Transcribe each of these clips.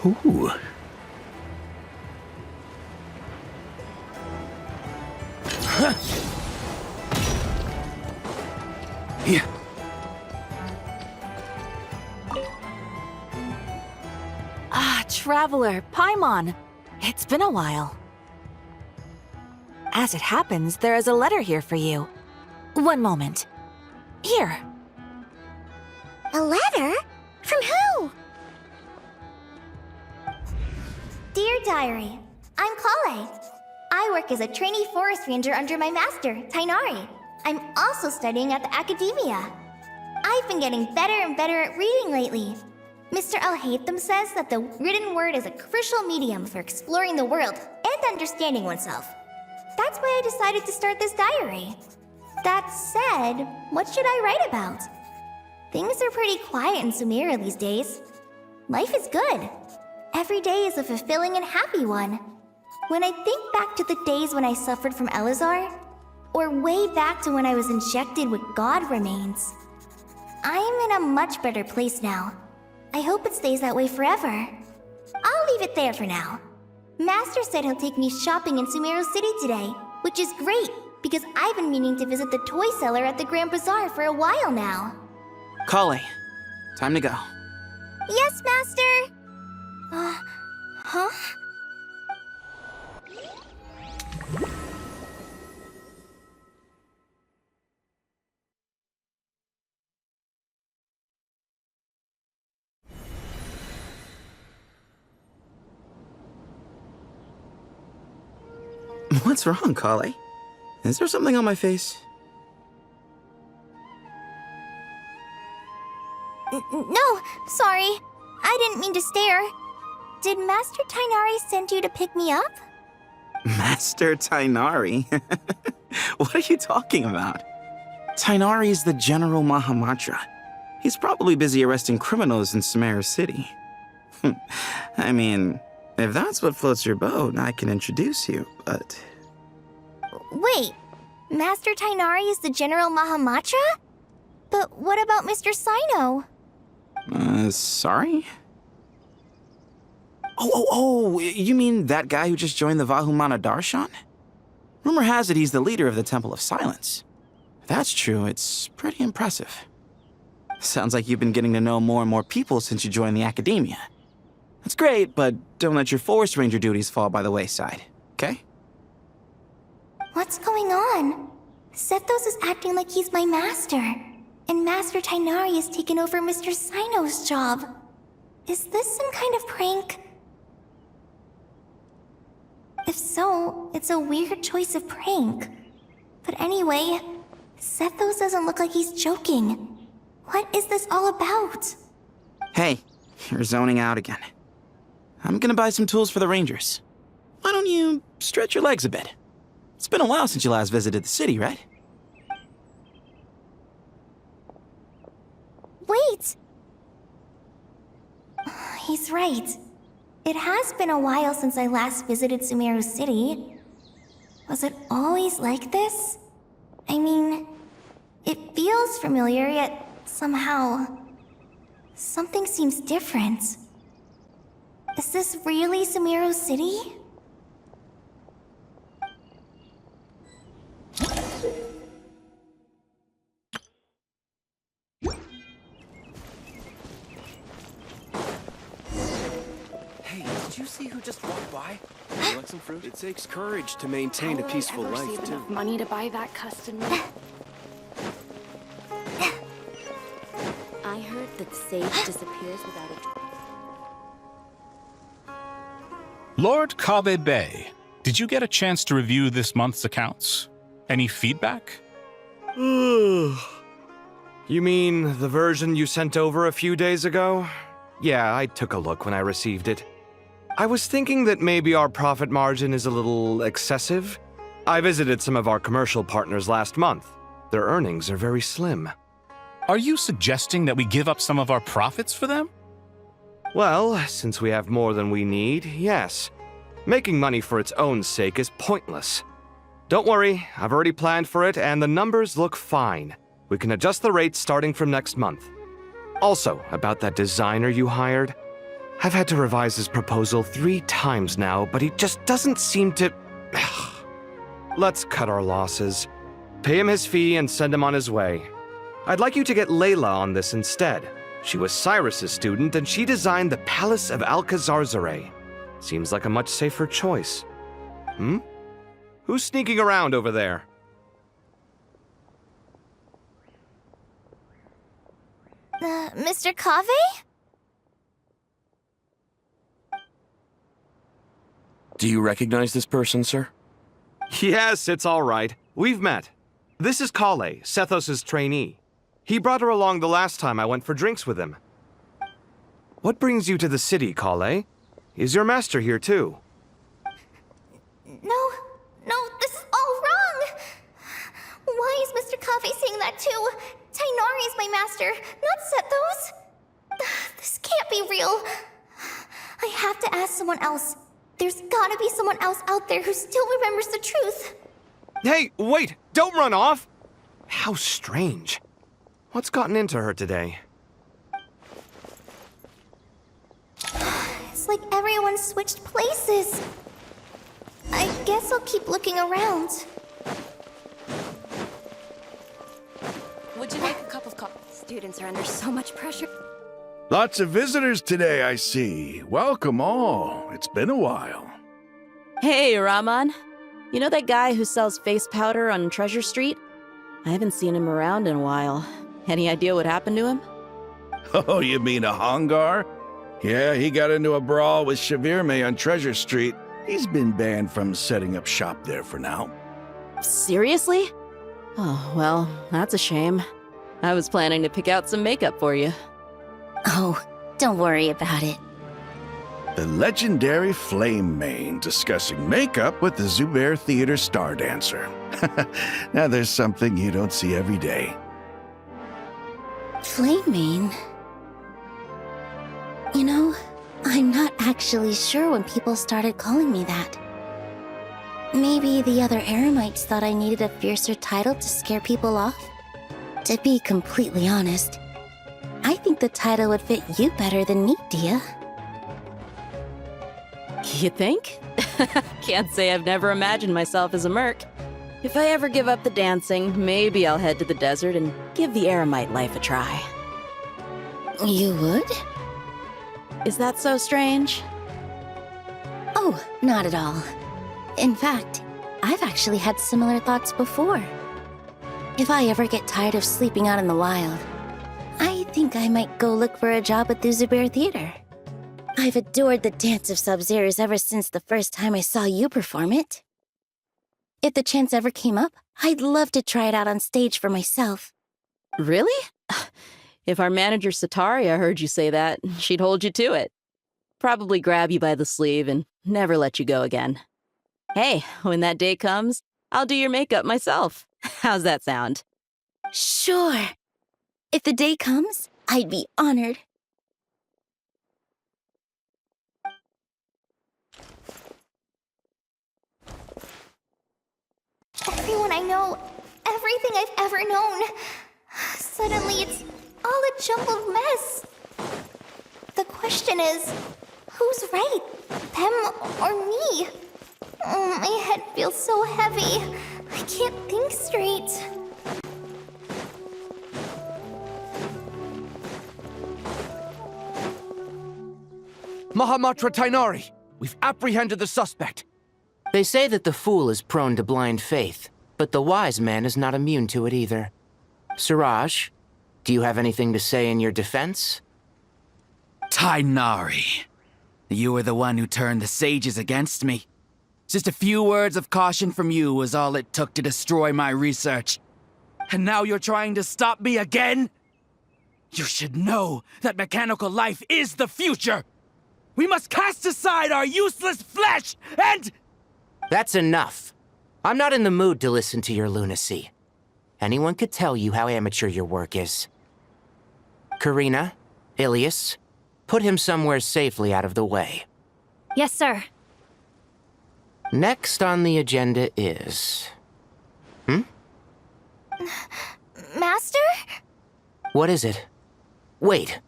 Ooh. Yeah. Ah, Traveler, Paimon. It's been a while. As it happens, there is a letter here for you. One moment. Here. A letter? From who? Dear Diary, I'm Kale. I work as a trainee forest ranger under my master, Tainari. I'm also studying at the academia. I've been getting better and better at reading lately. Mr. Al-Haytham says that the written word is a crucial medium for exploring the world and understanding oneself. That's why I decided to start this diary. That said, what should I write about? Things are pretty quiet in Sumeru these days. Life is good. Every day is a fulfilling and happy one. When I think back to the days when I suffered from Elazar, or way back to when I was injected with God remains, I am in a much better place now. I hope it stays that way forever. I'll leave it there for now. Master said he'll take me shopping in Sumeru City today, which is great, because I've been meaning to visit the toy seller at the Grand Bazaar for a while now. Kale, time to go. Yes, Master! Huh? What's wrong, Kale? Is there something on my face? No, sorry. I didn't mean to stare. Did Master Tainari send you to pick me up? Master Tainari? What are you talking about? Tainari is the General Mahamatra. He's probably busy arresting criminals in Sumeru City. I mean, if that's what floats your boat, I can introduce you, but... Wait, Master Tainari is the General Mahamatra? But what about Mr. Sino? Sorry? Oh, you mean that guy who just joined the Vahumana Darshan? Rumor has it he's the leader of the Temple of Silence. If that's true, it's pretty impressive. Sounds like you've been getting to know more and more people since you joined the academia. That's great, but don't let your forest ranger duties fall by the wayside, okay? What's going on? Sethos is acting like he's my master, and Master Tainari has taken over Mr. Sino's job. Is this some kind of prank? If so, it's a weird choice of prank. But anyway, Sethos doesn't look like he's joking. What is this all about? Hey, you're zoning out again. I'm gonna buy some tools for the rangers. Why don't you stretch your legs a bit? It's been a while since you last visited the city, right? Wait! He's right. It has been a while since I last visited Sumeru City. Was it always like this? I mean, it feels familiar, yet somehow... something seems different. Is this really Sumeru City? Hey, did you see who just walked by? You want some fruit? It takes courage to maintain a peaceful Will I ever life, save too. enough money to buy that custom made? I heard that Sage disappears without a... Lord Kabe Bay, did you get a chance to review this month's accounts? Any feedback? You mean the version you sent over a few days ago? Yeah, I took a look when I received it. I was thinking that maybe our profit margin is a little excessive. I visited some of our commercial partners last month. Their earnings are very slim. Are you suggesting that we give up some of our profits for them? Well, since we have more than we need, yes. Making money for its own sake is pointless. Don't worry, I've already planned for it and the numbers look fine. We can adjust the rates starting from next month. Also, about that designer you hired. I've had to revise his proposal 3 times now, but he just doesn't seem to... Let's cut our losses. Pay him his fee and send him on his way. I'd like you to get Layla on this instead. She was Cyrus's student, and she designed the Palace of Alcazarzare. Seems like a much safer choice. Who's sneaking around over there? Mr. Kave? Do you recognize this person, sir? Yes, it's all right. We've met. This is Kale, Sethos' trainee. He brought her along the last time I went for drinks with him. What brings you to the city, Kale? Is your master here too? No, this is all wrong! Why is Mr. Kave saying that too? Tainari is my master, not Sethos! This can't be real. I have to ask someone else. There's gotta be someone else out there who still remembers the truth. Hey, wait! Don't run off! How strange. What's gotten into her today? It's like everyone switched places. I guess I'll keep looking around. Would you like a cup of coffee? Students are under so much pressure. Lots of visitors today, I see. Welcome all. It's been a while. Hey, Rahman. You know that guy who sells face powder on Treasure Street? I haven't seen him around in a while. Any idea what happened to him? Oh, you mean a Hongar? Yeah, he got into a brawl with Shavirme on Treasure Street. He's been banned from setting up shop there for now. Seriously? Oh, well, that's a shame. I was planning to pick out some makeup for you. Oh, don't worry about it. The legendary Flame Mane discussing makeup with the Zubair Theater star dancer. Now there's something you don't see every day. Flame Mane? You know, I'm not actually sure when people started calling me that. Maybe the other Eremites thought I needed a fiercer title to scare people off? To be completely honest, I think the title would fit you better than me, Dia. You think? Can't say I've never imagined myself as a merc. If I ever give up the dancing, maybe I'll head to the desert and give the Eremite life a try. You would? Is that so strange? Oh, not at all. In fact, I've actually had similar thoughts before. If I ever get tired of sleeping out in the wild, I think I might go look for a job at the Zubair Theater. I've adored the dance of Sub-Zeros ever since the first time I saw you perform it. If the chance ever came up, I'd love to try it out on stage for myself. Really? If our manager Sataria heard you say that, she'd hold you to it. Probably grab you by the sleeve and never let you go again. Hey, when that day comes, I'll do your makeup myself. How's that sound? Sure. If the day comes, I'd be honored. Everyone I know, everything I've ever known. Suddenly it's all a jumbled mess. The question is, who's right? Them or me? My head feels so heavy. I can't think straight. Mahamatra Tainari, we've apprehended the suspect. They say that the fool is prone to blind faith, but the wise man is not immune to it either. Suraj, do you have anything to say in your defense? Tainari, you were the one who turned the sages against me. Just a few words of caution from you was all it took to destroy my research. And now you're trying to stop me again? You should know that mechanical life is the future! We must cast aside our useless flesh and... That's enough. I'm not in the mood to listen to your lunacy. Anyone could tell you how amateur your work is. Karina, Ilias, put him somewhere safely out of the way. Yes, sir. Next on the agenda is... Master? What is it? Wait,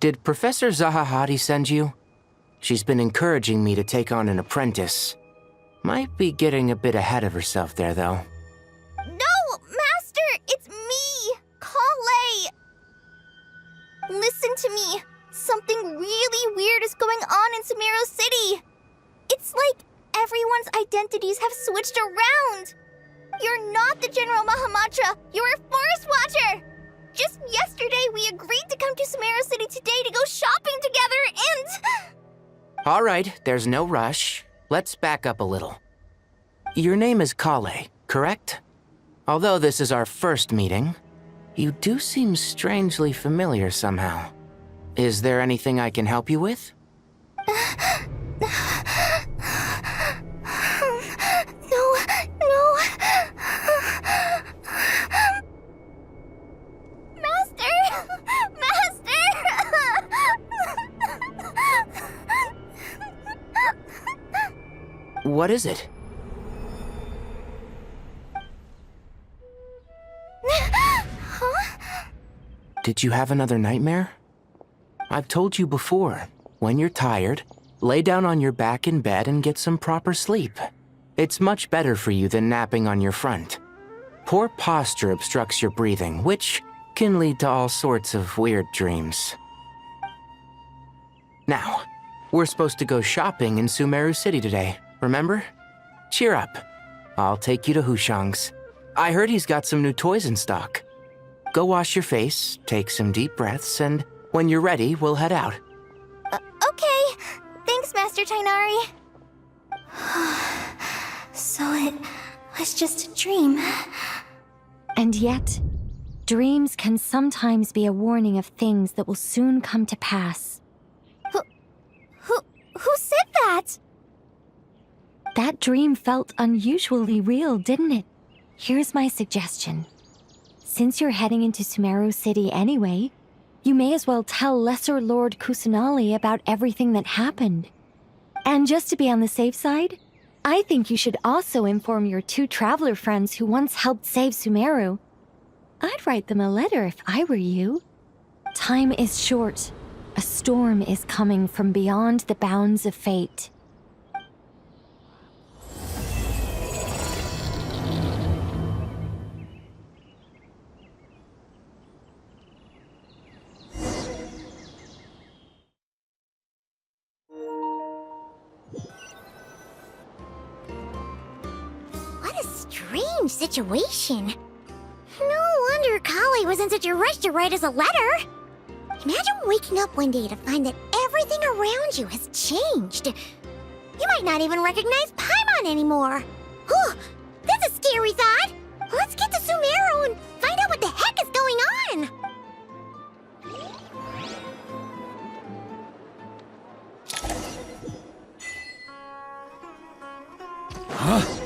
did Professor Zahahati send you? She's been encouraging me to take on an apprentice. Might be getting a bit ahead of herself there, though. No, Master! It's me! Kale! Listen to me. Something really weird is going on in Sumeru City. It's like everyone's identities have switched around. You're not the General Mahamatra. You're a Forest Watcher. Just yesterday, we agreed to come to Sumeru City today to go shopping together and... All right, there's no rush. Let's back up a little. Your name is Kale, correct? Although this is our first meeting, you do seem strangely familiar somehow. Is there anything I can help you with? No. Master! What is it? Did you have another nightmare? I've told you before, when you're tired, lay down on your back in bed and get some proper sleep. It's much better for you than napping on your front. Poor posture obstructs your breathing, which can lead to all sorts of weird dreams. Now, we're supposed to go shopping in Sumeru City today, remember? Cheer up. I'll take you to Hushang's. I heard he's got some new toys in stock. Go wash your face, take some deep breaths, and when you're ready, we'll head out. Okay. Thanks, Master Tainari. So it was just a dream. And yet, dreams can sometimes be a warning of things that will soon come to pass. Who said that? That dream felt unusually real, didn't it? Here's my suggestion. Since you're heading into Sumeru City anyway, you may as well tell Lesser Lord Kusanali about everything that happened. And just to be on the safe side, I think you should also inform your 2 traveler friends who once helped save Sumeru. I'd write them a letter if I were you. Time is short. A storm is coming from beyond the bounds of fate. Strange situation. No wonder Kale was in such a rush to write us a letter. Imagine waking up one day to find that everything around you has changed. You might not even recognize Paimon anymore. Oh, that's a scary thought. Let's get to Sumeru and find out what the heck is going on. Huh?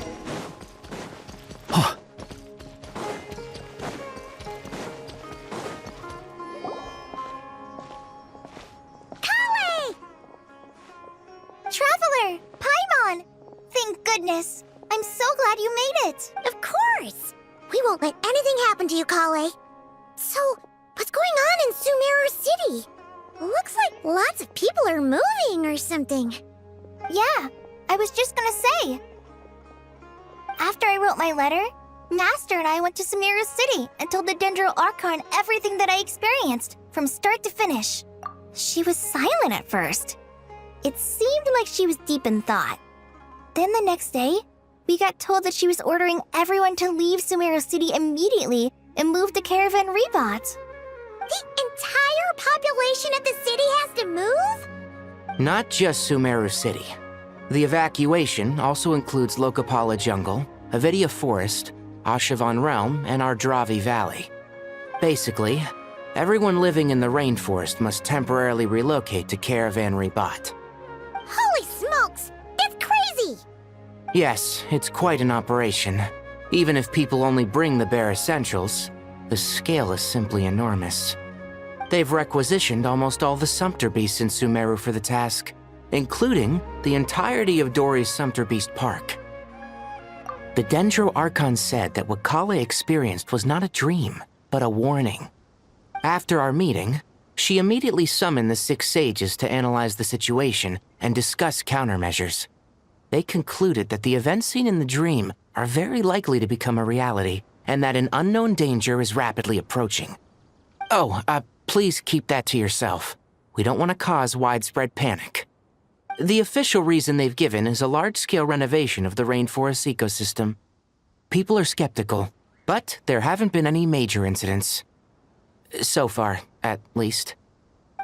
Traveler! Paimon! Thank goodness. I'm so glad you made it. Of course. We won't let anything happen to you, Kale. So, what's going on in Sumeru City? Looks like lots of people are moving or something. Yeah, I was just gonna say. After I wrote my letter, Master and I went to Sumeru City and told the Dendro Archon everything that I experienced, from start to finish. She was silent at first. It seemed like she was deep in thought. Then the next day, we got told that she was ordering everyone to leave Sumeru City immediately and move to Caravan Rebot. The entire population of the city has to move? Not just Sumeru City. The evacuation also includes Lokapala Jungle, Avidia Forest, Ashavan Realm, and Ardravi Valley. Basically, everyone living in the rainforest must temporarily relocate to Caravan Rebot. Holy smokes! It's crazy! Yes, it's quite an operation. Even if people only bring the bare essentials, the scale is simply enormous. They've requisitioned almost all the Sumpter Beasts in Sumeru for the task, including the entirety of Dori's Sumpter Beast Park. The Dendro Archon said that what Kale experienced was not a dream, but a warning. After our meeting, She immediately summoned the 6 sages to analyze the situation and discuss countermeasures. They concluded that the events seen in the dream are very likely to become a reality, and that an unknown danger is rapidly approaching. Oh, please keep that to yourself. We don't want to cause widespread panic. The official reason they've given is a large-scale renovation of the rainforest ecosystem. People are skeptical, but there haven't been any major incidents. So far, at least.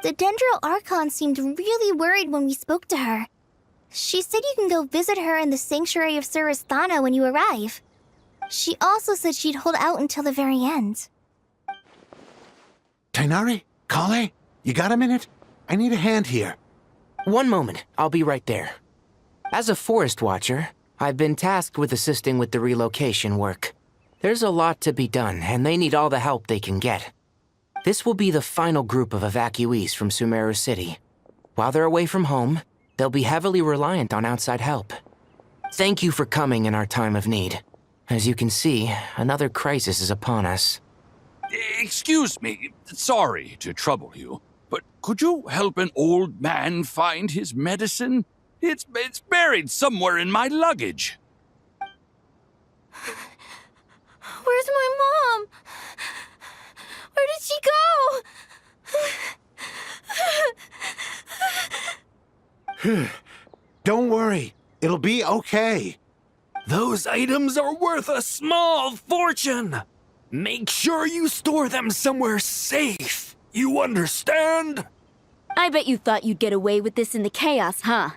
The Dendro Archon seemed really worried when we spoke to her. She said you can go visit her in the Sanctuary of Surasthana when you arrive. She also said she'd hold out until the very end. Tighnari? Kale? You got a minute? I need a hand here. One moment, I'll be right there. As a forest watcher, I've been tasked with assisting with the relocation work. There's a lot to be done, and they need all the help they can get. This will be the final group of evacuees from Sumeru City. While they're away from home, they'll be heavily reliant on outside help. Thank you for coming in our time of need. As you can see, another crisis is upon us. Excuse me, sorry to trouble you, but could you help an old man find his medicine? It's buried somewhere in my luggage. Where's my mom? Where did she go? Don't worry. It'll be okay. Those items are worth a small fortune. Make sure you store them somewhere safe. You understand? I bet you thought you'd get away with this in the chaos, huh?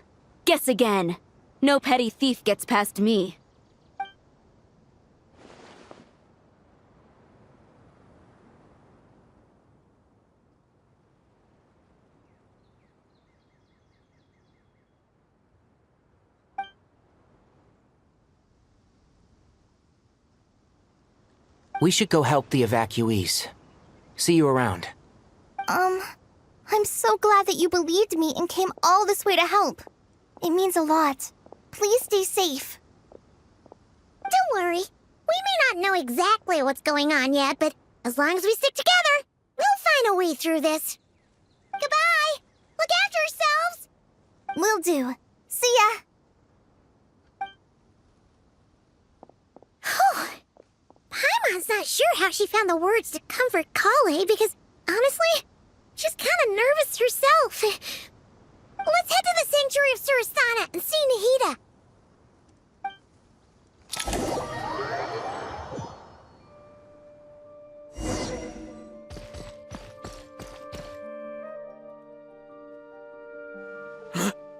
Guess again. No petty thief gets past me. We should go help the evacuees. See you around. I'm so glad that you believed me and came all this way to help. It means a lot. Please stay safe. Don't worry. We may not know exactly what's going on yet, but as long as we stick together, we'll find a way through this. Goodbye! Look after yourselves! Will do. See ya! Paimon's not sure how she found the words to comfort Kale because, honestly, she's kind of nervous herself. Let's head to the Sanctuary of Surasthana and see Nahida.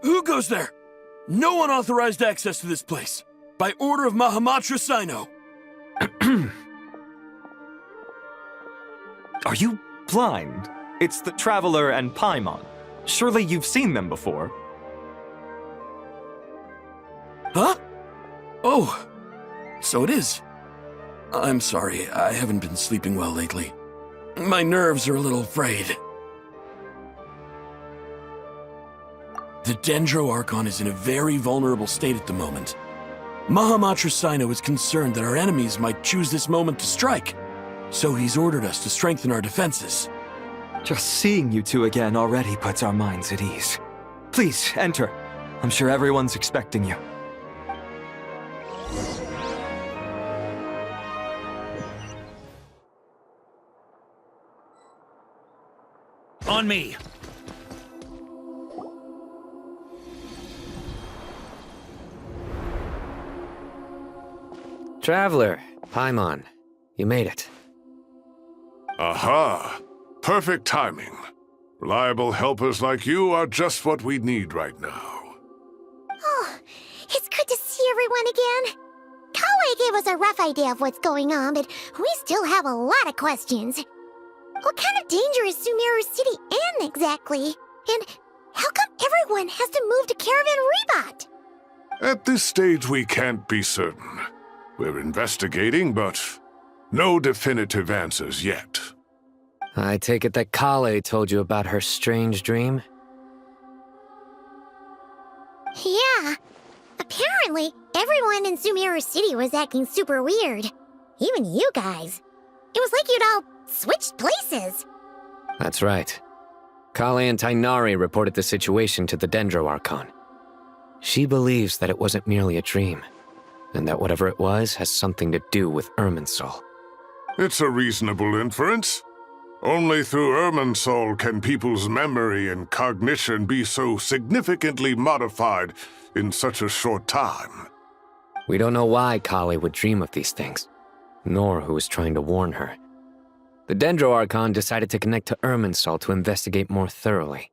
Who goes there? No unauthorized access to this place. By order of Mahamatra Sino. Are you blind? It's the Traveler and Paimon. Surely you've seen them before. Huh? Oh, so it is. I'm sorry, I haven't been sleeping well lately. My nerves are a little frayed. The Dendro Archon is in a very vulnerable state at the moment. Mahamatra Sino is concerned that our enemies might choose this moment to strike, so he's ordered us to strengthen our defenses. Just seeing you two again already puts our minds at ease. Please, enter. I'm sure everyone's expecting you. On me. Traveler, Paimon, you made it. Aha! Perfect timing. Reliable helpers like you are just what we need right now. Oh, it's good to see everyone again. Kale gave us a rough idea of what's going on, but we still have a lot of questions. What kind of danger is Sumeru City in exactly? And how come everyone has to move to Caravan Rebot? At this stage, we can't be certain. We're investigating, but no definitive answers yet. I take it that Kale told you about her strange dream? Yeah. Apparently, everyone in Sumeru City was acting super weird. Even you guys. It was like you'd all switched places. That's right. Kale and Tainari reported the situation to the Dendro Archon. She believes that it wasn't merely a dream, and that whatever it was has something to do with Irminsul. It's a reasonable inference. Only through Irminsul can people's memory and cognition be so significantly modified in such a short time. We don't know why Kale would dream of these things, nor who was trying to warn her. The Dendro Archon decided to connect to Irminsul to investigate more thoroughly.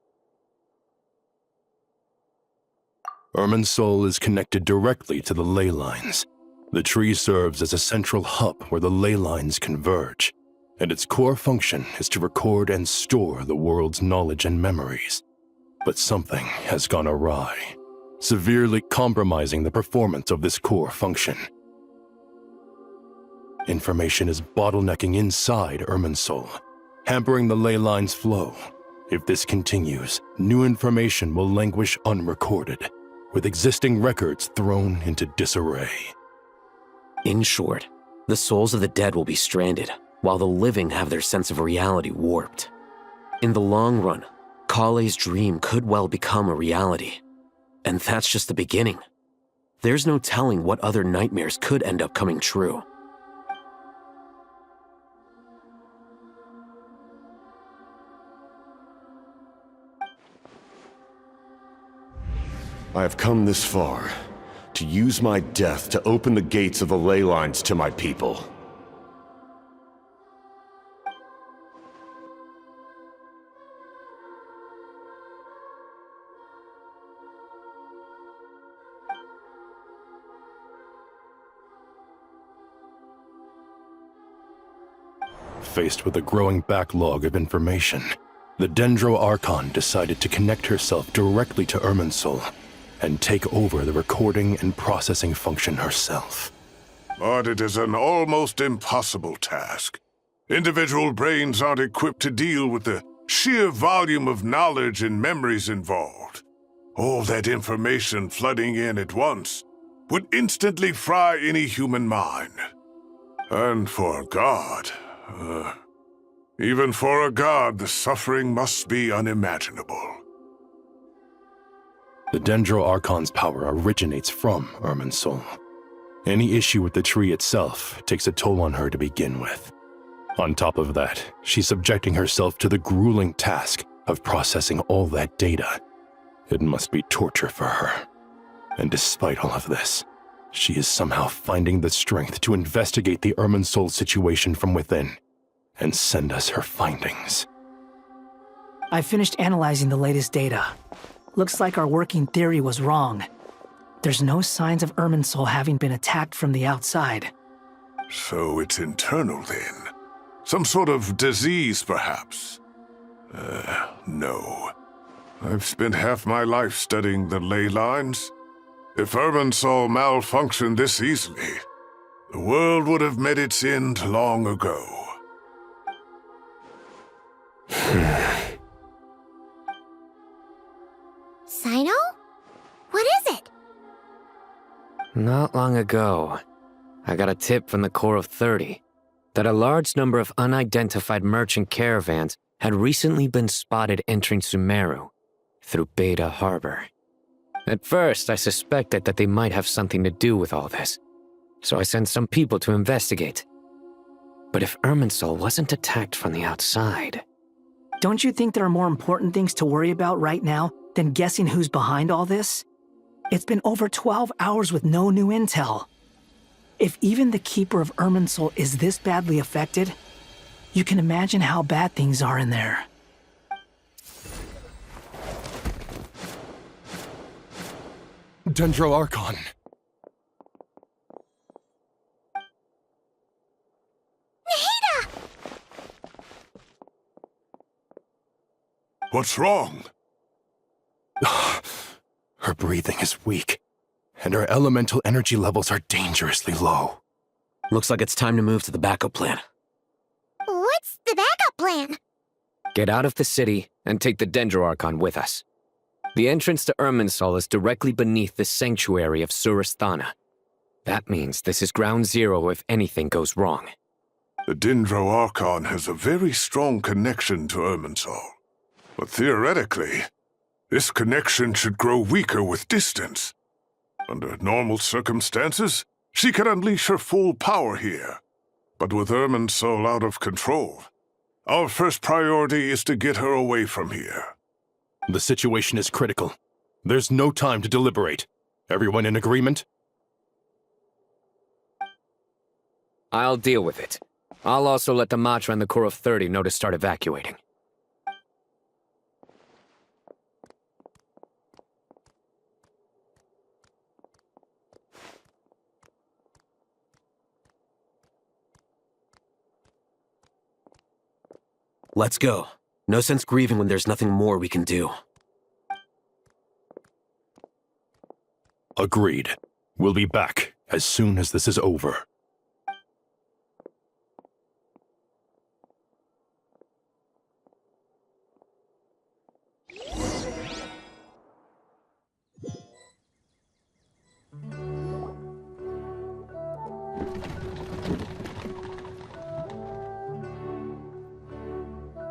Irminsul is connected directly to the ley lines. The tree serves as a central hub where the ley lines converge, and its core function is to record and store the world's knowledge and memories. But something has gone awry, severely compromising the performance of this core function. Information is bottlenecking inside Irminsul, hampering the ley line's flow. If this continues, new information will languish unrecorded, with existing records thrown into disarray. In short, the souls of the dead will be stranded, while the living have their sense of reality warped. In the long run, Kale's dream could well become a reality. And that's just the beginning. There's no telling what other nightmares could end up coming true. I have come this far, to use my death to open the gates of the ley lines to my people. Faced with a growing backlog of information, the Dendro Archon decided to connect herself directly to Irminsul and take over the recording and processing function herself. But it is an almost impossible task. Individual brains aren't equipped to deal with the sheer volume of knowledge and memories involved. All that information flooding in at once would instantly fry any human mind. And for a god, even for a god, the suffering must be unimaginable. The Dendro Archon's power originates from Irminsul. Any issue with the tree itself takes a toll on her to begin with. On top of that, she's subjecting herself to the grueling task of processing all that data. It must be torture for her. And despite all of this, she is somehow finding the strength to investigate the Irminsul situation from within and send us her findings. I finished analyzing the latest data. Looks like our working theory was wrong. There's no signs of Irminsul having been attacked from the outside. So it's internal then? Some sort of disease, perhaps? No. I've spent half my life studying the ley lines. If Irminsul malfunctioned this easily, the world would have met its end long ago. Sino? What is it? Not long ago, I got a tip from the Core of 30 that a large number of unidentified merchant caravans had recently been spotted entering Sumeru through Beta Harbor. At first, I suspected that they might have something to do with all this, so I sent some people to investigate. But if Irminsul wasn't attacked from the outside... Don't you think there are more important things to worry about right now than guessing who's behind all this? It's been over 12 hours with no new intel. If even the Keeper of Irminsul is this badly affected, you can imagine how bad things are in there. Dendro Archon! Nahida! What's wrong? Her breathing is weak, and her elemental energy levels are dangerously low. Looks like it's time to move to the backup plan. What's the backup plan? Get out of the city and take the Dendro Archon with us. The entrance to Irminsul is directly beneath the sanctuary of Surasthana. That means this is ground zero if anything goes wrong. The Dendro Archon has a very strong connection to Irminsul. But theoretically, this connection should grow weaker with distance. Under normal circumstances, she could unleash her full power here. But with Irminsul out of control, our first priority is to get her away from here. The situation is critical. There's no time to deliberate. Everyone in agreement? I'll deal with it. I'll also let the Matra and the Core of 30 know to start evacuating. Let's go. No sense grieving when there's nothing more we can do. Agreed. We'll be back as soon as this is over.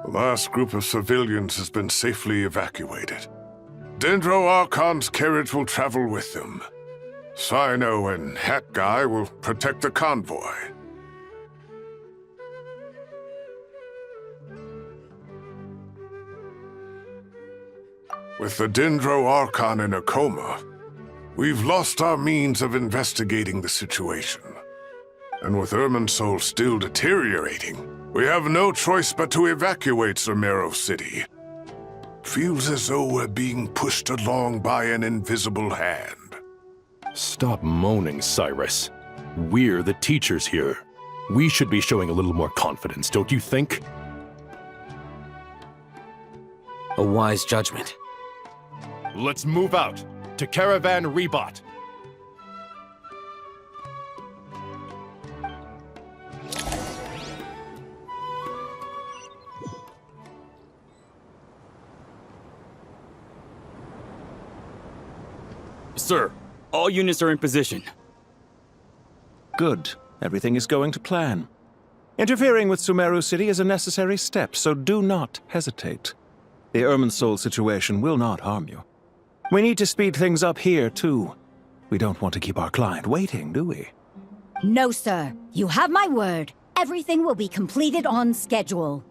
The last group of civilians has been safely evacuated. Dendro Archon's carriage will travel with them. Sino and Hat Guy will protect the convoy. With the Dendro Archon in a coma, we've lost our means of investigating the situation. And with Irminsul still deteriorating, we have no choice but to evacuate Sumeru City. Feels as though we're being pushed along by an invisible hand. Stop moaning, Cyrus. We're the teachers here. We should be showing a little more confidence, don't you think? A wise judgment. Let's move out to Caravan Rebot. Sir, all units are in position. Good. Everything is going to plan. Interfering with Sumeru City is a necessary step, so do not hesitate. The Irminsul situation will not harm you. We need to speed things up here, too. We don't want to keep our client waiting, do we? No, sir. You have my word. Everything will be completed on schedule.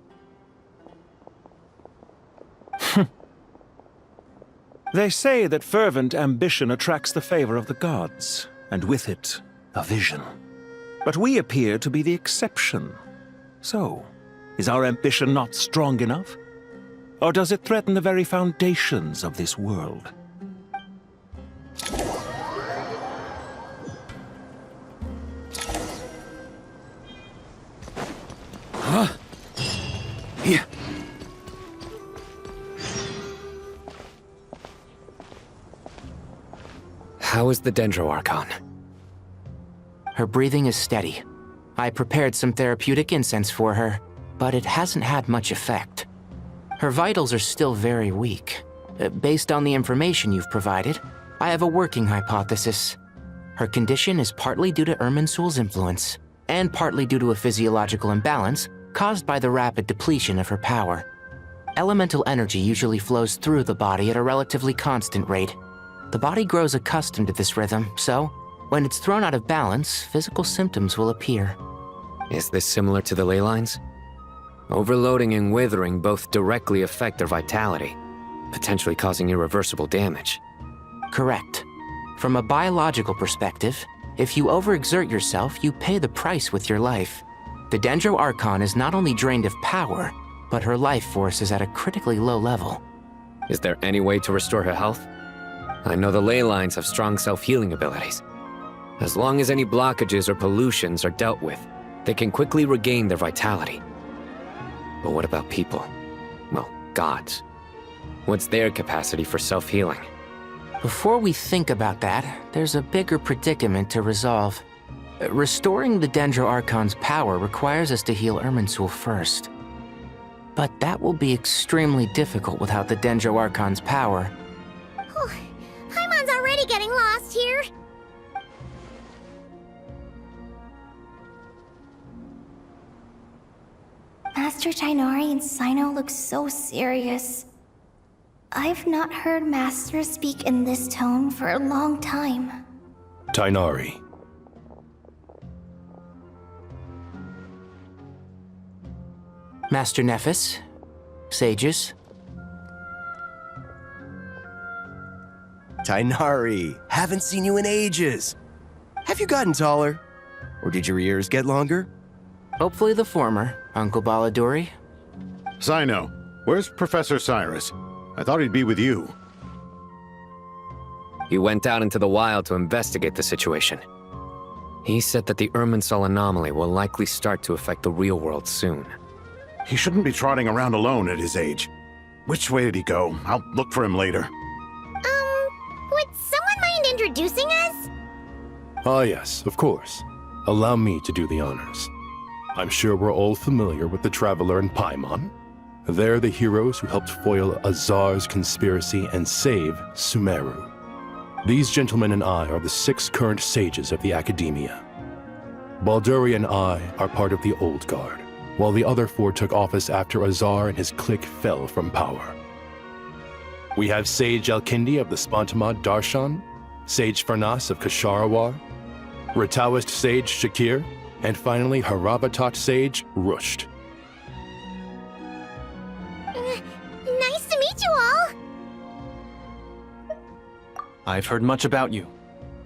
They say that fervent ambition attracts the favor of the gods, and with it, a vision. But we appear to be the exception. So, is our ambition not strong enough? Or does it threaten the very foundations of this world? Huh? Here. How is the Dendro Archon? Her breathing is steady. I prepared some therapeutic incense for her, but it hasn't had much effect. Her vitals are still very weak. Based on the information you've provided, I have a working hypothesis. Her condition is partly due to Irminsul's influence, and partly due to a physiological imbalance caused by the rapid depletion of her power. Elemental energy usually flows through the body at a relatively constant rate. The body grows accustomed to this rhythm, so when it's thrown out of balance, physical symptoms will appear. Is this similar to the ley lines? Overloading and withering both directly affect their vitality, potentially causing irreversible damage. Correct. From a biological perspective, if you overexert yourself, you pay the price with your life. The Dendro Archon is not only drained of power, but her life force is at a critically low level. Is there any way to restore her health? I know the ley lines have strong self-healing abilities. As long as any blockages or pollutions are dealt with, they can quickly regain their vitality. But what about people? Well, gods. What's their capacity for self-healing? Before we think about that, there's a bigger predicament to resolve. Restoring the Dendro Archon's power requires us to heal Irminsul first. But that will be extremely difficult without the Dendro Archon's power. Paimon's already getting lost here. Master Tighnari and Sino look so serious. I've not heard Master speak in this tone for a long time. Tainari. Master Nephis, sages. Tainari, haven't seen you in ages. Have you gotten taller? Or did your ears get longer? Hopefully the former, Uncle Baladuri. Sino, where's Professor Cyrus? I thought he'd be with you. He went out into the wild to investigate the situation. He said that the Irminsul anomaly will likely start to affect the real world soon. He shouldn't be trotting around alone at his age. Which way did he go? I'll look for him later. Would someone mind introducing us? Ah yes, of course. Allow me to do the honors. I'm sure we're all familiar with the Traveler and Paimon. They're the heroes who helped foil Azar's conspiracy and save Sumeru. These gentlemen and I are the 6 current sages of the Academia. Balduri and I are part of the Old Guard, while the other 4 took office after Azar and his clique fell from power. We have Sage Alkindi of the Spontamad Darshan, Sage Farnas of Kasharawar, Rataoist Sage Shakir, and finally Haravatat Sage Rusht. Nice to meet you all! I've heard much about you.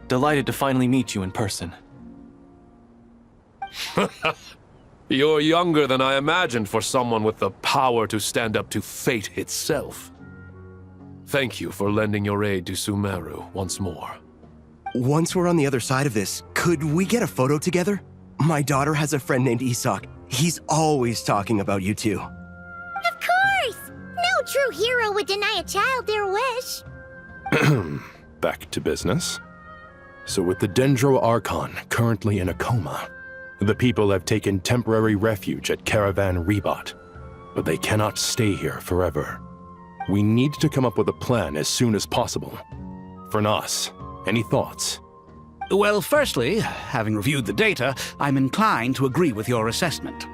Delighted to finally meet you in person. You're younger than I imagined for someone with the power to stand up to fate itself. Thank you for lending your aid to Sumeru once more. Once we're on the other side of this, could we get a photo together? My daughter has a friend named Isak. He's always talking about you two. Of course! No true hero would deny a child their wish. Back to business. So with the Dendro Archon currently in a coma, the people have taken temporary refuge at Caravan Rebot, but they cannot stay here forever. We need to come up with a plan as soon as possible. Farnas, any thoughts? Well, firstly, having reviewed the data, I'm inclined to agree with your assessment.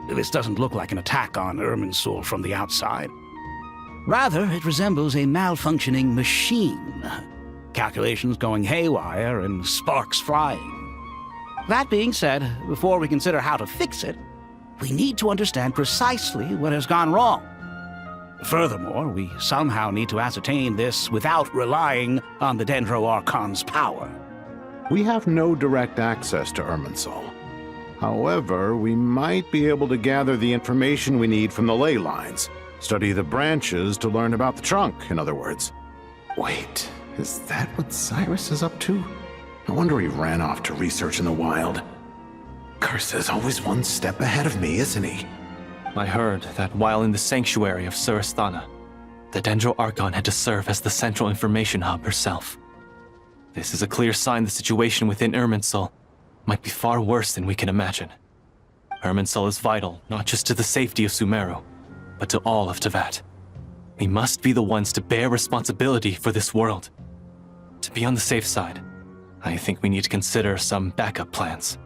This doesn't look like an attack on Irminsul from the outside. Rather, it resembles a malfunctioning machine. Calculations going haywire and sparks flying. That being said, before we consider how to fix it, we need to understand precisely what has gone wrong. Furthermore, we somehow need to ascertain this without relying on the Dendro Archon's power. We have no direct access to Irminsul. However, we might be able to gather the information we need from the ley lines. Study the branches to learn about the trunk, in other words. Wait, is that what Cyrus is up to? No wonder he ran off to research in the wild. Curse, always one step ahead of me, isn't he? I heard that while in the sanctuary of Surasthana, the Dendro Archon had to serve as the central information hub herself. This is a clear sign the situation within Irminsul might be far worse than we can imagine. Irminsul is vital not just to the safety of Sumeru, but to all of Teyvat. We must be the ones to bear responsibility for this world. To be on the safe side, I think we need to consider some backup plans.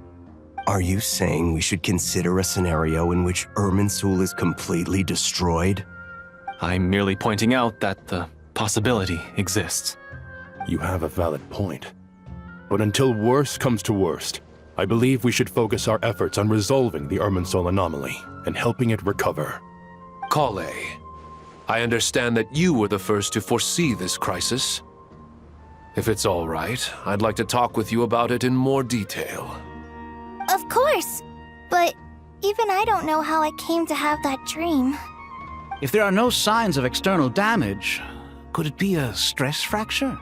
Are you saying we should consider a scenario in which Irminsul is completely destroyed? I'm merely pointing out that the possibility exists. You have a valid point. But until worst comes to worst, I believe we should focus our efforts on resolving the Irminsul anomaly and helping it recover. Kale, I understand that you were the first to foresee this crisis. If it's all right, I'd like to talk with you about it in more detail. Of course, but even I don't know how I came to have that dream. If there are no signs of external damage, could it be a stress fracture?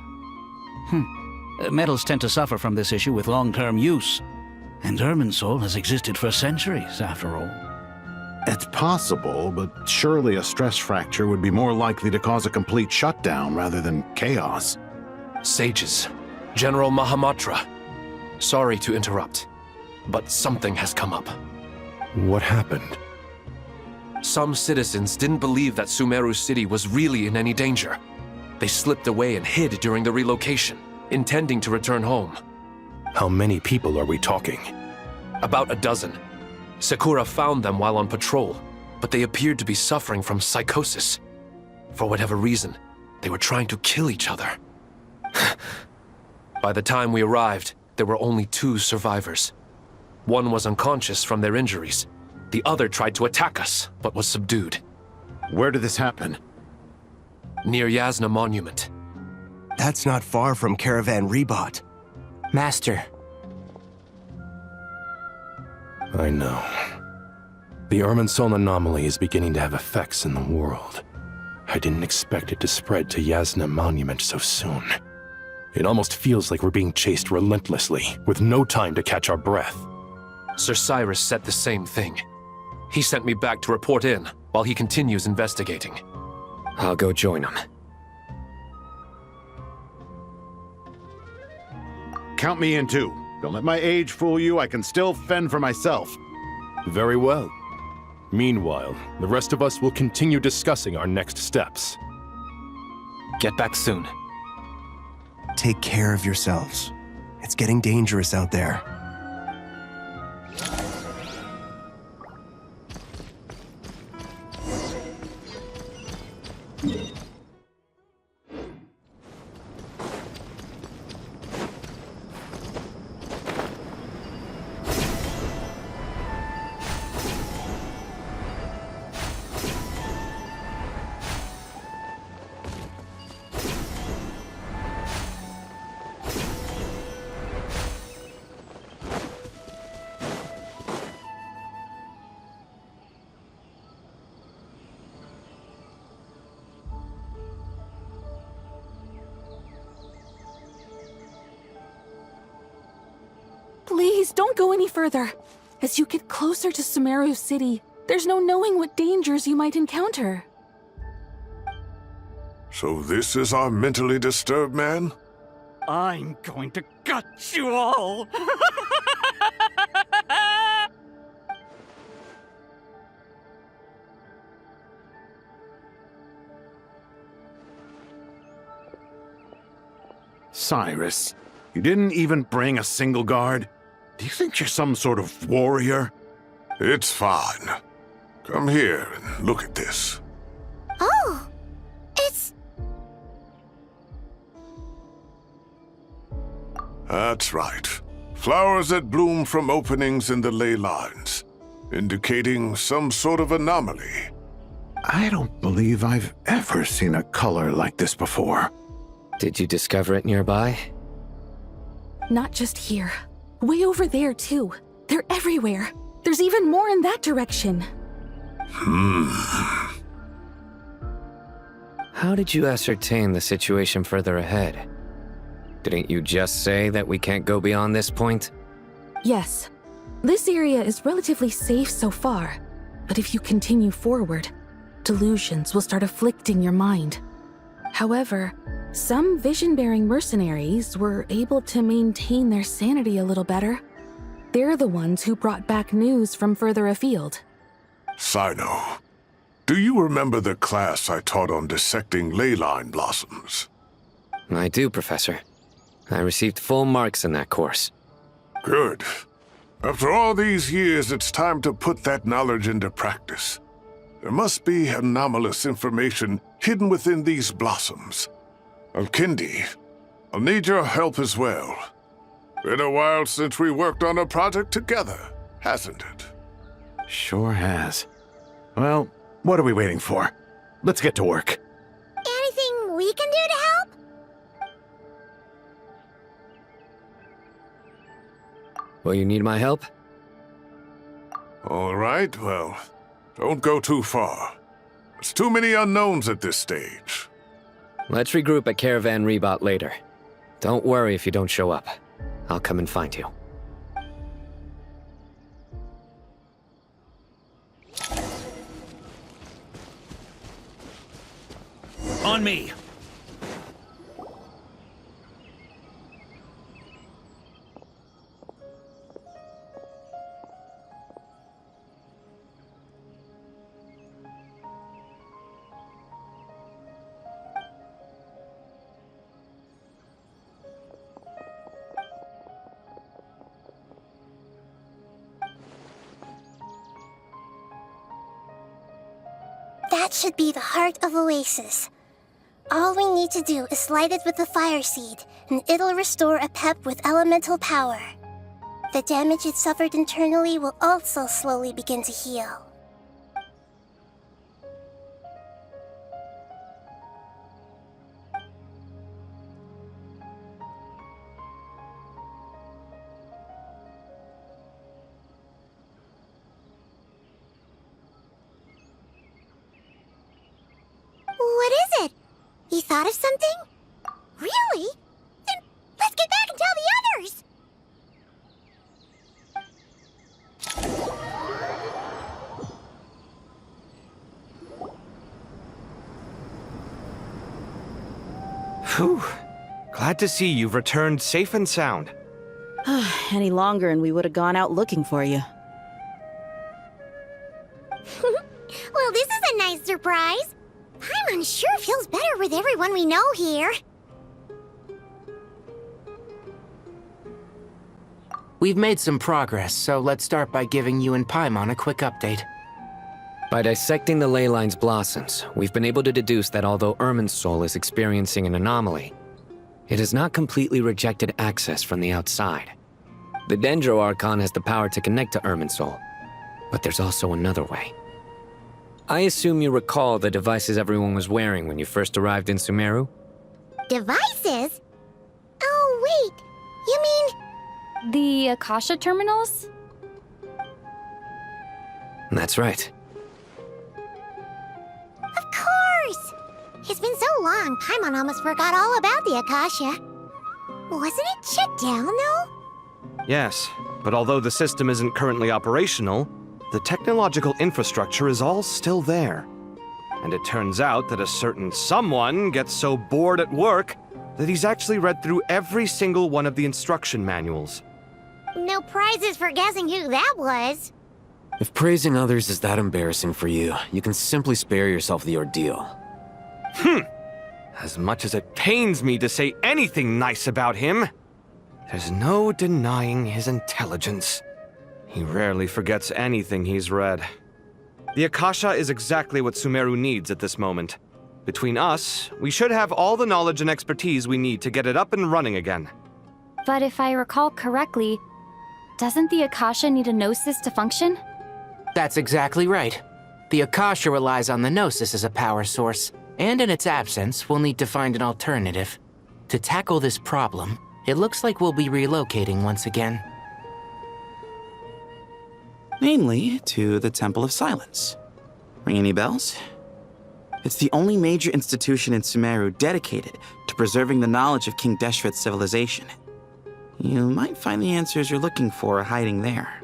Metals tend to suffer from this issue with long-term use, and Irminsul has existed for centuries, after all. It's possible, but surely a stress fracture would be more likely to cause a complete shutdown rather than chaos. Sages, General Mahamatra, sorry to interrupt, but something has come up. What happened? Some citizens didn't believe that Sumeru City was really in any danger. They slipped away and hid during the relocation, intending to return home. How many people are we talking? About a dozen. Sakura found them while on patrol, but they appeared to be suffering from psychosis. For whatever reason, They were trying to kill each other. By the time we arrived, there were only 2 survivors. One was unconscious from their injuries. The other tried to attack us, but was subdued. Where did this happen? Near Yasna Monument. That's not far from Caravan Rebot. Master. I know. The Irminsul anomaly is beginning to have effects in the world. I didn't expect it to spread to Yasna Monument so soon. It almost feels like we're being chased relentlessly, with no time to catch our breath. Sir Cyrus said the same thing. He sent me back to report in, while he continues investigating. I'll go join him. Count me in too. Don't let my age fool you, I can still fend for myself. Very well. Meanwhile, the rest of us will continue discussing our next steps. Get back soon. Take care of yourselves. It's getting dangerous out there. Please, don't go any further. As you get closer to Sumeru City, there's no knowing what dangers you might encounter. So this is our mentally disturbed man? I'm going to gut you all! Cyrus, you didn't even bring a single guard? Do you think you're some sort of warrior? It's fine. Come here and look at this. Oh! It's... That's right. Flowers that bloom from openings in the ley lines, indicating some sort of anomaly. I don't believe I've ever seen a color like this before. Did you discover it nearby? Not just here. Way over there, too. They're everywhere. There's even more in that direction. How did you ascertain the situation further ahead? Didn't you just say that we can't go beyond this point? Yes. This area is relatively safe so far, but if you continue forward, delusions will start afflicting your mind. However, some vision-bearing mercenaries were able to maintain their sanity a little better. They're the ones who brought back news from further afield. Sino, do you remember the class I taught on dissecting ley line blossoms? I do, Professor. I received full marks in that course. Good. After all these years, it's time to put that knowledge into practice. There must be anomalous information hidden within these blossoms. Alkindi, I'll need your help as well. Been a while since we worked on a project together, hasn't it? Sure has. Well, what are we waiting for? Let's get to work. Anything we can do to help? Will you need my help? All right, well, don't go too far. There's too many unknowns at this stage. Let's regroup at Caravan Rebot later. Don't worry if you don't show up. I'll come and find you. On me! That should be the heart of Oasis. All we need to do is light it with the fire seed, and it'll restore a pep with elemental power. The damage it suffered internally will also slowly begin to heal. What is it? You thought of something? Really? Then let's get back and tell the others! Phew. Glad to see you've returned safe and sound. Any longer and we would have gone out looking for you. Well, this is a nice surprise. Paimon sure feels better with everyone we know here. We've made some progress, so let's start by giving you and Paimon a quick update. By dissecting the ley line's blossoms, we've been able to deduce that although Irminsul is experiencing an anomaly, it has not completely rejected access from the outside. The Dendro Archon has the power to connect to Irminsul, but there's also another way. I assume you recall the devices everyone was wearing when you first arrived in Sumeru? Devices? Oh, wait. You mean... The Akasha terminals? That's right. Of course! It's been so long, Paimon almost forgot all about the Akasha. Wasn't it shut down, though? Yes, but although the system isn't currently operational, the technological infrastructure is all still there. And it turns out that a certain someone gets so bored at work that he's actually read through every single one of the instruction manuals. No prizes for guessing who that was. If praising others is that embarrassing for you, you can simply spare yourself the ordeal. As much as it pains me to say anything nice about him, there's no denying his intelligence. He rarely forgets anything he's read. The Akasha is exactly what Sumeru needs at this moment. Between us, we should have all the knowledge and expertise we need to get it up and running again. But if I recall correctly, doesn't the Akasha need a Gnosis to function? That's exactly right. The Akasha relies on the Gnosis as a power source, and in its absence, we'll need to find an alternative. To tackle this problem, it looks like we'll be relocating once again. Namely, to the Temple of Silence. Ring any bells? It's the only major institution in Sumeru dedicated to preserving the knowledge of King Deshret's civilization. You might find the answers you're looking for hiding there.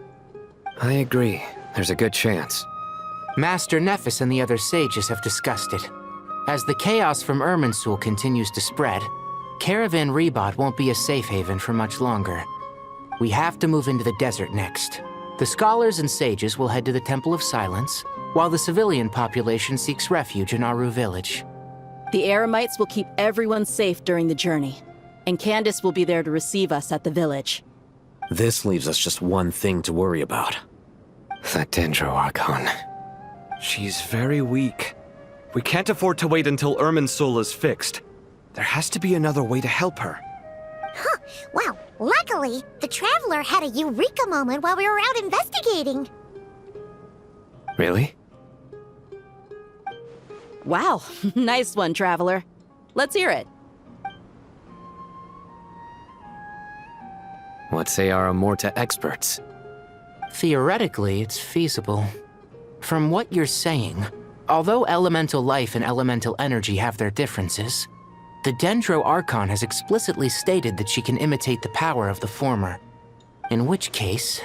I agree. There's a good chance. Master Nephis and the other sages have discussed it. As the chaos from Irminsul continues to spread, Caravan Rebot won't be a safe haven for much longer. We have to move into the desert next. The scholars and sages will head to the Temple of Silence, while the civilian population seeks refuge in Aru village. The Eremites will keep everyone safe during the journey, and Candace will be there to receive us at the village. This leaves us just one thing to worry about. That Dendro Archon. She's very weak. We can't afford to wait until Irminsul is fixed. There has to be another way to help her. Huh. Wow, luckily, the Traveler had a eureka moment while we were out investigating. Really? Wow, nice one, Traveler. Let's hear it. What say our Amorta experts? Theoretically, it's feasible. From what you're saying, although elemental life and elemental energy have their differences, the Dendro Archon has explicitly stated that she can imitate the power of the former. In which case,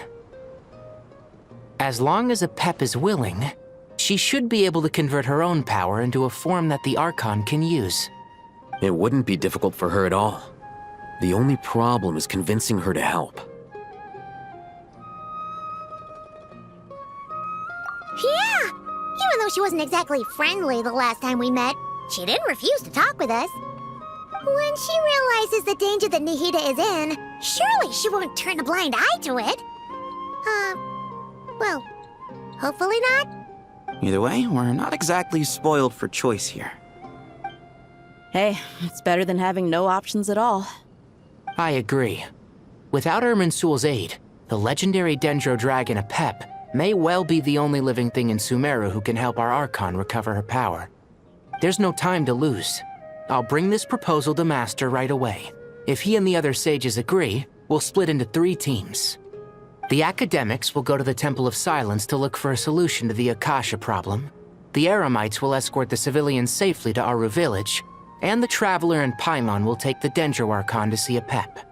as long as a Pep is willing, she should be able to convert her own power into a form that the Archon can use. It wouldn't be difficult for her at all. The only problem is convincing her to help. Yeah! Even though she wasn't exactly friendly the last time we met, she didn't refuse to talk with us. When she realizes the danger that Nahida is in, surely she won't turn a blind eye to it. Well, hopefully not. Either way, we're not exactly spoiled for choice here. Hey, it's better than having no options at all. I agree. Without Irminsul's aid, the legendary Dendro Dragon Apep may well be the only living thing in Sumeru who can help our Archon recover her power. There's no time to lose. I'll bring this proposal to Master right away. If he and the other sages agree, we'll split into 3 teams. The academics will go to the Temple of Silence to look for a solution to the Akasha problem. The Eremites will escort the civilians safely to Aru village, and the Traveler and Paimon will take the Dendro Archon to see Apep.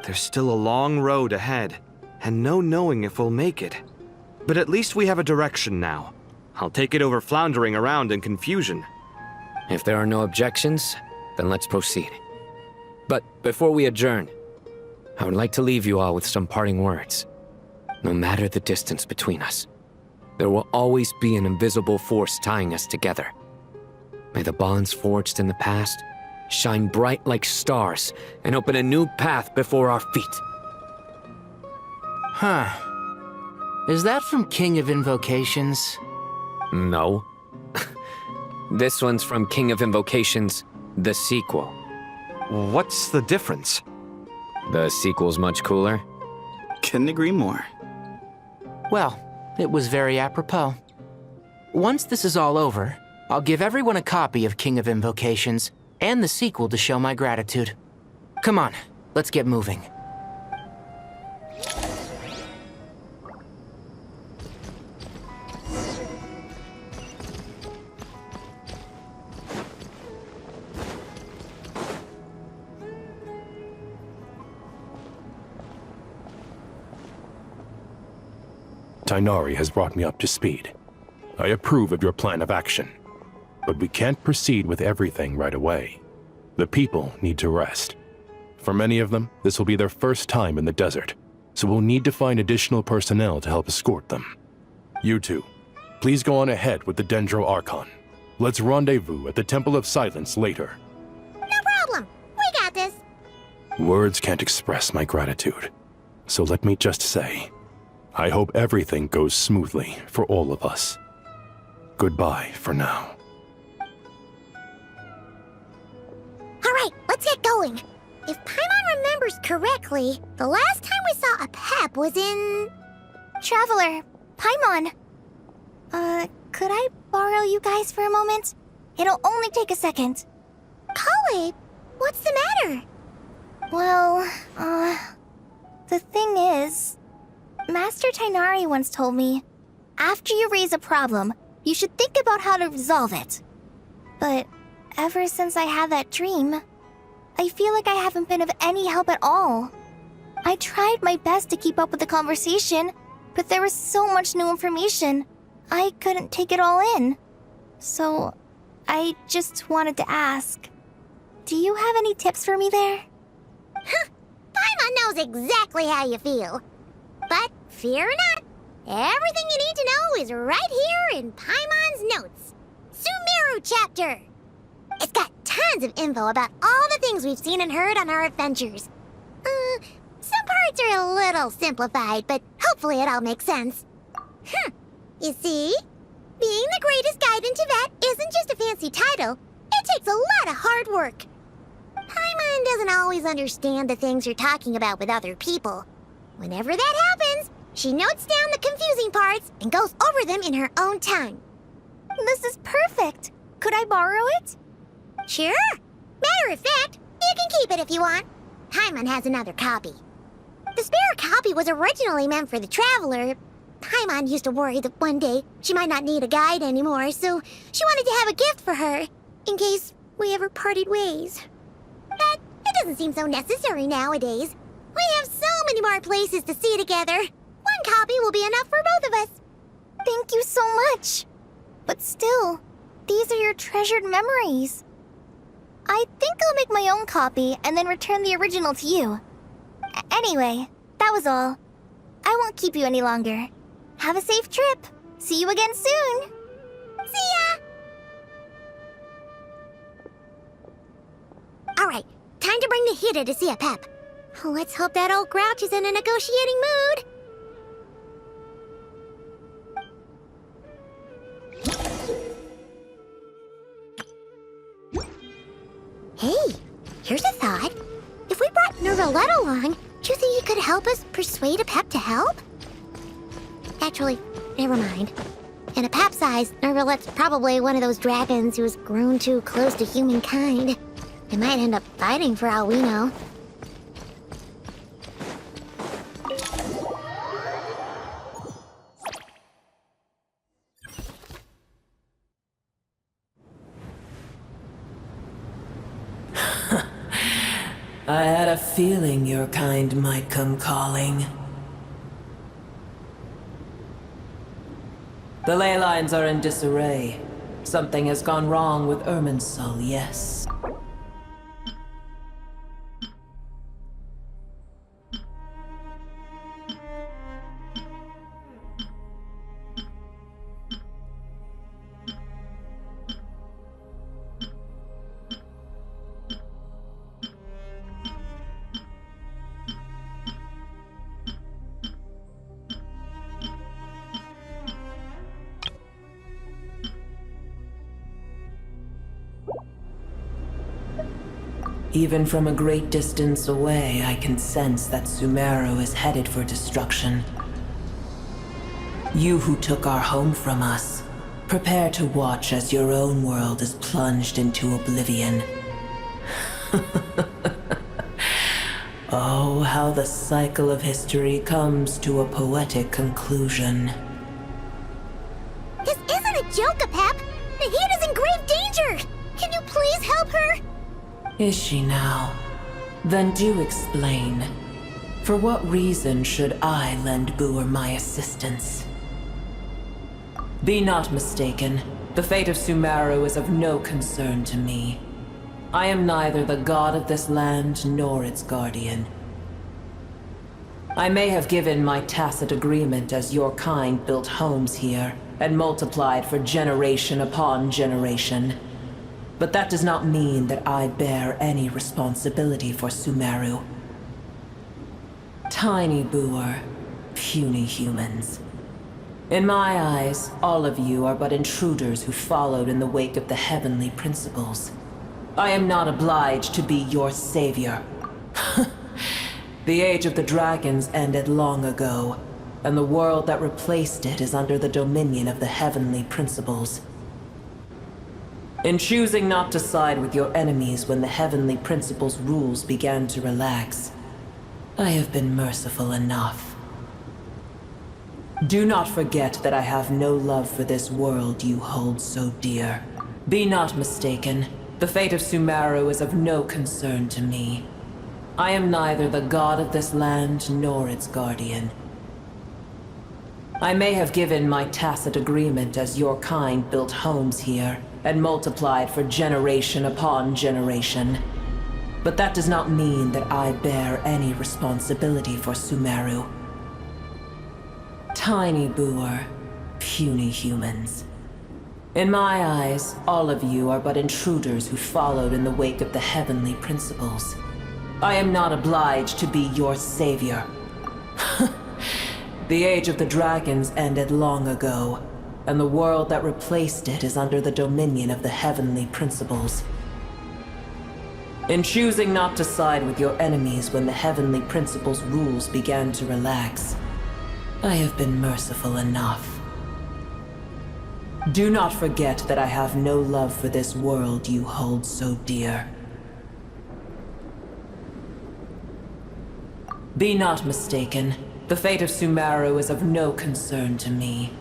There's still a long road ahead, and no knowing if we'll make it. But at least we have a direction now. I'll take it over floundering around in confusion. If there are no objections, then let's proceed. But before we adjourn, I would like to leave you all with some parting words. No matter the distance between us, there will always be an invisible force tying us together. May the bonds forged in the past shine bright like stars and open a new path before our feet. Huh. Is that from King of Invocations? No. This one's from King of Invocations, the sequel. What's the difference? The sequel's much cooler. Couldn't agree more. Well, it was very apropos. Once this is all over, I'll give everyone a copy of King of Invocations and the sequel to show my gratitude. Come on, let's get moving. Tighnari has brought me up to speed. I approve of your plan of action. But we can't proceed with everything right away. The people need to rest. For many of them, this will be their first time in the desert, so we'll need to find additional personnel to help escort them. You two, please go on ahead with the Dendro Archon. Let's rendezvous at the Temple of Silence later. No problem. We got this. Words can't express my gratitude. So let me just say, I hope everything goes smoothly for all of us. Goodbye for now. All right, let's get going. If Paimon remembers correctly, the last time we saw Apep was in... Traveler, Paimon. Could I borrow you guys for a moment? It'll only take a second. Kale, what's the matter? Well, the thing is, Master Tighnari once told me, after you raise a problem, you should think about how to resolve it. But ever since I had that dream, I feel like I haven't been of any help at all. I tried my best to keep up with the conversation, but there was so much new information, I couldn't take it all in. So, I just wanted to ask, do you have any tips for me there? Paimon knows exactly how you feel. But fear not, everything you need to know is right here in Paimon's notes. Sumeru chapter. It's got tons of info about all the things we've seen and heard on our adventures. Some parts are a little simplified, but hopefully it all makes sense. You see? Being the greatest guide in Tibet isn't just a fancy title. It takes a lot of hard work. Paimon doesn't always understand the things you're talking about with other people. Whenever that happens, she notes down the confusing parts and goes over them in her own time. This is perfect. Could I borrow it? Sure. Matter of fact, you can keep it if you want. Paimon has another copy. The spare copy was originally meant for the Traveler. Paimon used to worry that one day she might not need a guide anymore, so she wanted to have a gift for her, in case we ever parted ways. But it doesn't seem so necessary nowadays. We have so many more places to see together. One copy will be enough for both of us. Thank you so much. But still, these are your treasured memories. I think I'll make my own copy and then return the original to you. Anyway, that was all. I won't keep you any longer. Have a safe trip. See you again soon. See ya! All right, time to bring Nahida to see Apep. Let's hope that old grouch is in a negotiating mood. Hey, here's a thought. If we brought Nervalette along, do you think he could help us persuade Apep to help? Actually, never mind. In Apep's eyes, Nervalette's probably one of those dragons who has grown too close to humankind. They might end up fighting for all we know. I had a feeling your kind might come calling. The ley lines are in disarray. Something has gone wrong with Irminsul, yes. Even from a great distance away, I can sense that Sumeru is headed for destruction. You who took our home from us, prepare to watch as your own world is plunged into oblivion. Oh, how the cycle of history comes to a poetic conclusion. This isn't a joke, Apep! Nahida's in grave danger! Can you please help her? Is she now? Then do explain. For what reason should I lend Boer my assistance? Be not mistaken. The fate of Sumeru is of no concern to me. I am neither the god of this land nor its guardian. I may have given my tacit agreement as your kind built homes here and multiplied for generation upon generation. But that does not mean that I bear any responsibility for Sumeru. Tiny Boer, puny humans. In my eyes, all of you are but intruders who followed in the wake of the heavenly principles. I am not obliged to be your savior. The age of the dragons ended long ago, and the world that replaced it is under the dominion of the heavenly principles. In choosing not to side with your enemies when the heavenly principles' rules began to relax, I have been merciful enough. Do not forget that I have no love for this world you hold so dear. Be not mistaken. The fate of Sumeru is of no concern to me. I am neither the god of this land nor its guardian. I may have given my tacit agreement as your kind built homes here and multiplied for generation upon generation. But that does not mean that I bear any responsibility for Sumeru. Tiny Boer, puny humans. In my eyes, all of you are but intruders who followed in the wake of the heavenly principles. I am not obliged to be your savior. The age of the dragons ended long ago, and the world that replaced it is under the dominion of the heavenly principles. In choosing not to side with your enemies when the heavenly principles' rules began to relax, I have been merciful enough. Do not forget that I have no love for this world you hold so dear. Be not mistaken. The fate of Sumeru is of no concern to me.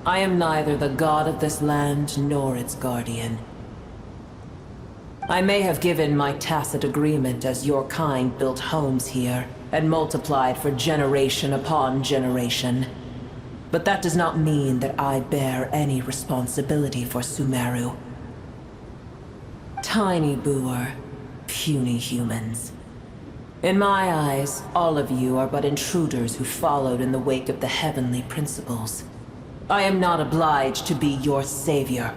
I am neither the god of this land nor its guardian. I may have given my tacit agreement as your kind built homes here and multiplied for generation upon generation. But that does not mean that I bear any responsibility for Sumeru. Tiny Boer, puny humans. In my eyes, all of you are but intruders who followed in the wake of the heavenly principles. I am not obliged to be your savior.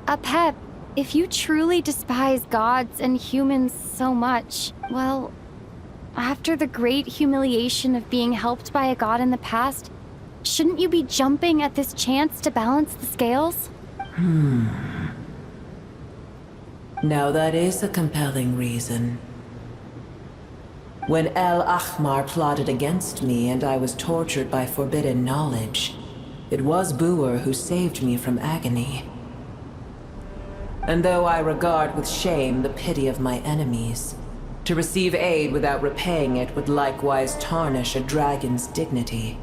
Apep, if you truly despise gods and humans so much, well, after the great humiliation of being helped by a god in the past, shouldn't you be jumping at this chance to balance the scales? Now that is a compelling reason. When El Ahmar plotted against me and I was tortured by forbidden knowledge, it was Buer who saved me from agony. And though I regard with shame the pity of my enemies, to receive aid without repaying it would likewise tarnish a dragon's dignity.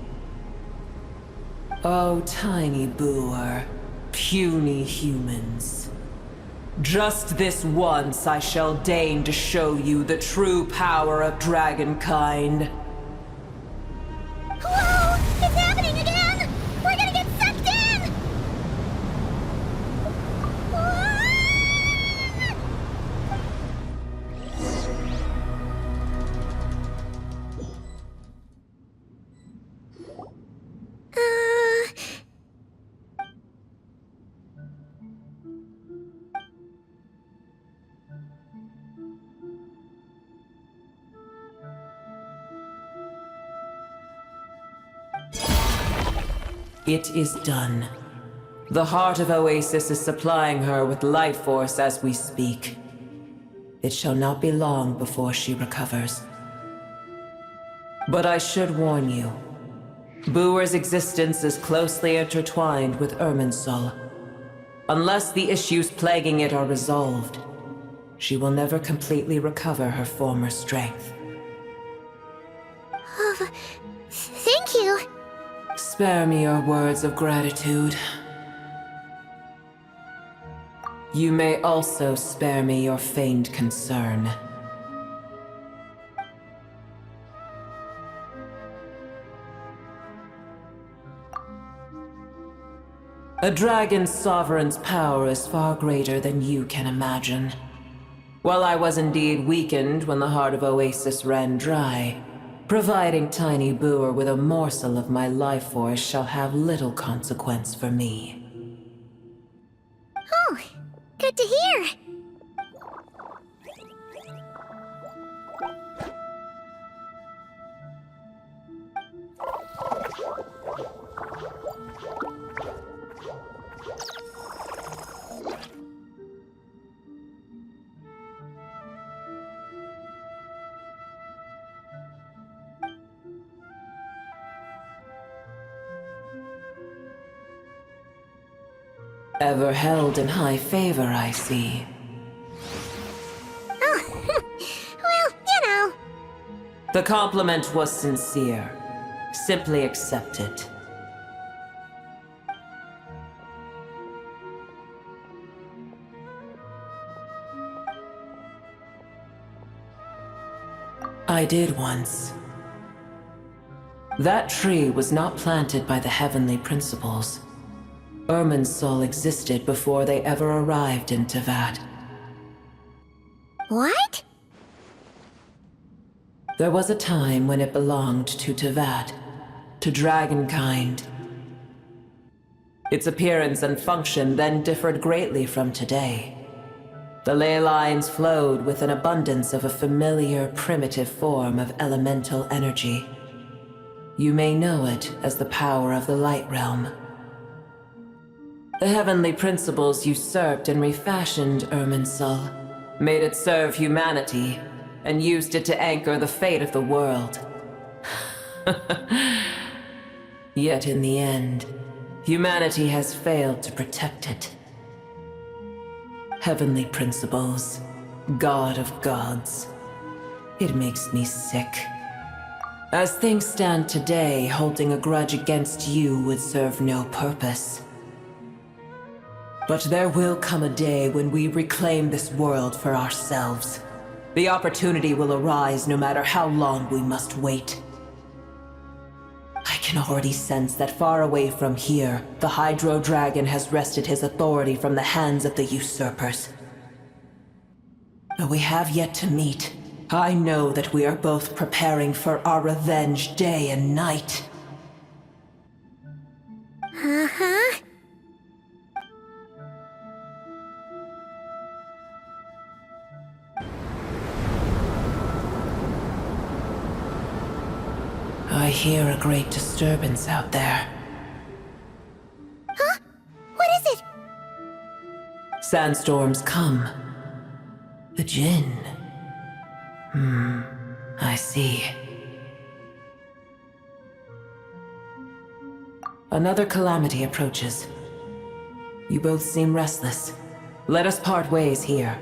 Oh, tiny Buer, puny humans. Just this once I shall deign to show you the true power of dragonkind. Whoa! It's happening again! We're gonna get sucked in! It is done. The heart of Oasis is supplying her with life force as we speak. It shall not be long before she recovers. But I should warn you. Buer's existence is closely intertwined with Irminsul. Unless the issues plaguing it are resolved, she will never completely recover her former strength. Thank you. Spare me your words of gratitude. You may also spare me your feigned concern. A dragon's sovereign's power is far greater than you can imagine. While I was indeed weakened when the heart of Oasis ran dry, providing tiny Buer with a morsel of my life force shall have little consequence for me. Oh, good to hear. Ever held in high favor, I see. Oh, well, you know. The compliment was sincere. Simply accept it. I did once. That tree was not planted by the heavenly principles. Irminsul existed before they ever arrived in Tevat. What? There was a time when it belonged to Tevat, to dragonkind. Its appearance and function then differed greatly from today. The ley lines flowed with an abundance of a familiar, primitive form of elemental energy. You may know it as the power of the Light Realm. The heavenly principles usurped and refashioned Irminsul, made it serve humanity, and used it to anchor the fate of the world. Yet in the end, humanity has failed to protect it. Heavenly principles, God of gods. It makes me sick. As things stand today, holding a grudge against you would serve no purpose. But there will come a day when we reclaim this world for ourselves. The opportunity will arise no matter how long we must wait. I can already sense that far away from here, the Hydro Dragon has wrested his authority from the hands of the usurpers. Though we have yet to meet, I know that we are both preparing for our revenge day and night. Uh-huh. I hear a great disturbance out there. Huh? What is it? Sandstorms come, The Jinn. I see. Another calamity approaches. You both seem restless. Let us part ways here.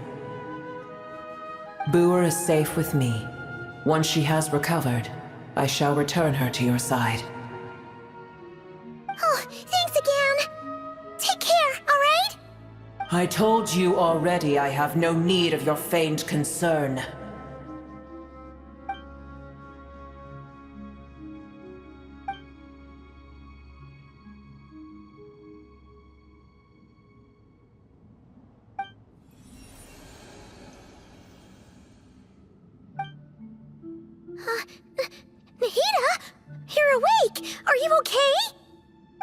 Boer is safe with me. Once she has recovered, I shall return her to your side. Oh, thanks again. Take care, alright? I told you already I have no need of your feigned concern. Nahida? You're awake! Are you okay?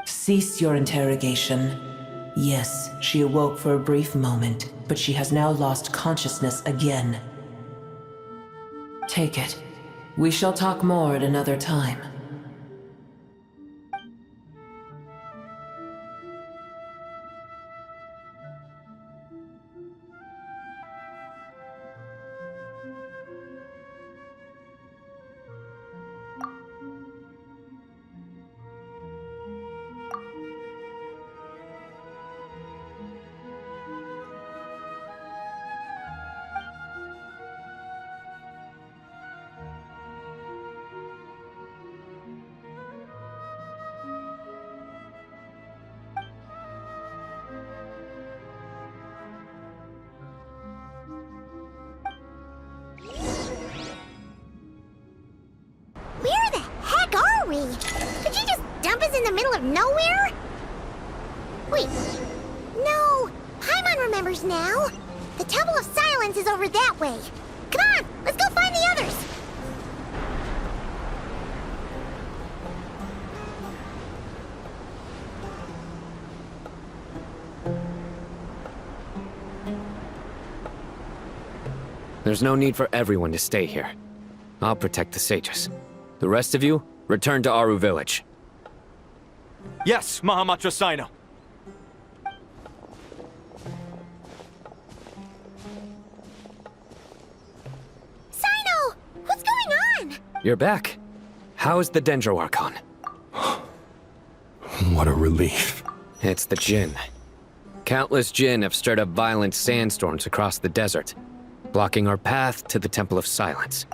Cease your interrogation. Yes, she awoke for a brief moment, but she has now lost consciousness again. Take it. We shall talk more at another time. Where the heck are we? Did you just dump us in the middle of nowhere? Wait. No. Paimon remembers now. The Temple of Silence is over that way. Come on, let's go find the others. There's no need for everyone to stay here. I'll protect the sages. The rest of you, return to Aru village. Yes, Mahamatra Sino. Sino! What's going on? You're back. How's the Dendro Archon? What a relief. It's the Jinn. Countless Jinn have stirred up violent sandstorms across the desert, blocking our path to the Temple of Silence.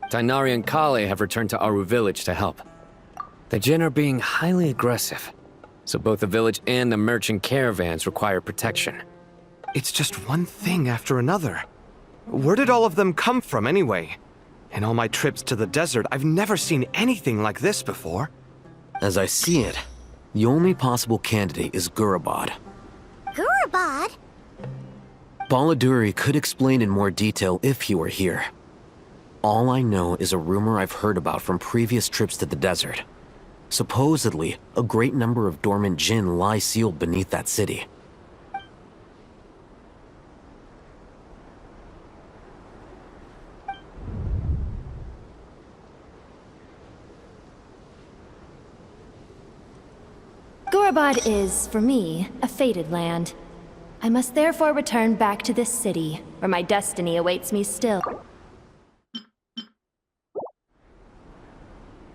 Tainari and Kale have returned to Aru village to help. The Jinn are being highly aggressive, so both the village and the merchant caravans require protection. It's just one thing after another. Where did all of them come from anyway? In all my trips to the desert, I've never seen anything like this before. As I see it, the only possible candidate is Gurabad. Gurabad? Baladuri could explain in more detail if he were here. All I know is a rumor I've heard about from previous trips to the desert. Supposedly, a great number of dormant Jinn lie sealed beneath that city. Gurabad is, for me, a fated land. I must therefore return back to this city, where my destiny awaits me still.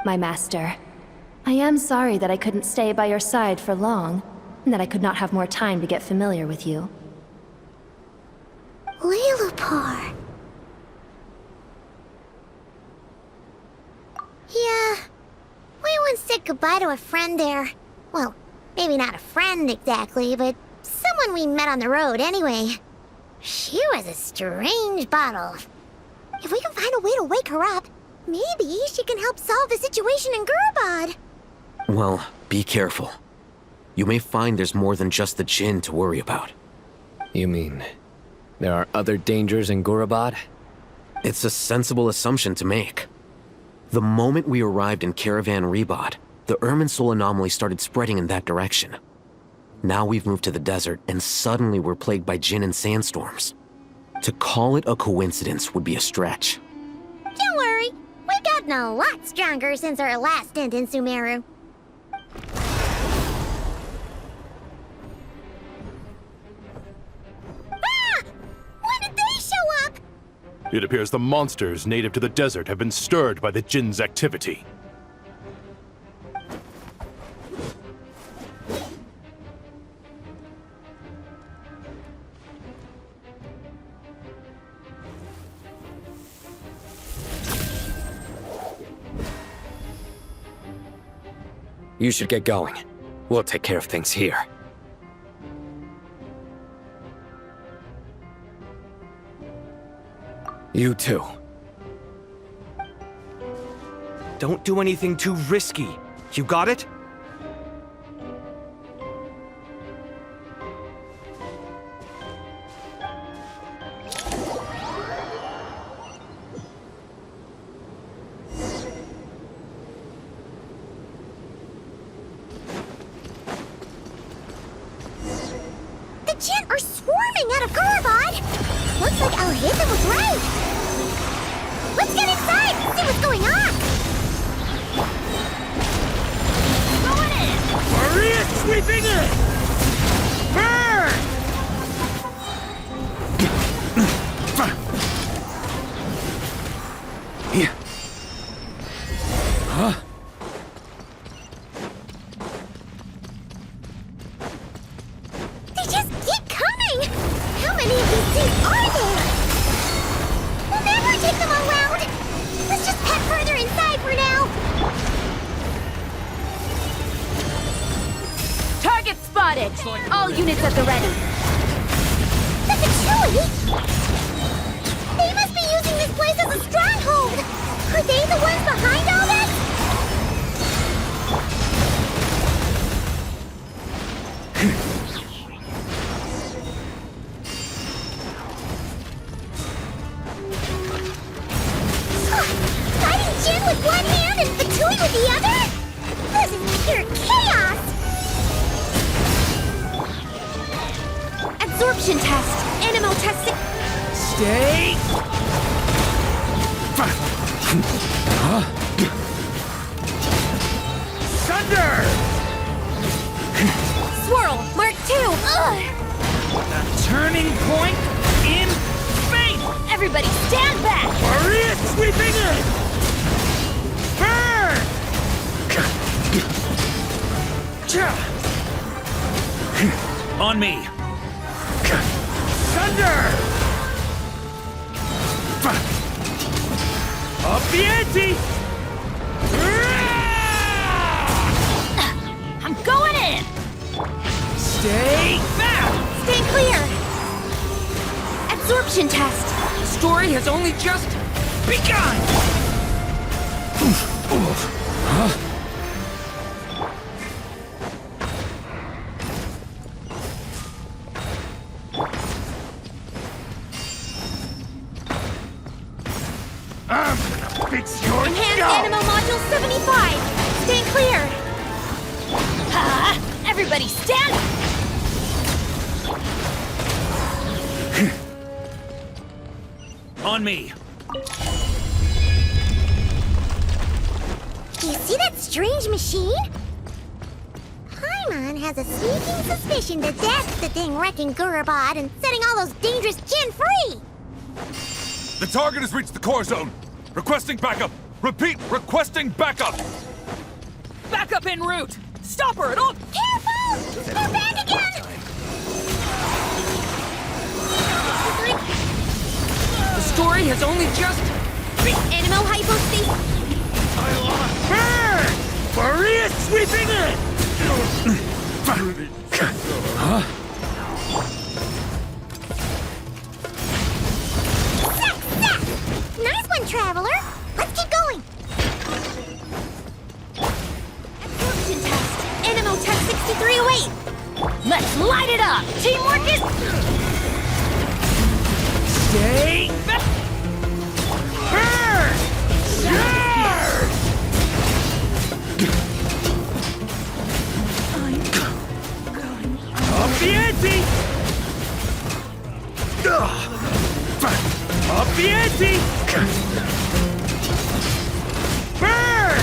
My master, I am sorry that I couldn't stay by your side for long, and that I could not have more time to get familiar with you. Leilupar. Yeah, we once said goodbye to a friend there. Well, maybe not a friend exactly, but someone we met on the road anyway. She was a strange bottle. If we can find a way to wake her up, maybe she can help solve the situation in Gurabad. Well, be careful. You may find there's more than just the Jinn to worry about. You mean, there are other dangers in Gurabad? It's a sensible assumption to make. The moment we arrived in Caravan Rebod, the Irminsul anomaly started spreading in that direction. Now we've moved to the desert, and suddenly we're plagued by Jinn and sandstorms. To call it a coincidence would be a stretch. Don't worry, we've gotten a lot stronger since our last stint in Sumeru. It appears the monsters native to the desert have been stirred by the Jinn's activity. You should get going. We'll take care of things here. You too. Don't do anything too risky. You got it? The Jinn are swarming out of Gurabad! Looks like Al-Hizam was right! Let's get inside and see what's going on! Going in! Maria sweeping in! Burn! Yeah. Huh? They just keep coming! How many of these things are there? We'll never take them all round! Let's just head further inside for now! Target spotted! All units at the ready. That's a Chewie! They must be using this place as a stronghold! Are they the ones behind all this? Fighting Jin with one hand and Fatui with the other? This is pure chaos! Absorption test. Animal testing. Stay! Thunder! Swirl. Mark 2. Ugh. The turning point in fate! Everybody stand back! Maria sweeping in! Burn! On me! Thunder! Up the ante! I'm going in! Stay back! Stay clear! Absorption test. The story has only just begun! I'm gonna fix your Enhanced skull! Animal Module 75. Stay clear. Everybody stand. On me! Do you see that strange machine? Paimon has a sneaking suspicion that that's the thing wrecking Gurabad and setting all those dangerous Jinn free! The target has reached the core zone. Requesting backup. Repeat, requesting backup. Backup en route! Stop her at all! Careful! They're back again! The story has only just Animal hypostasis. Burn! Maria sweeping in! Huh? Nice one, Traveler! Let's keep going! Absorption test. Animal test 6308. Let's light it up. Teamwork is. Stay back! Burn! Charge! Up the ante! Up the ante! Burn!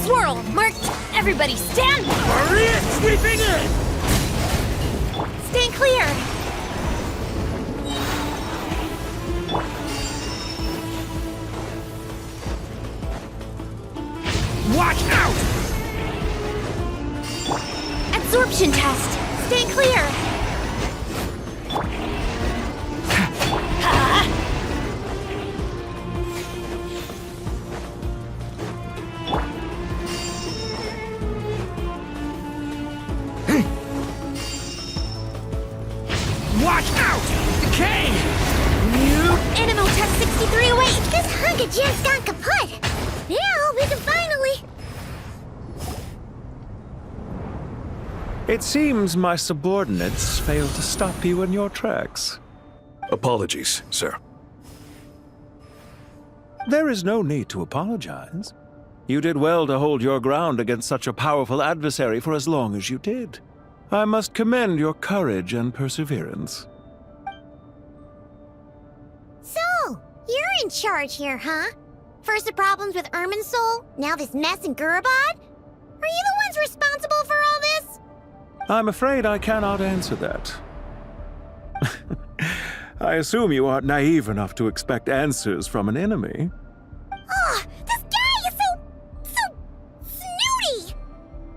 Swirl. Mark. Everybody stand. Maria sweeping in! Stay clear. absorption test. Stay clear. Watch out! Decay! Animal Tech 6308. This hunk of gem's gone kaput. Now we can finally... It seems my subordinates failed to stop you in your tracks. Apologies, sir. There is no need to apologize. You did well to hold your ground against such a powerful adversary for as long as you did. I must commend your courage and perseverance. So, you're in charge here, huh? First the problems with Irminsul, now this mess in Gurabad? Are you the ones responsible for all this? I'm afraid I cannot answer that. I assume you aren't naive enough to expect answers from an enemy. Oh, this guy is so snooty!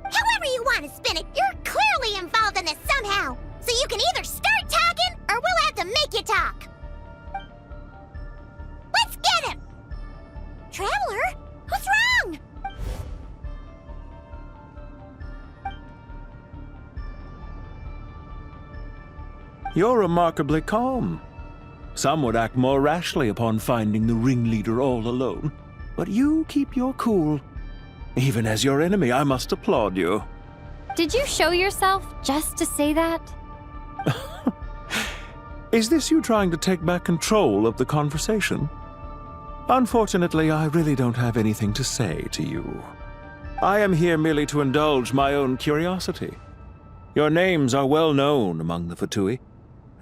However you want to spin it, you're clearly involved in this somehow. So you can either start talking, or we'll have to make you talk. Let's get him! Traveler? What's wrong? You're remarkably calm. Some would act more rashly upon finding the ringleader all alone. But you keep your cool. Even as your enemy, I must applaud you. Did you show yourself just to say that? Is this you trying to take back control of the conversation? Unfortunately, I really don't have anything to say to you. I am here merely to indulge my own curiosity. Your names are well known among the Fatui.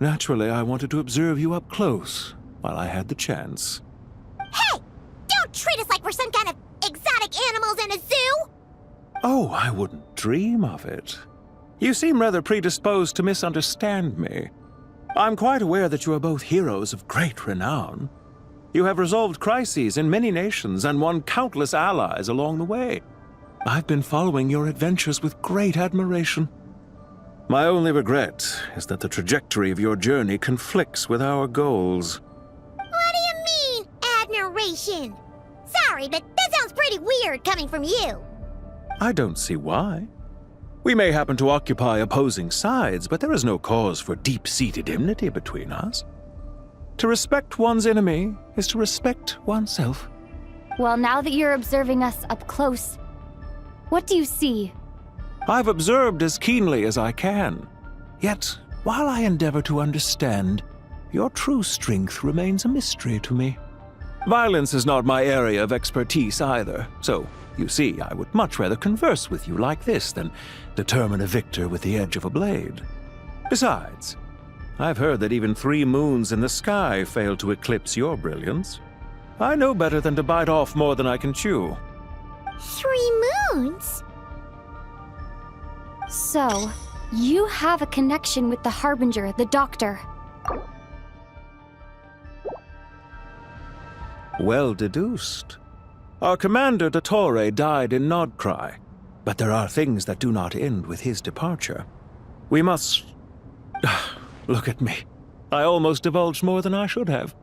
Naturally, I wanted to observe you up close while I had the chance. Hey! Don't treat us like we're some kind of exotic animals in a zoo! Oh, I wouldn't dream of it. You seem rather predisposed to misunderstand me. I'm quite aware that you are both heroes of great renown. You have resolved crises in many nations and won countless allies along the way. I've been following your adventures with great admiration. My only regret is that the trajectory of your journey conflicts with our goals. What do you mean, admiration? Sorry, but that sounds pretty weird coming from you. I don't see why. We may happen to occupy opposing sides, but there is no cause for deep-seated enmity between us. To respect one's enemy is to respect oneself. Well, now that you're observing us up close, what do you see? I've observed as keenly as I can. Yet, while I endeavor to understand, your true strength remains a mystery to me. Violence is not my area of expertise either, so, you see, I would much rather converse with you like this than determine a victor with the edge of a blade. Besides, I've heard that even 3 moons in the sky fail to eclipse your brilliance. I know better than to bite off more than I can chew. 3 moons? So, you have a connection with the Harbinger, the Doctor. Well deduced. Our commander, Dottore, died in Nod Krai, but there are things that do not end with his departure. We must... Look at me. I almost divulged more than I should have.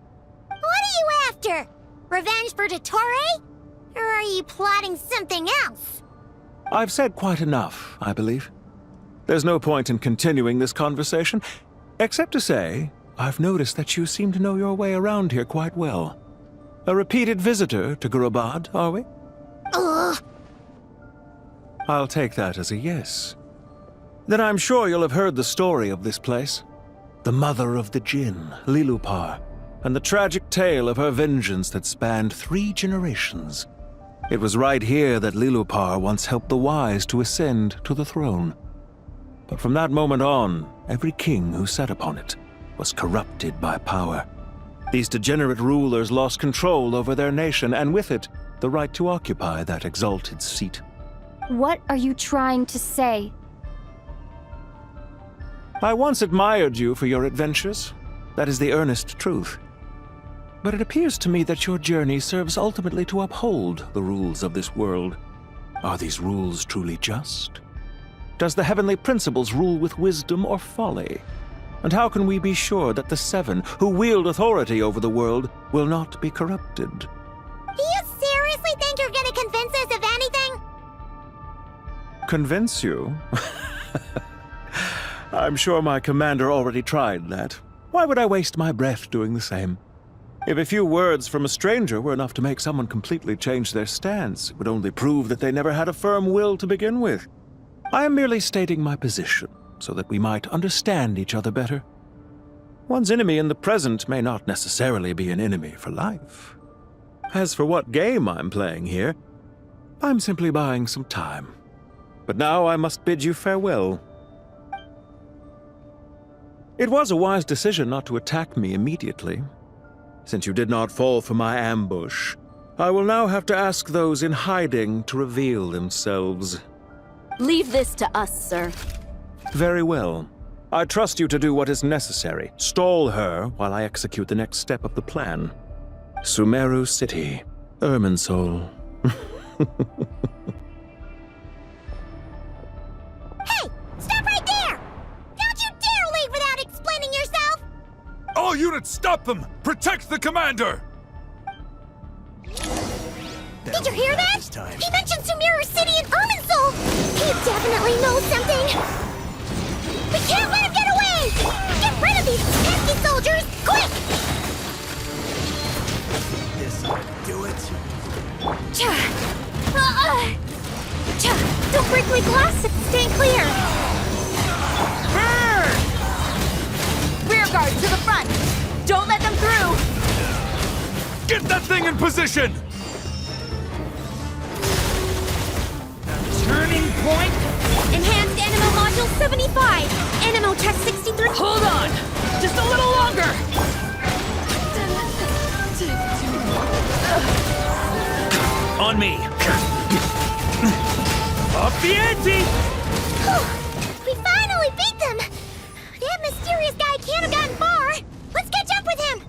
What are you after? Revenge for Dottore? Or are you plotting something else? I've said quite enough, I believe. There's no point in continuing this conversation, except to say, I've noticed that you seem to know your way around here quite well. A repeated visitor to Gurabad, are we? Ugh. I'll take that as a yes. Then I'm sure you'll have heard the story of this place. The mother of the Jinn, Lilupar, and the tragic tale of her vengeance that spanned 3 generations. It was right here that Lilupar once helped the wise to ascend to the throne. But from that moment on, every king who sat upon it was corrupted by power. These degenerate rulers lost control over their nation, and with it, the right to occupy that exalted seat. What are you trying to say? I once admired you for your adventures. That is the earnest truth. But it appears to me that your journey serves ultimately to uphold the rules of this world. Are these rules truly just? Does the heavenly principles rule with wisdom or folly? And how can we be sure that the Seven, who wield authority over the world, will not be corrupted? Do you seriously think you're gonna convince us of anything? Convince you? I'm sure my commander already tried that. Why would I waste my breath doing the same? If a few words from a stranger were enough to make someone completely change their stance, it would only prove that they never had a firm will to begin with. I am merely stating my position, so that we might understand each other better. One's enemy in the present may not necessarily be an enemy for life. As for what game I'm playing here, I'm simply buying some time. But now I must bid you farewell. It was a wise decision not to attack me immediately. Since you did not fall for my ambush, I will now have to ask those in hiding to reveal themselves. Leave this to us, sir. Very well. I trust you to do what is necessary. Stall her while I execute the next step of the plan. Sumeru City, Irminsul. Hey! Stop right there! Don't you dare leave without explaining yourself! All units, stop them! Protect the commander! Did you hear that? He mentioned Sumeru City and Irminsul! He definitely knows something! We can't let him get away! Get rid of these pesky soldiers, quick! This ought to do it. Don't break my glasses! Stay clear! Burn! Rear guard to the front! Don't let them through! Get that thing in position! Turning point! Enhanced Animo Module 75! Animo Check 63... Hold on! Just a little longer! On me! Up the ante! We finally beat them! That mysterious guy can't have gotten far! Let's catch up with him!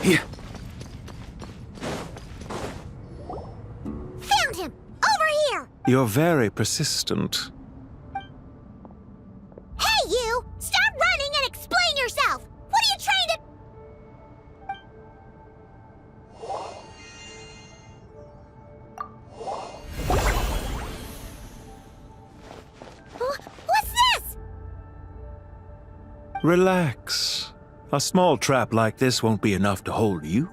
Here. Found him! Over here! You're very persistent. Hey, you! Stop running and explain yourself! What are you trying to... What's this? Relax. A small trap like this won't be enough to hold you.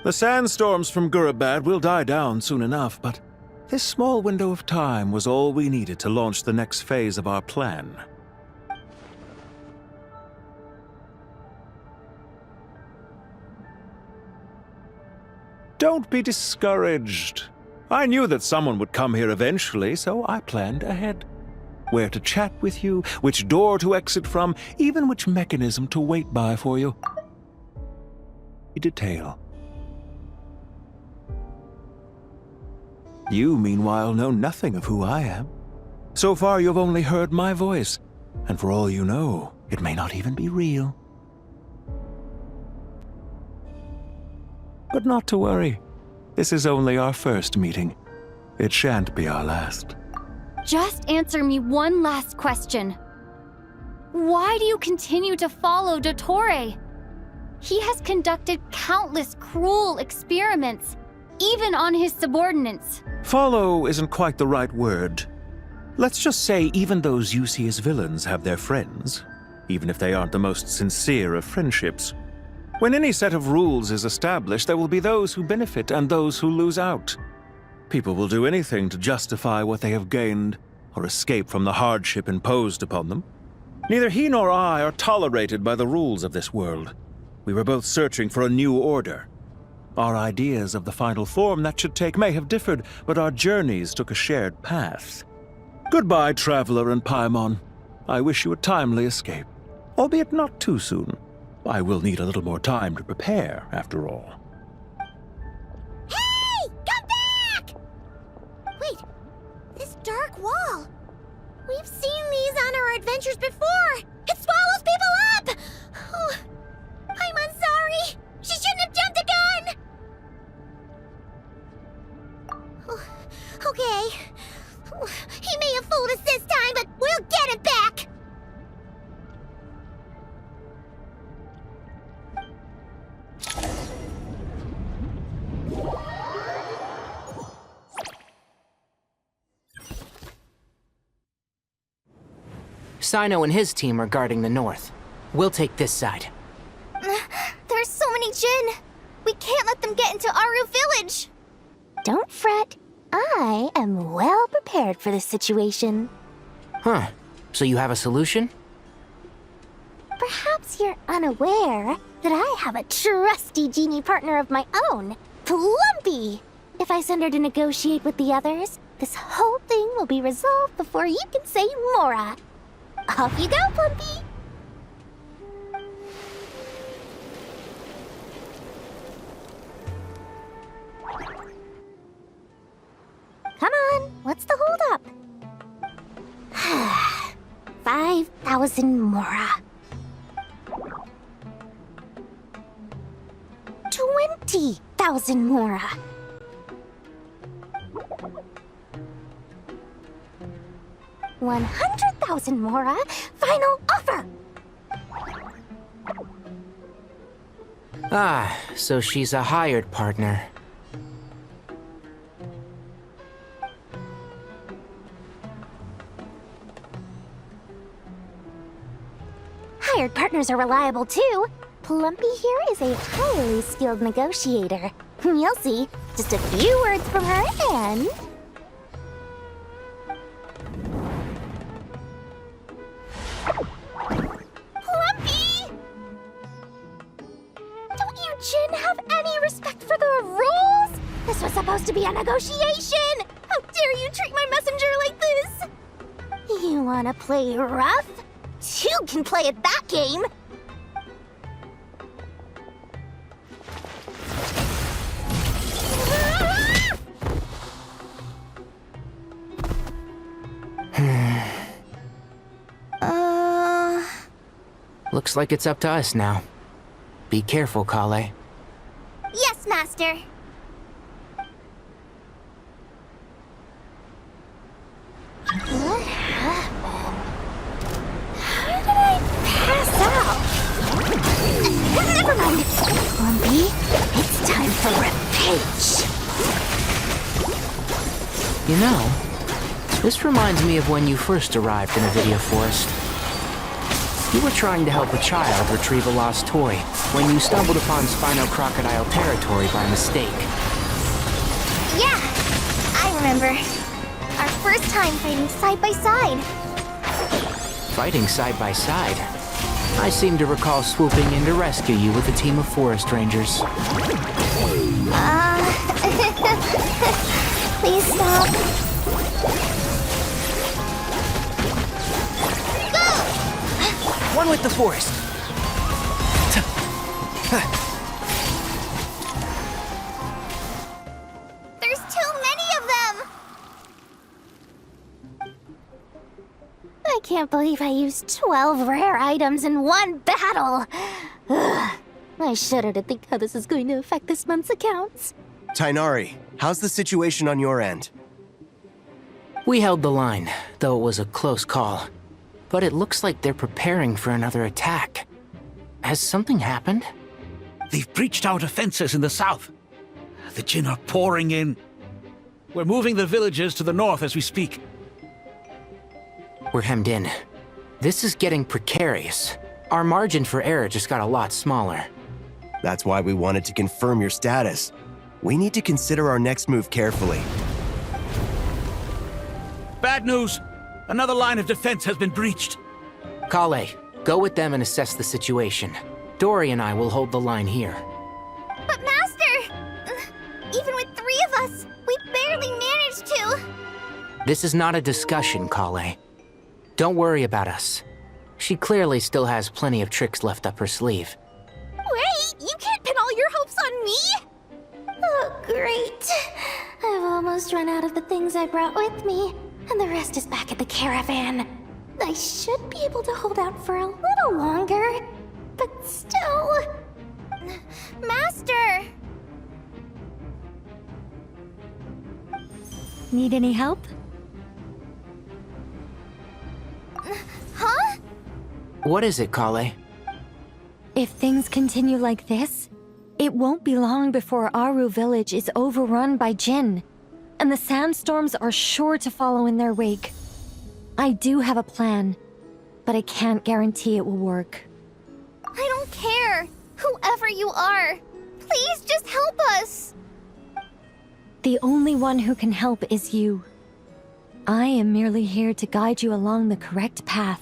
The sandstorms from Gurabad will die down soon enough, but this small window of time was all we needed to launch the next phase of our plan. Don't be discouraged. I knew that someone would come here eventually, so I planned ahead. Where to chat with you, which door to exit from, even which mechanism to wait by for you. Detail. You, meanwhile, know nothing of who I am. So far, you've only heard my voice, and for all you know, it may not even be real. But not to worry. This is only our first meeting. It shan't be our last. Just answer me one last question. Why do you continue to follow Dottore? He has conducted countless cruel experiments, even on his subordinates. Follow isn't quite the right word. Let's just say even those you see as villains have their friends, even if they aren't the most sincere of friendships. When any set of rules is established, there will be those who benefit and those who lose out. People will do anything to justify what they have gained or escape from the hardship imposed upon them. Neither he nor I are tolerated by the rules of this world. We were both searching for a new order. Our ideas of the final form that should take may have differed, but our journeys took a shared path. Goodbye, Traveler and Paimon. I wish you a timely escape, albeit not too soon. I will need a little more time to prepare, after all. Hey! Come back! Wait, this dark wall. We've seen these on our adventures before. It swallows people up! Sino and his team are guarding the north. We'll take this side. There's so many Jin! We can't let them get into Aru Village! Don't fret. I am well prepared for this situation. Huh. So you have a solution? Perhaps you're unaware that I have a trusty genie partner of my own, Plumpy. If I send her to negotiate with the others, this whole thing will be resolved before you can say Mora. Off you go, Plumpy! Come on, what's the holdup? 5,000 Mora. 20,000 Mora. 100,000 Mora. Final offer. Ah, so she's a hired partner. Hired partners are reliable too. Plumpy here is a highly skilled negotiator. You'll see. Just a few words from her and... Plumpy! Don't you Jin have any respect for the rules? This was supposed to be a negotiation! How dare you treat my messenger like this? You wanna play rough? You can play at that game! Looks like it's up to us now. Be careful, Kale. Yes, Master! What happened? How did I pass out? Never mind! Plumpy, it's time for revenge! You know, this reminds me of when you first arrived in a video forest. You were trying to help a child retrieve a lost toy when you stumbled upon Spino-Crocodile territory by mistake. Yeah, I remember. Our first time fighting side by side. Fighting side by side? I seem to recall swooping in to rescue you with a team of forest rangers. Please stop. One with the forest. There's too many of them! I can't believe I used 12 rare items in one battle! Ugh, I shudder to think how this is going to affect this month's accounts. Tainari, how's the situation on your end? We held the line, though it was a close call. But it looks like they're preparing for another attack. Has something happened? They've breached our defenses in the south. The Jin are pouring in. We're moving the villagers to the north as we speak. We're hemmed in. This is getting precarious. Our margin for error just got a lot smaller. That's why we wanted to confirm your status. We need to consider our next move carefully. Bad news! Another line of defense has been breached. Kale, go with them and assess the situation. Dory and I will hold the line here. But Master! Even with 3 of us, we barely managed to. This is not a discussion, Kale. Don't worry about us. She clearly still has plenty of tricks left up her sleeve. Wait, you can't pin all your hopes on me! Oh, great. I've almost run out of the things I brought with me. And the rest is back at the caravan. I should be able to hold out for a little longer, but still... Master! Need any help? Huh? What is it, Kale? If things continue like this, it won't be long before Aru Village is overrun by Jin. And the sandstorms are sure to follow in their wake. I do have a plan. but I can't guarantee it will work. I don't care. Whoever you are, please just help us. The only one who can help is you. I am merely here to guide you along the correct path.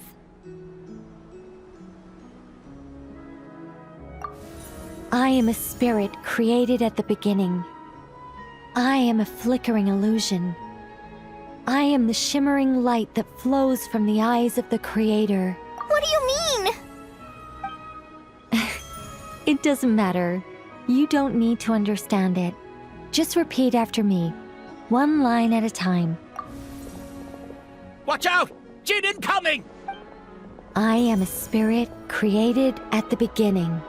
I am a spirit created at the beginning. I am a flickering illusion. I am the shimmering light that flows from the eyes of the Creator. What do you mean? It doesn't matter. You don't need to understand it. Just repeat after me, one line at a time. Watch out! Jin incoming! I am a spirit created at the beginning.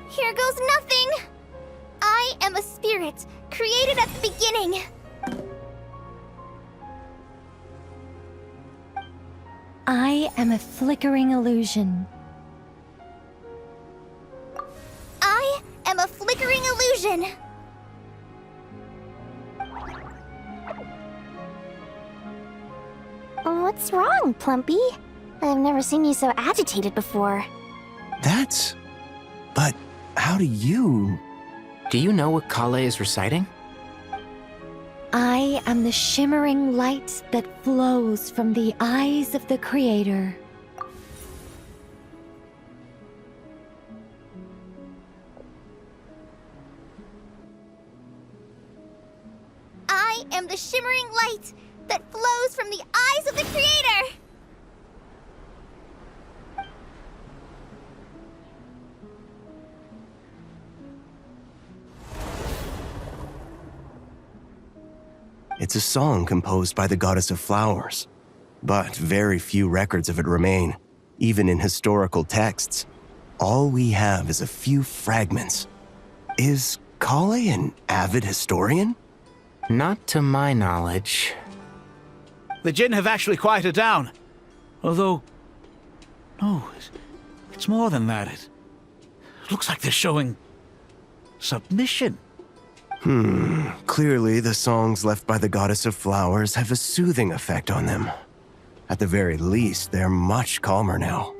Here goes nothing. I am a spirit created at the beginning. I am a flickering illusion. I am a flickering illusion. What's wrong, Plumpy? I've never seen you so agitated before. But how do you... Do you know what Kale is reciting? I am the shimmering light that flows from the eyes of the Creator. I am the shimmering light that flows from the eyes of the Creator. It's a song composed by the goddess of flowers, but very few records of it remain, even in historical texts. All we have is a few fragments. Is Kale an avid historian? Not to my knowledge. The Jin have actually quieted down. Although... no, it's more than that. It looks like they're showing... submission. Clearly the songs left by the goddess of flowers have a soothing effect on them. At the very least, they're much calmer now.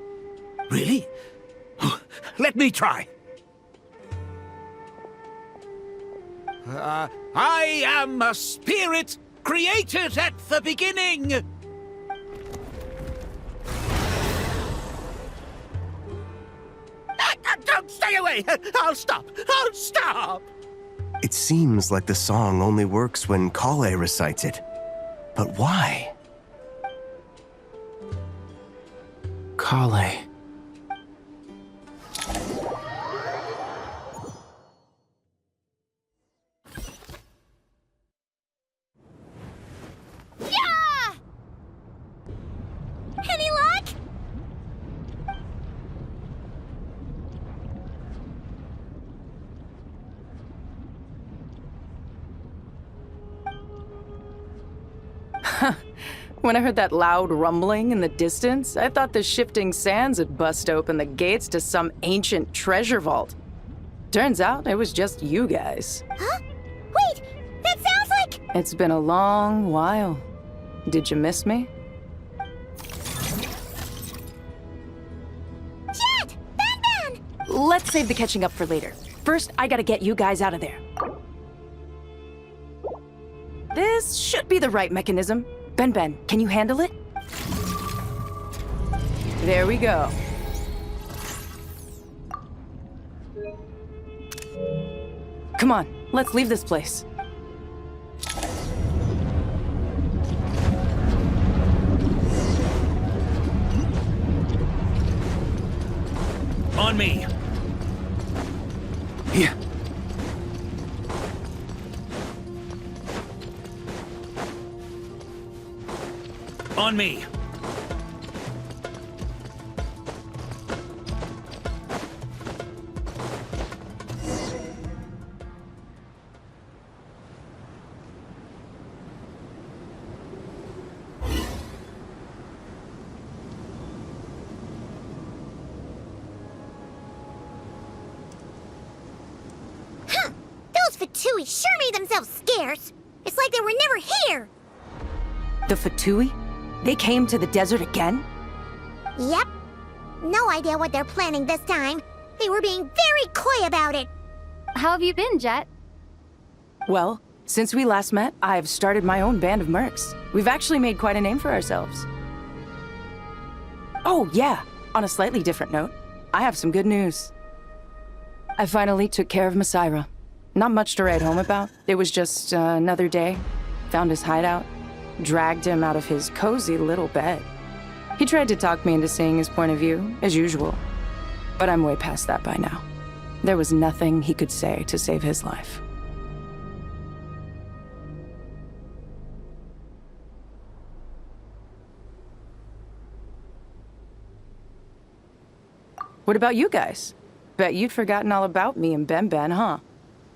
Really? Let me try. I am a spirit created at the beginning. Don't stay away. I'll stop. I'll stop. It seems like the song only works when Kale recites it. But why? Kale. Yeah! Any luck? When I heard that loud rumbling in the distance, I thought the shifting sands had bust open the gates to some ancient treasure vault. Turns out it was just you guys. Huh? Wait, that sounds like... It's been a long while. Did you miss me? Jet! Ben! Let's save the catching up for later. First, I gotta get you guys out of there. This should be the right mechanism. Ben, can you handle it? There we go. Come on, let's leave this place. On me. Here. On me. Those Fatui sure made themselves scarce. It's like they were never here. The Fatui? They came to the desert again? Yep. No idea what they're planning this time. They were being very coy about it. How have you been, Jet? Well, since we last met, I've started my own band of mercs. We've actually made quite a name for ourselves. Oh, yeah. On a slightly different note, I have some good news. I finally took care of Masaira. Not much to write home about. It was just another day. Found his hideout. Dragged him out of his cozy little bed. He tried to talk me into seeing his point of view, as usual. But I'm way past that by now. There was nothing he could say to save his life. What about you guys? Bet you'd forgotten all about me and Ben, huh?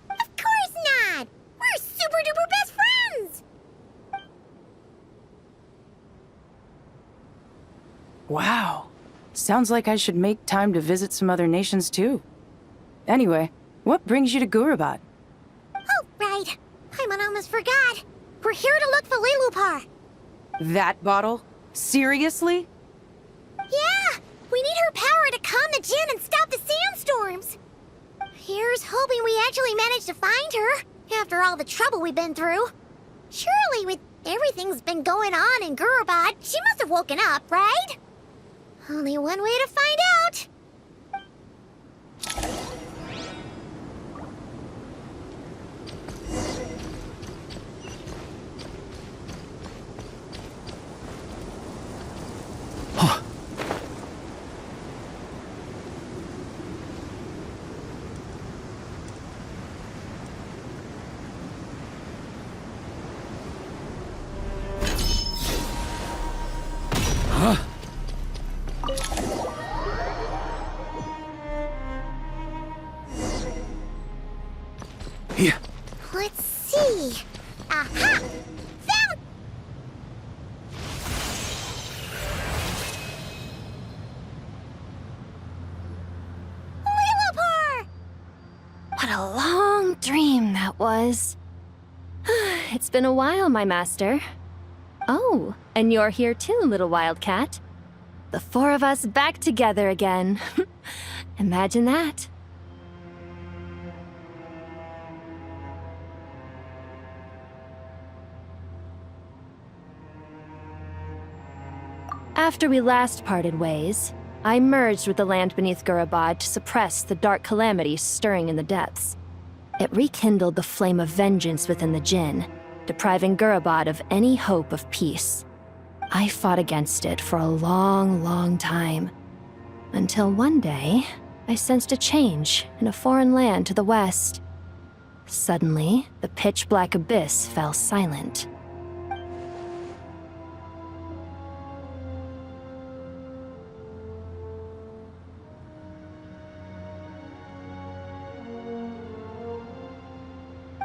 Of course not! We're super duper best friends! Wow. Sounds like I should make time to visit some other nations too. Anyway, what brings you to Gurabad? Oh, right. I almost forgot. We're here to look for Lilupar. That bottle? Seriously? Yeah! We need her power to calm the Jinn and stop the sandstorms. Here's hoping we actually manage to find her, after all the trouble we've been through. Surely, with everything's been going on in Gurabad, she must have woken up, right? Only one way to find out. Here. Let's see. Aha! Found! Lilupar! What a long dream that was. It's been a while, my master. Oh, and you're here too, little wildcat. The four of us back together again. Imagine that. After we last parted ways, I merged with the land beneath Gurabad to suppress the dark calamities stirring in the depths. It rekindled the flame of vengeance within the Jinn, depriving Gurabad of any hope of peace. I fought against it for a long, long time, until one day, I sensed a change in a foreign land to the west. Suddenly, the pitch-black abyss fell silent.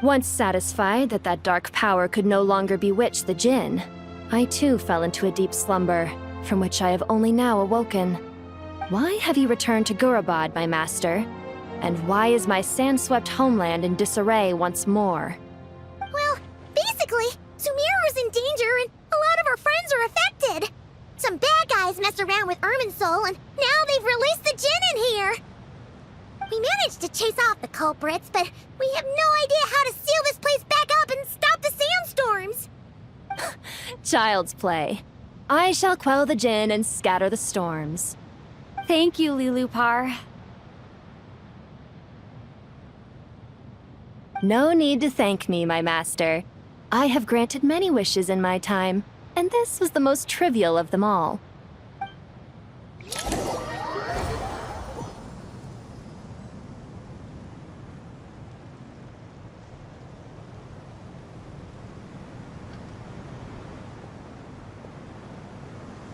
Once satisfied that that dark power could no longer bewitch the Jinn, I too fell into a deep slumber, from which I have only now awoken. Why have you returned to Gurabad, my master? And why is my sand-swept homeland in disarray once more? Well, basically, Sumeru's in danger and a lot of our friends are affected. Some bad guys messed around with Irminsul and now they've released the Jinn in here. We managed to chase off the culprits, but we have no idea how to seal this place back up and stop the sandstorms. Child's play. I shall quell the Jinn and scatter the storms. Thank you, Lilupar. No need to thank me, my master. I have granted many wishes in my time, and this was the most trivial of them all.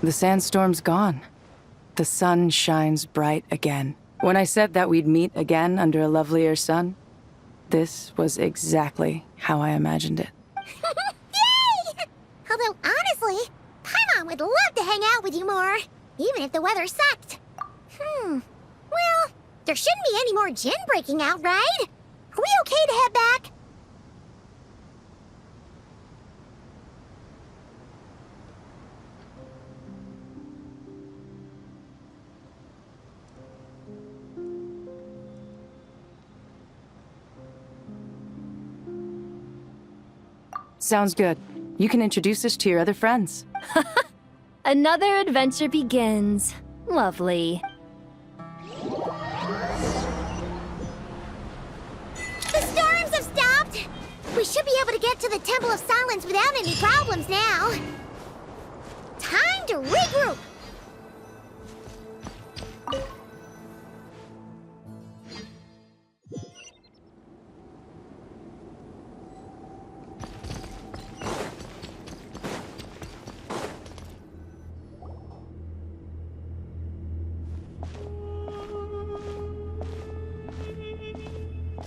The sandstorm's gone. The sun shines bright again. When I said that we'd meet again under a lovelier sun, this was exactly how I imagined it. Yay! Although, honestly, Paimon would love to hang out with you more, even if the weather sucked. Well, there shouldn't be any more Jinn breaking out, right? Are we okay to head back? Sounds good. You can introduce us to your other friends. Another adventure begins. Lovely. The storms have stopped! We should be able to get to the Temple of Silence without any problems now. Time to regroup!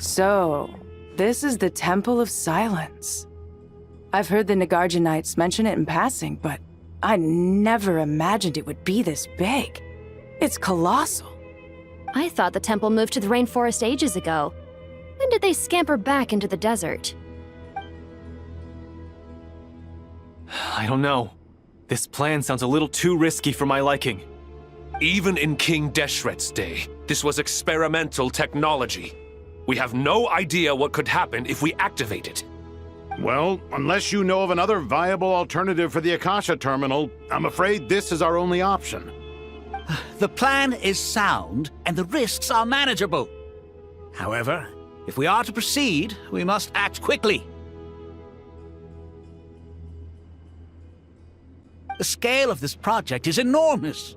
So, this is the Temple of Silence. I've heard the Nagarjanites mention it in passing, but I never imagined it would be this big. It's colossal. I thought the temple moved to the rainforest ages ago. When did they scamper back into the desert? I don't know. This plan sounds a little too risky for my liking. Even in King Deshret's day, this was experimental technology. We have no idea what could happen if we activate it. Well, unless you know of another viable alternative for the Akasha terminal, I'm afraid this is our only option. The plan is sound, and the risks are manageable. However, if we are to proceed, we must act quickly. The scale of this project is enormous.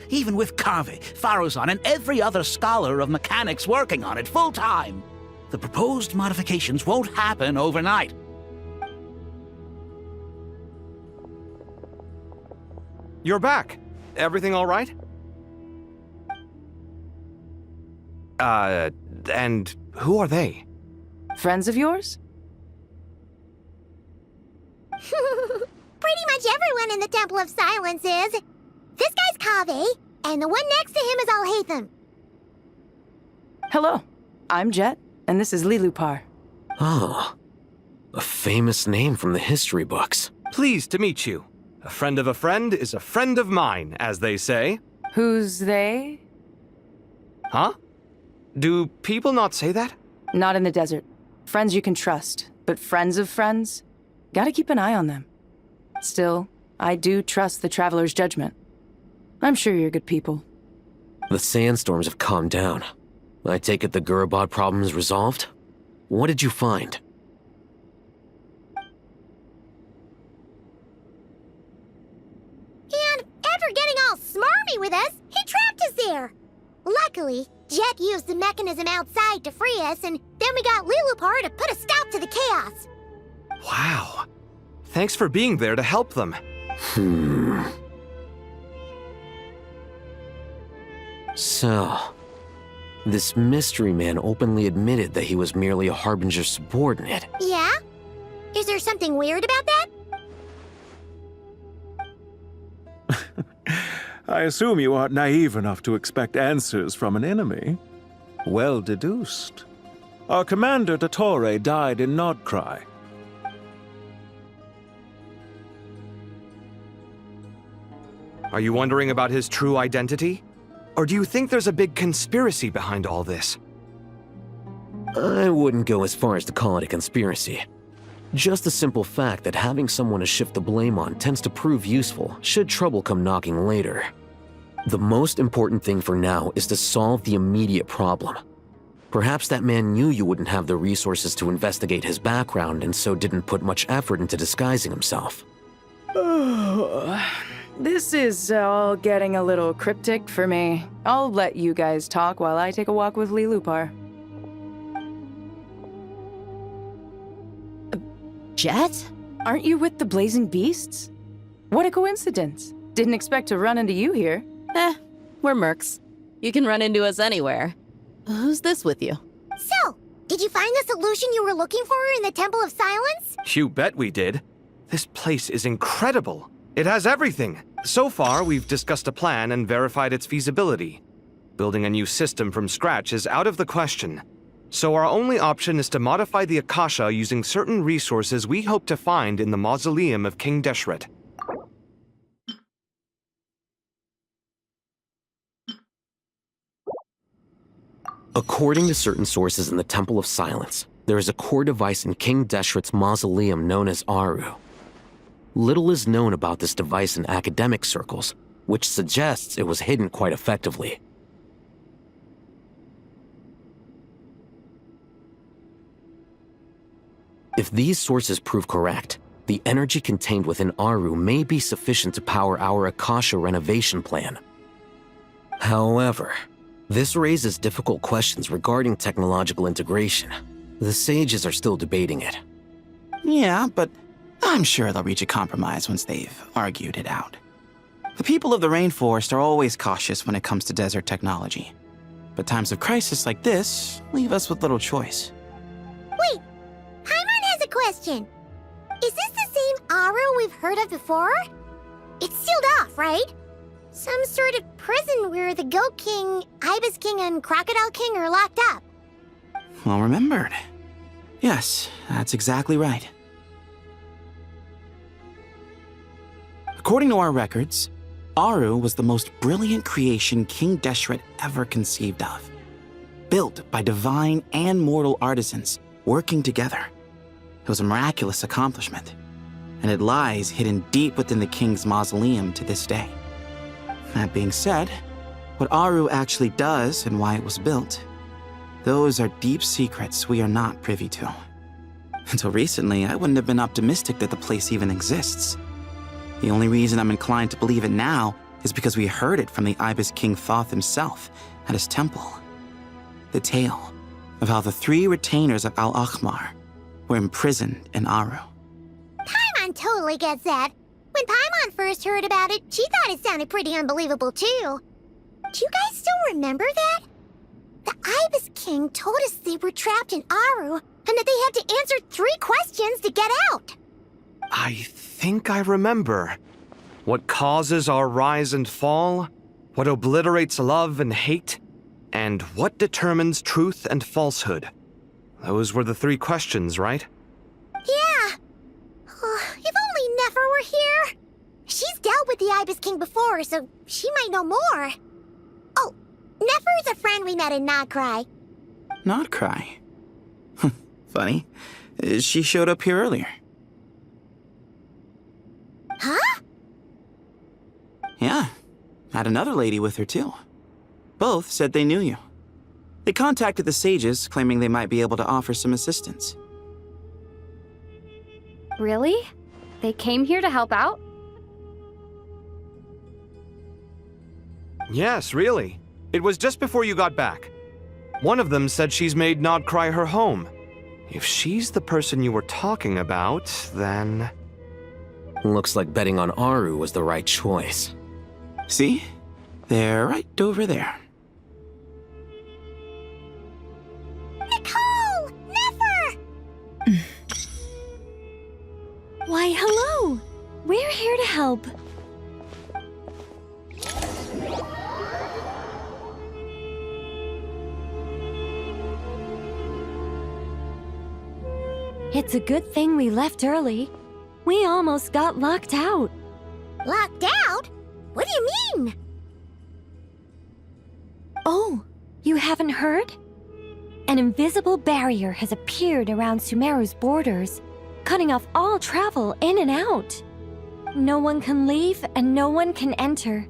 Even with Kave, Faruzan, and every other scholar of mechanics working on it full-time, the proposed modifications won't happen overnight. You're back. Everything all right? And who are they? Friends of yours? Pretty much everyone in the Temple of Silence is. This guy's Kave, and the one next to him is Alhaitham. Hello, I'm Jet, and this is Lilupar. Oh, a famous name from the history books. Pleased to meet you. A friend of a friend is a friend of mine, as they say. Who's they? Huh? Do people not say that? Not in the desert. Friends you can trust, but friends of friends? Gotta keep an eye on them. Still, I do trust the Traveler's judgment. I'm sure you're good people. The sandstorms have calmed down. I take it the Gurabod problem is resolved? What did you find? And after getting all smarmy with us, he trapped us there. Luckily, Jet used the mechanism outside to free us, and then we got Lilupar to put a stop to the chaos. Wow. Thanks for being there to help them. So, this mystery man openly admitted that he was merely a Harbinger subordinate. Yeah? Is there something weird about that? I assume you aren't naive enough to expect answers from an enemy. Well deduced. Our commander, Dottore, died in Nod Krai. Are you wondering about his true identity? Or do you think there's a big conspiracy behind all this? I wouldn't go as far as to call it a conspiracy. Just the simple fact that having someone to shift the blame on tends to prove useful should trouble come knocking later. The most important thing for now is to solve the immediate problem. Perhaps that man knew you wouldn't have the resources to investigate his background and so didn't put much effort into disguising himself. This is all getting a little cryptic for me. I'll let you guys talk while I take a walk with Lilupar. Jet? Aren't you with the Blazing Beasts? What a coincidence. Didn't expect to run into you here. We're mercs. You can run into us anywhere. Who's this with you? So, did you find the solution you were looking for in the Temple of Silence? You bet we did. This place is incredible. It has everything. So far, we've discussed a plan and verified its feasibility. Building a new system from scratch is out of the question. So our only option is to modify the Akasha using certain resources we hope to find in the mausoleum of King Deshret. According to certain sources in the Temple of Silence, there is a core device in King Deshret's mausoleum known as Aru. Little is known about this device in academic circles, which suggests it was hidden quite effectively. If these sources prove correct, the energy contained within Aru may be sufficient to power our Akasha renovation plan. However, this raises difficult questions regarding technological integration. The sages are still debating it. Yeah, but I'm sure they'll reach a compromise once they've argued it out. The people of the rainforest are always cautious when it comes to desert technology. But times of crisis like this leave us with little choice. Wait, Paimon has a question. Is this the same Aru we've heard of before? It's sealed off, right? Some sort of prison where the Goat King, Ibis King, and Crocodile King are locked up. Well remembered. Yes, that's exactly right. According to our records, Aru was the most brilliant creation King Deshret ever conceived of. Built by divine and mortal artisans working together. It was a miraculous accomplishment, and it lies hidden deep within the king's mausoleum to this day. That being said, what Aru actually does and why it was built, those are deep secrets we are not privy to. Until recently, I wouldn't have been optimistic that the place even exists. The only reason I'm inclined to believe it now is because we heard it from the Ibis King Thoth himself at his temple. The tale of how the 3 retainers of Al-Akhmar were imprisoned in Aru. Paimon totally gets that. When Paimon first heard about it, she thought it sounded pretty unbelievable too. Do you guys still remember that? The Ibis King told us they were trapped in Aru and that they had to answer 3 questions to get out. I think I remember. What causes our rise and fall? What obliterates love and hate? And what determines truth and falsehood? Those were the 3 questions, right? Yeah. If only Nefer were here. She's dealt with the Ibis King before, so she might know more. Oh, Nefer's a friend we met in Nod Krai. Nod Krai? Funny. She showed up here earlier. Huh? Yeah. Had another lady with her too. Both said they knew you. They contacted the sages, claiming they might be able to offer some assistance. Really? They came here to help out? Yes, really. It was just before you got back. One of them said she's made Nod Krai her home. If she's the person you were talking about, then... Looks like betting on Aru was the right choice. See? They're right over there. Nicole! Nefer! Why, hello! We're here to help. It's a good thing we left early. We almost got locked out. Locked out? What do you mean? Oh, you haven't heard? An invisible barrier has appeared around Sumeru's borders, cutting off all travel in and out. No one can leave and no one can enter.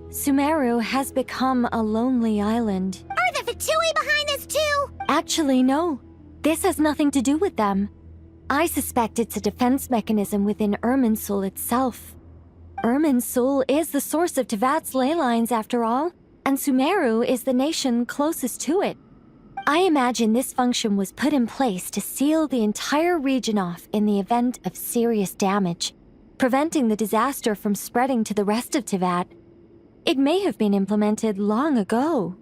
Sumeru has become a lonely island. Are the Fatui behind this too? Actually, no. This has nothing to do with them. I suspect it's a defense mechanism within Irminsul itself. Irminsul is the source of Tevat's ley lines, after all, and Sumeru is the nation closest to it. I imagine this function was put in place to seal the entire region off in the event of serious damage, preventing the disaster from spreading to the rest of Tevat. It may have been implemented long ago.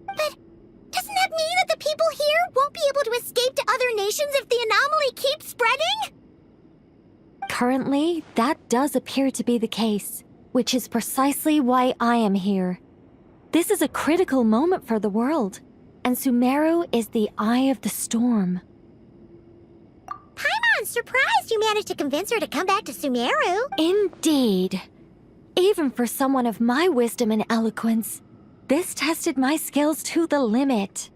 But doesn't that mean that the people here won't be able to escape to other nations if the anomaly keeps spreading? Currently, that does appear to be the case, which is precisely why I am here. This is a critical moment for the world, and Sumeru is the eye of the storm. Paimon's surprised you managed to convince her to come back to Sumeru. Indeed. Even for someone of my wisdom and eloquence, this tested my skills to the limit.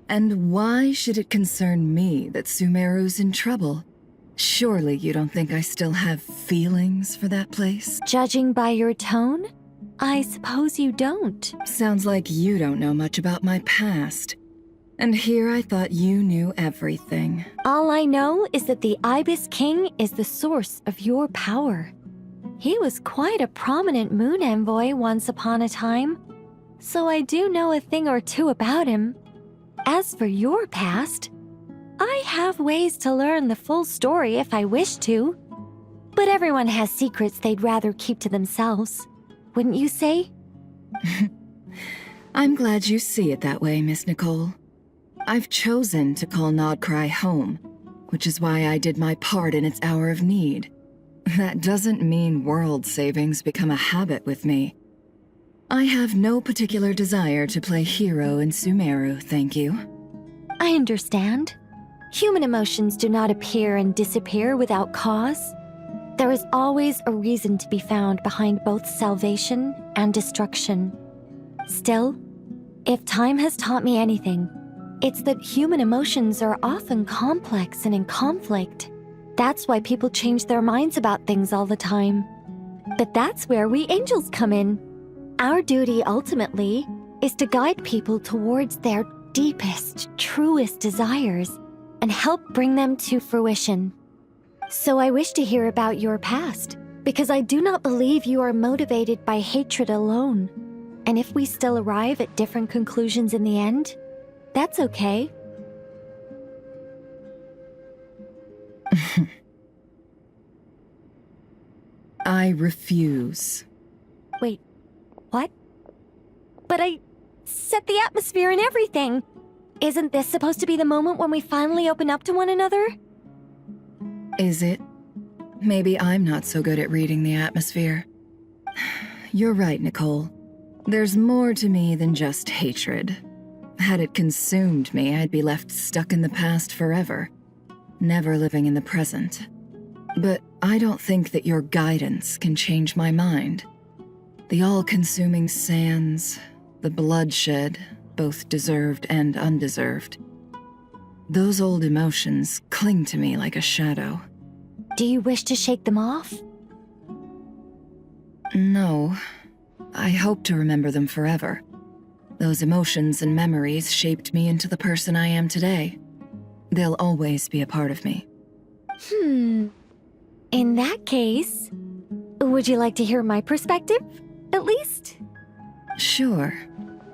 And why should it concern me that Sumeru's in trouble? Surely you don't think I still have feelings for that place? Judging by your tone, I suppose you don't. Sounds like you don't know much about my past. And here I thought you knew everything. All I know is that the Ibis King is the source of your power. He was quite a prominent moon envoy once upon a time, so I do know a thing or two about him. As for your past, I have ways to learn the full story if I wish to. But everyone has secrets they'd rather keep to themselves, wouldn't you say? I'm glad you see it that way, Miss Nicole. I've chosen to call Nod Krai home, which is why I did my part in its hour of need. That doesn't mean world savings become a habit with me. I have no particular desire to play hero in Sumeru, thank you. I understand. Human emotions do not appear and disappear without cause. There is always a reason to be found behind both salvation and destruction. Still, if time has taught me anything, it's that human emotions are often complex and in conflict. That's why people change their minds about things all the time. But that's where we angels come in. Our duty, ultimately, is to guide people towards their deepest, truest desires and help bring them to fruition. So I wish to hear about your past, because I do not believe you are motivated by hatred alone. And if we still arrive at different conclusions in the end, that's okay. I refuse. Wait, what? But I set the atmosphere and everything. Isn't this supposed to be the moment when we finally open up to one another? Is it? Maybe I'm not so good at reading the atmosphere. You're right, Nicole. There's more to me than just hatred. Had it consumed me, I'd be left stuck in the past forever, never living in the present. But I don't think that your guidance can change my mind. The all-consuming sands, the bloodshed, both deserved and undeserved. Those old emotions cling to me like a shadow. Do you wish to shake them off? No. I hope to remember them forever. Those emotions and memories shaped me into the person I am today. They'll always be a part of me. In that case, would you like to hear my perspective, at least? Sure.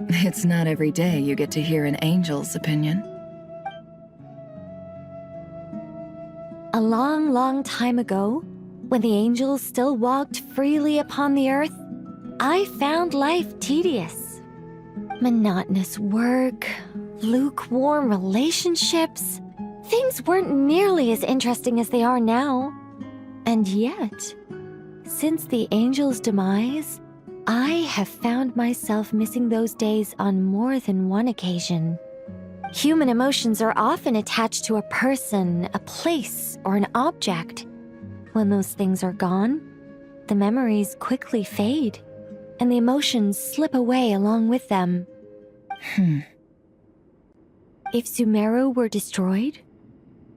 It's not every day you get to hear an angel's opinion. A long, long time ago, when the angels still walked freely upon the earth, I found life tedious. Monotonous work, lukewarm relationships. Things weren't nearly as interesting as they are now. And yet, since the angels' demise, I have found myself missing those days on more than one occasion. Human emotions are often attached to a person, a place, or an object. When those things are gone, the memories quickly fade, and the emotions slip away along with them. If Sumeru were destroyed,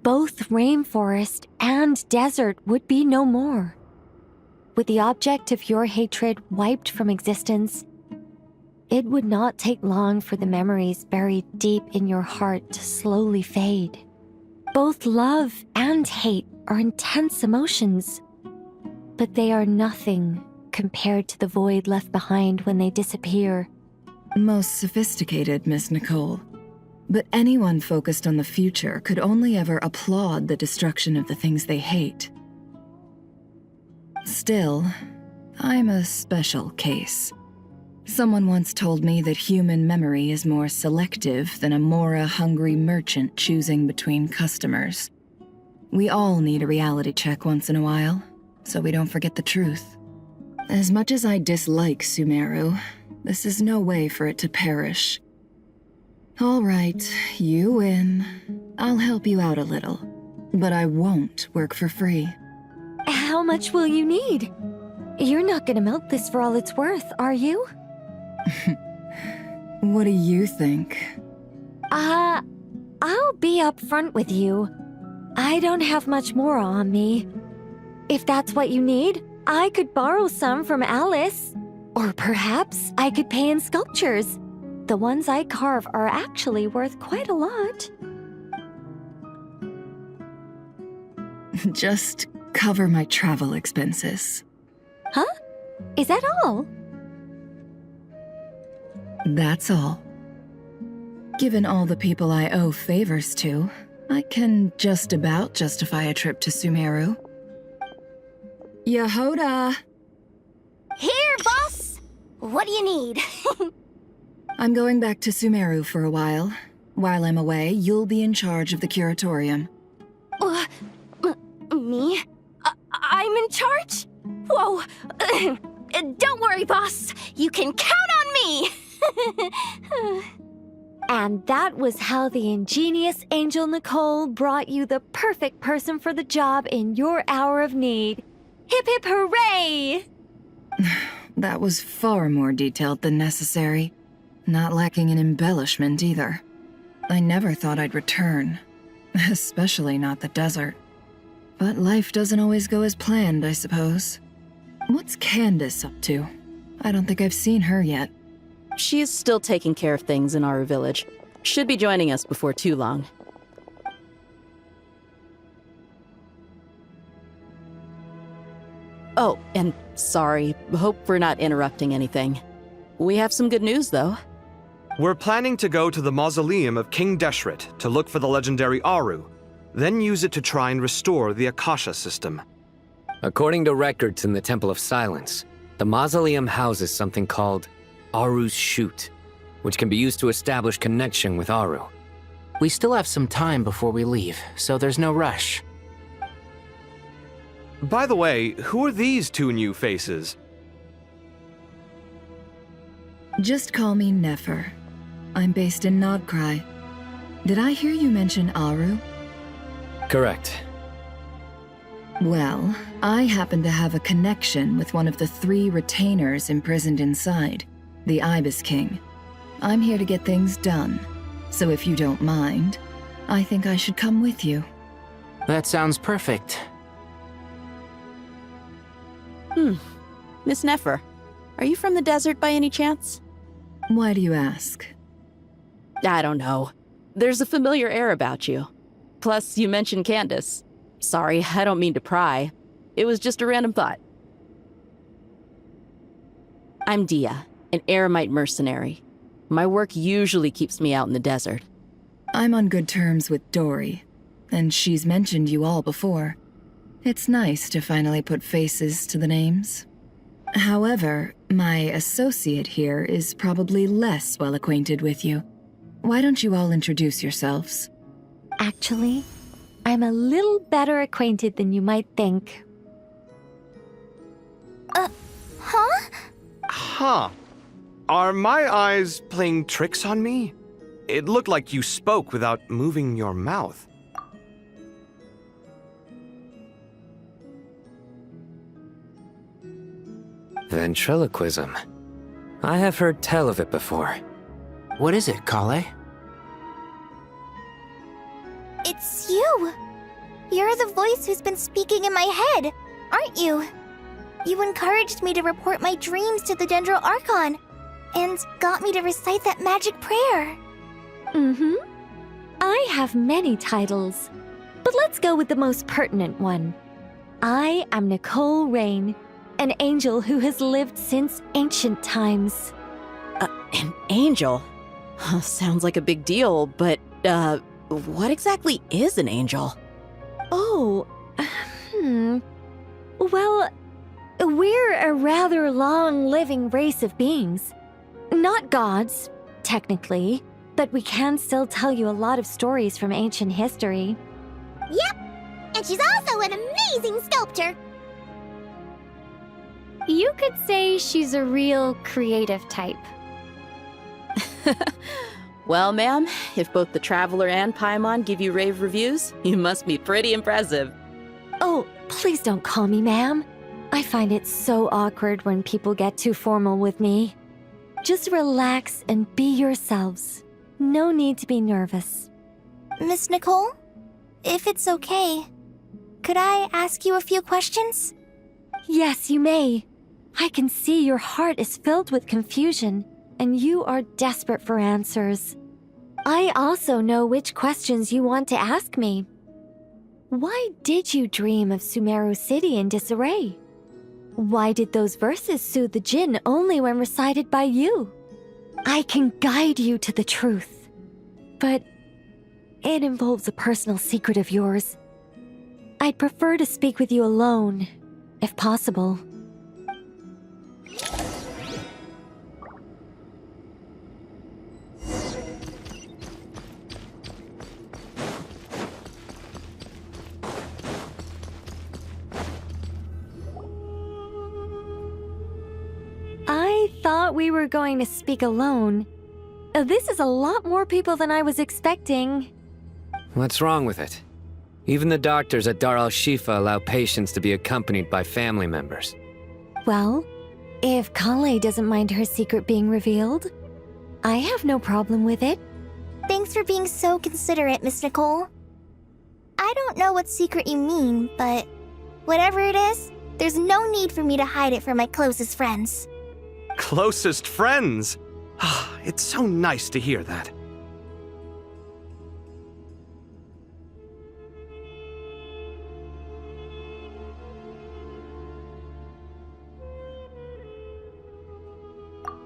both rainforest and desert would be no more. With the object of your hatred wiped from existence, it would not take long for the memories buried deep in your heart to slowly fade. Both love and hate are intense emotions, but they are nothing compared to the void left behind when they disappear. Most sophisticated, Miss Nicole. But anyone focused on the future could only ever applaud the destruction of the things they hate. Still, I'm a special case. Someone once told me that human memory is more selective than a Mora-hungry merchant choosing between customers. We all need a reality check once in a while, so we don't forget the truth. As much as I dislike Sumeru, this is no way for it to perish. All right, you win. I'll help you out a little, but I won't work for free. How much will you need? You're not gonna milk this for all it's worth, are you? What do you think? I'll be upfront with you. I don't have much more on me. If that's what you need, I could borrow some from Alice. Or perhaps I could pay in sculptures. The ones I carve are actually worth quite a lot. Just cover my travel expenses. Huh? Is that all? That's all. Given all the people I owe favors to, I can just about justify a trip to Sumeru. Yehoda! Here, boss! What do you need? I'm going back to Sumeru for a while. While I'm away, you'll be in charge of the curatorium. Me? I'm in charge? Whoa! Don't worry, boss. You can count on me! And that was how the ingenious Angel Nicole brought you the perfect person for the job in your hour of need. Hip hip hooray! That was far more detailed than necessary. Not lacking in embellishment either. I never thought I'd return. Especially not the desert. But life doesn't always go as planned, I suppose. What's Candace up to? I don't think I've seen her yet. She is still taking care of things in our village. Should be joining us before too long. Oh, and sorry. Hope we're not interrupting anything. We have some good news, though. We're planning to go to the mausoleum of King Deshret to look for the legendary Aru, then use it to try and restore the Akasha system. According to records in the Temple of Silence, the mausoleum houses something called Aru's Chute, which can be used to establish connection with Aru. We still have some time before we leave, so there's no rush. By the way, who are these two new faces? Just call me Nefer. I'm based in Nod Krai. Did I hear you mention Aru? Correct. Well, I happen to have a connection with one of the 3 retainers imprisoned inside, the Ibis King. I'm here to get things done, so if you don't mind, I think I should come with you. That sounds perfect. Miss Nefer, are you from the desert by any chance? Why do you ask? I don't know. There's a familiar air about you. Plus, you mentioned Candace. Sorry, I don't mean to pry. It was just a random thought. I'm Dia, an eremite mercenary. My work usually keeps me out in the desert. I'm on good terms with Dory, and she's mentioned you all before. It's nice to finally put faces to the names. However, my associate here is probably less well acquainted with you. Why don't you all introduce yourselves? Actually, I'm a little better acquainted than you might think. Huh? Huh. Are my eyes playing tricks on me? It looked like you spoke without moving your mouth. Ventriloquism. I have heard tell of it before. What is it, Kale? It's you! You're the voice who's been speaking in my head, aren't you? You encouraged me to report my dreams to the Dendro Archon, and got me to recite that magic prayer. I have many titles, but let's go with the most pertinent one. I am Nicole Rain, an angel who has lived since ancient times. An angel? Sounds like a big deal, but, what exactly is an angel? Oh, Well, we're a rather long-living race of beings. Not gods, technically, but we can still tell you a lot of stories from ancient history. Yep, and she's also an amazing sculptor. You could say she's a real creative type. Well, ma'am, if both the Traveler and Paimon give you rave reviews, you must be pretty impressive. Oh, please don't call me ma'am. I find it so awkward when people get too formal with me. Just relax and be yourselves. No need to be nervous. Miss Nicole, if it's okay, could I ask you a few questions? Yes, you may. I can see your heart is filled with confusion, and you are desperate for answers. I also know which questions you want to ask me. Why did you dream of Sumeru City in disarray? Why did those verses soothe the Jinn only when recited by you? I can guide you to the truth, but it involves a personal secret of yours. I'd prefer to speak with you alone, if possible. I thought we were going to speak alone. This is a lot more people than I was expecting. What's wrong with it? Even the doctors at Dar al-Shifa allow patients to be accompanied by family members. Well, if Kale doesn't mind her secret being revealed, I have no problem with it. Thanks for being so considerate, Miss Nicole. I don't know what secret you mean, but whatever it is, there's no need for me to hide it from my closest friends. Closest friends? It's so nice to hear that.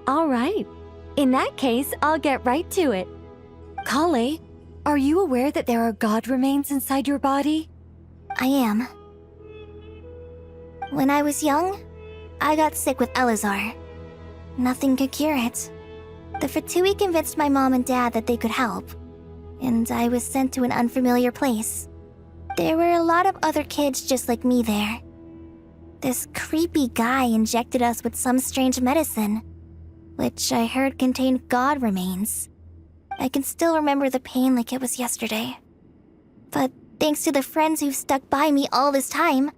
All right. In that case, I'll get right to it. Kale, are you aware that there are god remains inside your body? I am. When I was young, I got sick with Elazar. Nothing could cure it. The Fatui convinced my mom and dad that they could help, and I was sent to an unfamiliar place. There were a lot of other kids just like me there. This creepy guy injected us with some strange medicine, which I heard contained god remains. I can still remember the pain like it was yesterday. But thanks to the friends who've stuck by me all this time,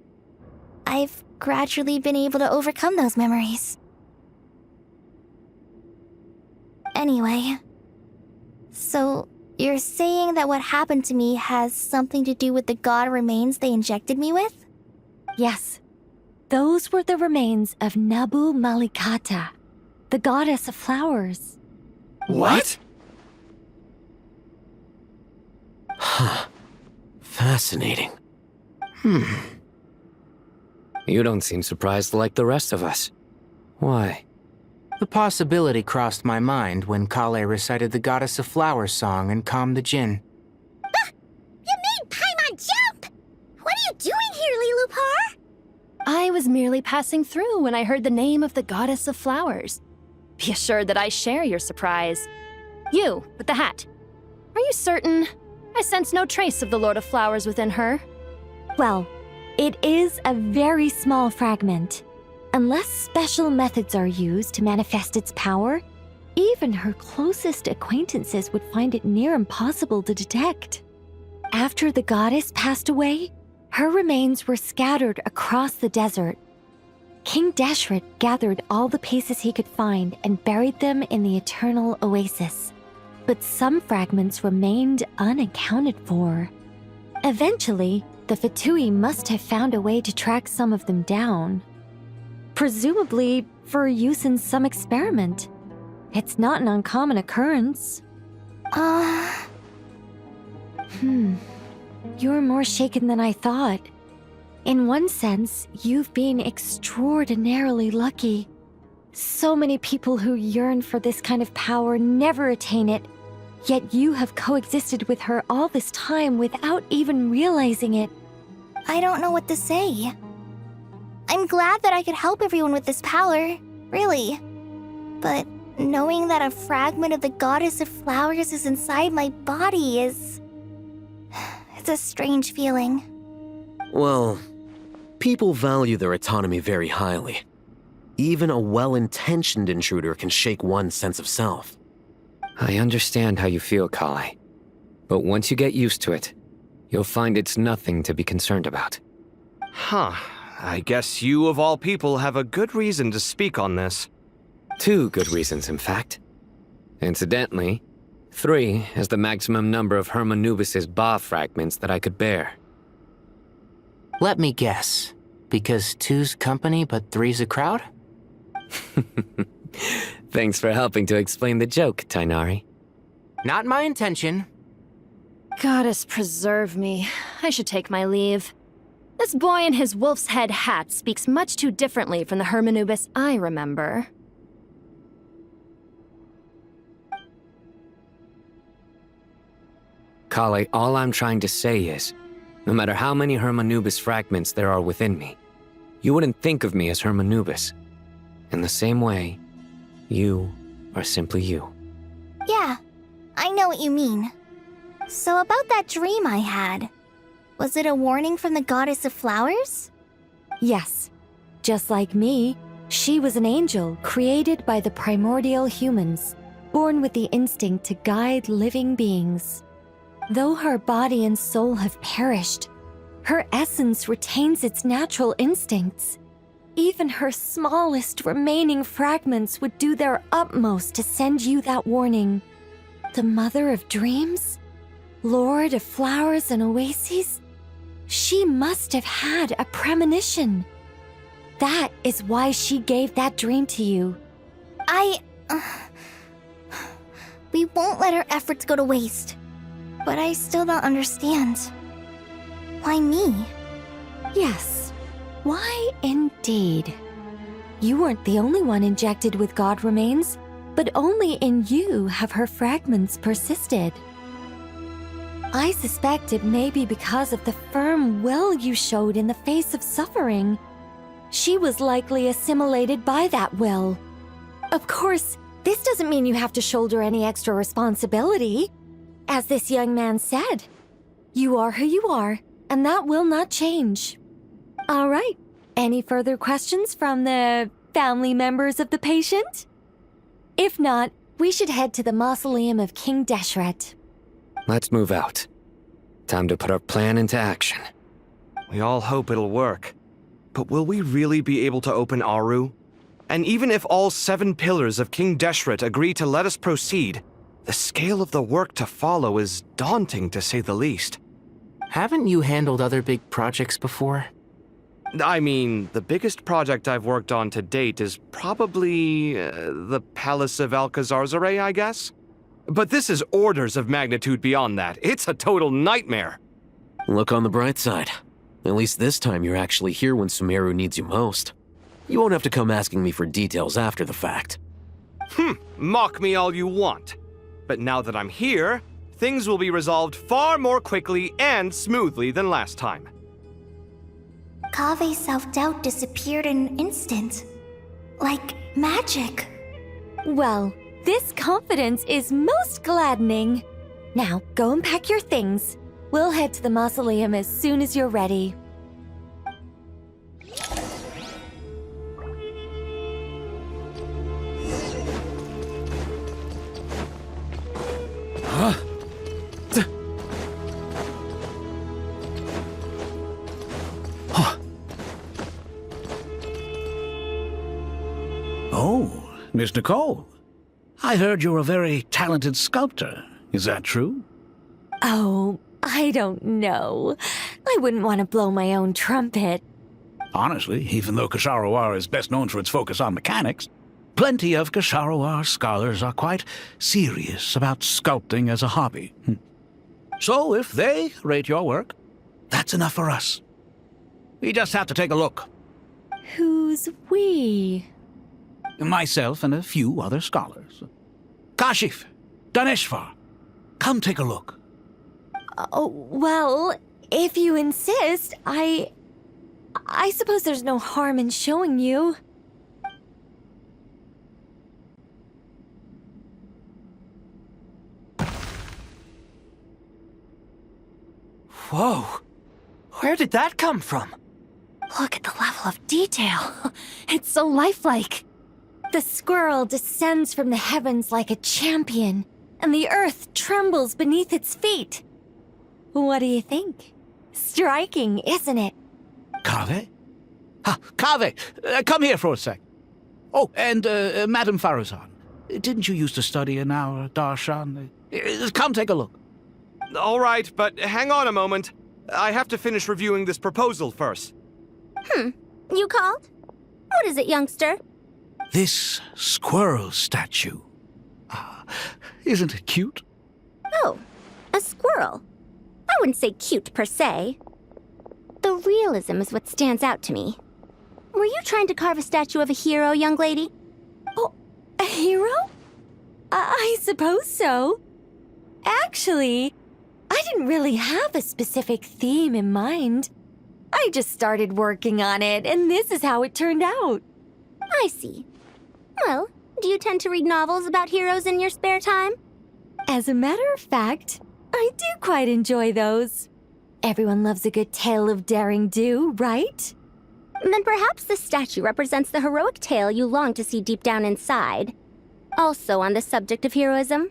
I've gradually been able to overcome those memories. Anyway, so you're saying that what happened to me has something to do with the god remains they injected me with? Yes. Those were the remains of Nabu Malikata, the goddess of flowers. What? Huh. Fascinating. You don't seem surprised like the rest of us. Why? The possibility crossed my mind when Kale recited the Goddess of Flowers song and calmed the Jinn. You made Paimon jump! What are you doing here, Lilupar? I was merely passing through when I heard the name of the Goddess of Flowers. Be assured that I share your surprise. You, with the hat. Are you certain? I sense no trace of the Lord of Flowers within her. Well, it is a very small fragment. Unless special methods are used to manifest its power, even her closest acquaintances would find it near impossible to detect. After the goddess passed away, her remains were scattered across the desert. King Deshret gathered all the pieces he could find and buried them in the eternal oasis. But some fragments remained unaccounted for. Eventually, the Fatui must have found a way to track some of them down. Presumably for use in some experiment. It's not an uncommon occurrence. You're more shaken than I thought. In one sense, you've been extraordinarily lucky. So many people who yearn for this kind of power never attain it, yet you have coexisted with her all this time without even realizing it. I don't know what to say. I'm glad that I could help everyone with this power, really. But knowing that a fragment of the Goddess of Flowers is inside my body is... it's a strange feeling. Well, people value their autonomy very highly. Even a well-intentioned intruder can shake one's sense of self. I understand how you feel, Kale. But once you get used to it, you'll find it's nothing to be concerned about. Huh. I guess you, of all people, have a good reason to speak on this. 2 good reasons, in fact. Incidentally, 3 is the maximum number of Hermanubis's Ba fragments that I could bear. Let me guess. Because 2's company, but 3's a crowd? Thanks for helping to explain the joke, Tainari. Not my intention. Goddess preserve me. I should take my leave. This boy in his wolf's head hat speaks much too differently from the Hermanubis I remember. Kale, all I'm trying to say is, no matter how many Hermanubis fragments there are within me, you wouldn't think of me as Hermanubis. In the same way, you are simply you. Yeah, I know what you mean. So about that dream I had, was it a warning from the Goddess of Flowers? Yes. Just like me, she was an angel created by the primordial humans, born with the instinct to guide living beings. Though her body and soul have perished, her essence retains its natural instincts. Even her smallest remaining fragments would do their utmost to send you that warning. The Mother of Dreams? Lord of Flowers and Oases? She must have had a premonition. That is why she gave that dream to you. We won't let our efforts go to waste. But I still don't understand. Why me? Yes. Why indeed? You weren't the only one injected with God remains, but only in you have her fragments persisted. I suspect it may be because of the firm will you showed in the face of suffering. She was likely assimilated by that will. Of course, this doesn't mean you have to shoulder any extra responsibility. As this young man said, you are who you are, and that will not change. All right. Any further questions from the family members of the patient? If not, we should head to the mausoleum of King Deshret. Let's move out. Time to put our plan into action. We all hope it'll work. But will we really be able to open Aru? And even if all 7 pillars of King Deshret agree to let us proceed, the scale of the work to follow is daunting, to say the least. Haven't you handled other big projects before? I mean, the biggest project I've worked on to date is probably the Palace of Alcazarzaray, I guess? But this is orders of magnitude beyond that. It's a total nightmare. Look on the bright side. At least this time you're actually here when Sumeru needs you most. You won't have to come asking me for details after the fact. Mock me all you want. But now that I'm here, things will be resolved far more quickly and smoothly than last time. Kave's self-doubt disappeared in an instant. Like magic. Well, this confidence is most gladdening. Now, go and pack your things. We'll head to the mausoleum as soon as you're ready. Oh, Miss Nicole. I heard you're a very talented sculptor. Is that true? Oh, I don't know. I wouldn't want to blow my own trumpet. Honestly, even though Kasharawar is best known for its focus on mechanics, plenty of Kasharawar scholars are quite serious about sculpting as a hobby. So if they rate your work, that's enough for us. We just have to take a look. Who's we? Myself and a few other scholars. Kashif, Daneshvar, come take a look. Oh, well, if you insist, I suppose there's no harm in showing you. Whoa! Where did that come from? Look at the level of detail. It's so lifelike. The squirrel descends from the heavens like a champion, and the earth trembles beneath its feet. What do you think? Striking, isn't it? Kave? Kave, come here for a sec. Oh, and Madame Farazan, Didn't you used to study in our darshan? Come take a look. All right, but hang on a moment. I have to finish reviewing this proposal first. You called? What is it, youngster? This squirrel statue. Isn't it cute? Oh, a squirrel. I wouldn't say cute per se. The realism is what stands out to me. Were you trying to carve a statue of a hero, young lady? Oh, a hero? I suppose so. Actually, I didn't really have a specific theme in mind. I just started working on it, and this is how it turned out. I see. Well, do you tend to read novels about heroes in your spare time? As a matter of fact, I do quite enjoy those. Everyone loves a good tale of daring do, right? Then perhaps this statue represents the heroic tale you long to see deep down inside. Also on the subject of heroism,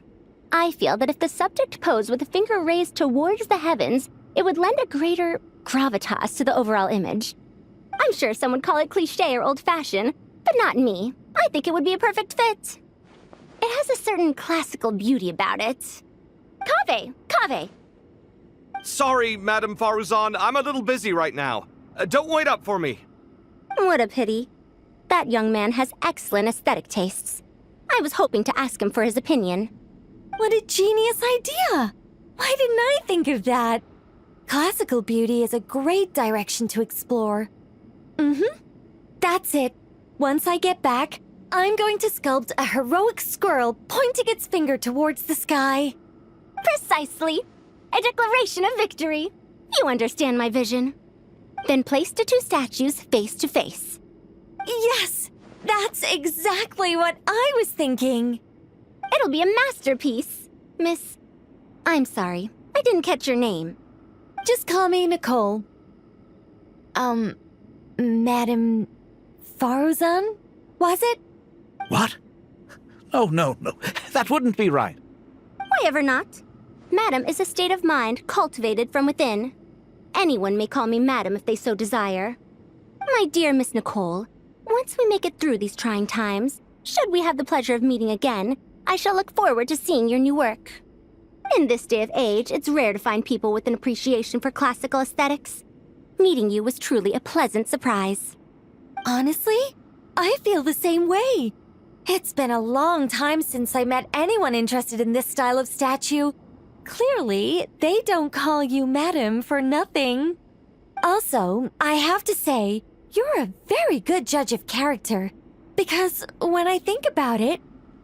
I feel that if the subject posed with a finger raised towards the heavens, it would lend a greater gravitas to the overall image. I'm sure some would call it cliché or old-fashioned, but not me. I think it would be a perfect fit. It has a certain classical beauty about it. Kaveh! Sorry, Madame Faruzan, I'm a little busy right now. Don't wait up for me. What a pity. That young man has excellent aesthetic tastes. I was hoping to ask him for his opinion. What a genius idea! Why didn't I think of that? Classical beauty is a great direction to explore. That's it. Once I get back, I'm going to sculpt a heroic squirrel pointing its finger towards the sky. Precisely. A declaration of victory. You understand my vision. Then place the two statues face to face. Yes! That's exactly what I was thinking. It'll be a masterpiece, Miss... I'm sorry, I didn't catch your name. Just call me Nicole. Madame Faruzan? Was it? What? Oh, no. That wouldn't be right. Why ever not? Madam is a state of mind cultivated from within. Anyone may call me Madam if they so desire. My dear Miss Nicole, once we make it through these trying times, should we have the pleasure of meeting again, I shall look forward to seeing your new work. In this day of age, it's rare to find people with an appreciation for classical aesthetics. Meeting you was truly a pleasant surprise. Honestly, I feel the same way. It's been a long time since I met anyone interested in this style of statue. Clearly, they don't call you Madam for nothing. Also, I have to say, you're a very good judge of character. Because when I think about it,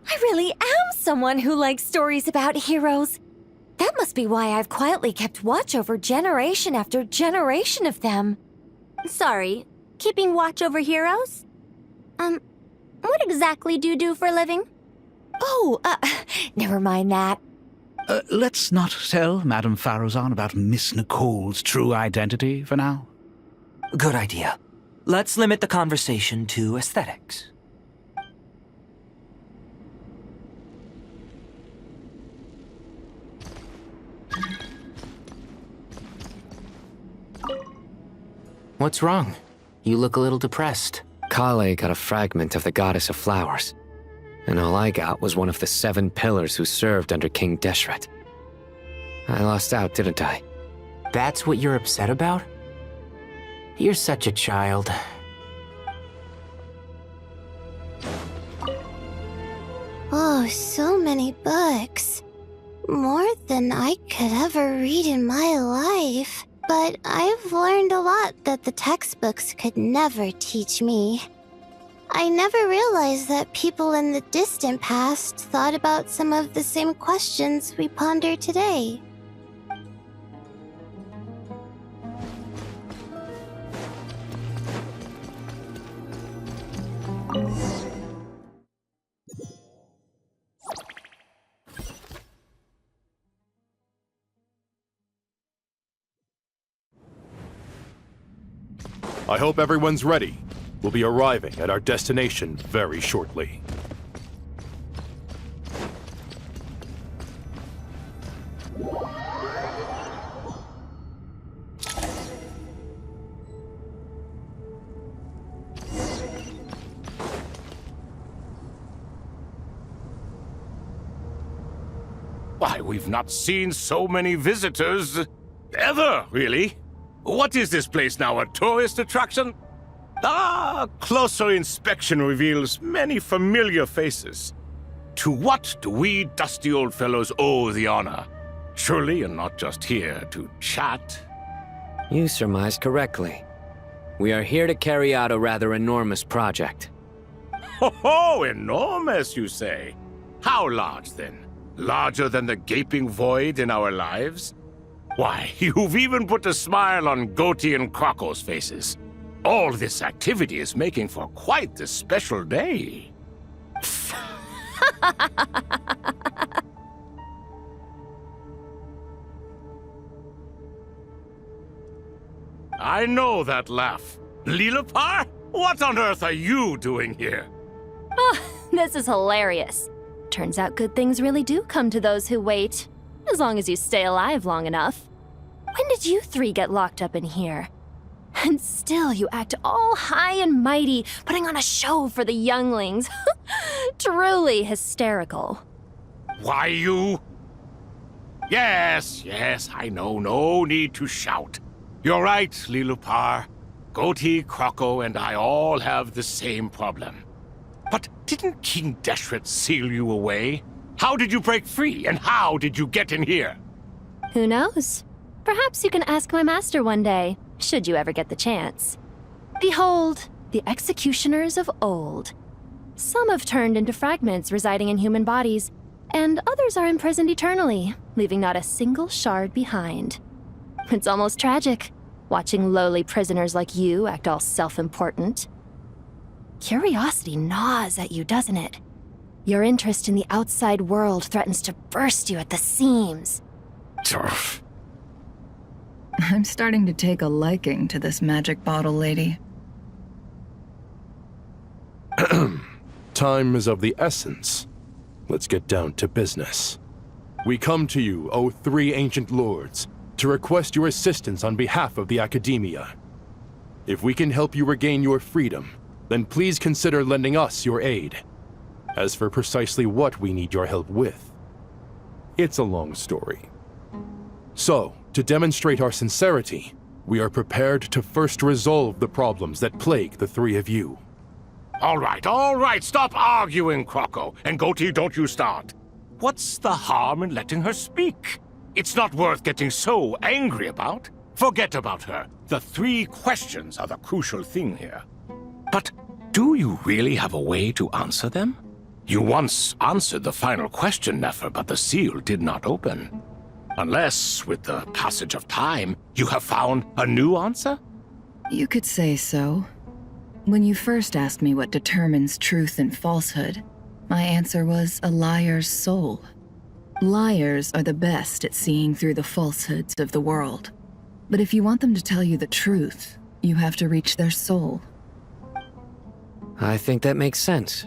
I really am someone who likes stories about heroes. That must be why I've quietly kept watch over generation after generation of them. Sorry, keeping watch over heroes? What exactly do you do for a living? Oh, never mind that. Let's not tell Madame Faruzan about Miss Nicole's true identity for now. Good idea. Let's limit the conversation to aesthetics. What's wrong? You look a little depressed. Kale got a fragment of the Goddess of Flowers, and all I got was one of the 7 pillars who served under King Deshret. I lost out, didn't I? That's what you're upset about? You're such a child. Oh, so many books. More than I could ever read in my life. But I've learned a lot that the textbooks could never teach me. I never realized that people in the distant past thought about some of the same questions we ponder today. I hope everyone's ready. We'll be arriving at our destination very shortly. Why, we've not seen so many visitors ever, really. What is this place now, a tourist attraction? Ah, closer inspection reveals many familiar faces. To what do we dusty old fellows owe the honor? Surely you're not just here to chat. You surmised correctly. We are here to carry out a rather enormous project. Ho, enormous, you say? How large, then? Larger than the gaping void in our lives? Why, you've even put a smile on Goatee and Crocco's faces. All this activity is making for quite the special day. I know that laugh. Lilipar? What on earth are you doing here? Oh, this is hilarious. Turns out good things really do come to those who wait. As long as you stay alive long enough. When did you three get locked up in here? And still you act all high and mighty, putting on a show for the younglings. Truly hysterical. Why, you... Yes, I know. No need to shout. You're right, Lilipar. Goatee, Crocco, and I all have the same problem. But didn't King Deshret seal you away? How did you break free, and how did you get in here? Who knows? Perhaps you can ask my master one day, should you ever get the chance. Behold, the executioners of old. Some have turned into fragments residing in human bodies, and others are imprisoned eternally, leaving not a single shard behind. It's almost tragic, watching lowly prisoners like you act all self-important. Curiosity gnaws at you, doesn't it? Your interest in the outside world threatens to burst you at the seams. I'm starting to take a liking to this magic bottle lady. Time is of the essence. Let's get down to business. We come to you, O three ancient lords, to request your assistance on behalf of the Academia. If we can help you regain your freedom, then please consider lending us your aid. As for precisely what we need your help with, it's a long story. So, to demonstrate our sincerity, we are prepared to first resolve the problems that plague the three of you. All right, stop arguing, Crocco. And Goatee, don't you start. What's the harm in letting her speak? It's not worth getting so angry about. Forget about her. The three questions are the crucial thing here. But do you really have a way to answer them? You once answered the final question, Nefer, but the seal did not open. Unless, with the passage of time, you have found a new answer? You could say so. When you first asked me what determines truth and falsehood, my answer was a liar's soul. Liars are the best at seeing through the falsehoods of the world. But if you want them to tell you the truth, you have to reach their soul. I think that makes sense.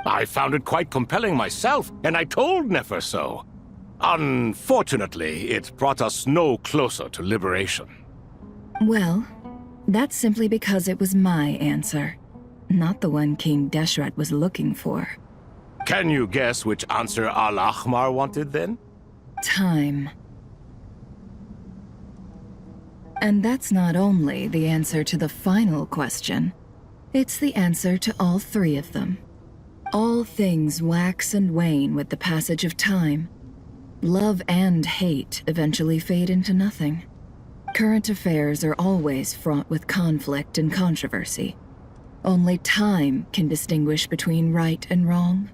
I found it quite compelling myself, and I told Nefer so. Unfortunately, it brought us no closer to liberation. Well, that's simply because it was my answer, not the one King Deshret was looking for. Can you guess which answer Al-Ahmar wanted then? Time. And that's not only the answer to the final question, it's the answer to all three of them. All things wax and wane with the passage of time. Love and hate eventually fade into nothing. Current affairs are always fraught with conflict and controversy. Only time can distinguish between right and wrong.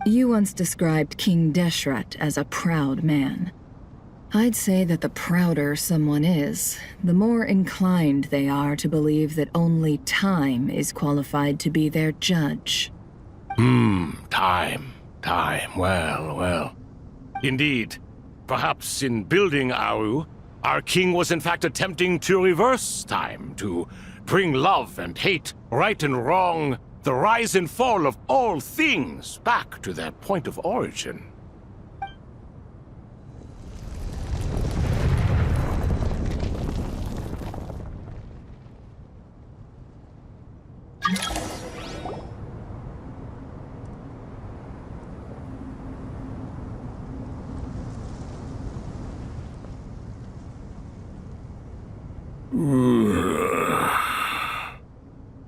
You once described King Deshret as a proud man. I'd say that the prouder someone is, the more inclined they are to believe that only time is qualified to be their judge. Time. Well. Indeed. Perhaps in building Aru, our king was in fact attempting to reverse time, to bring love and hate, right and wrong, the rise and fall of all things back to their point of origin.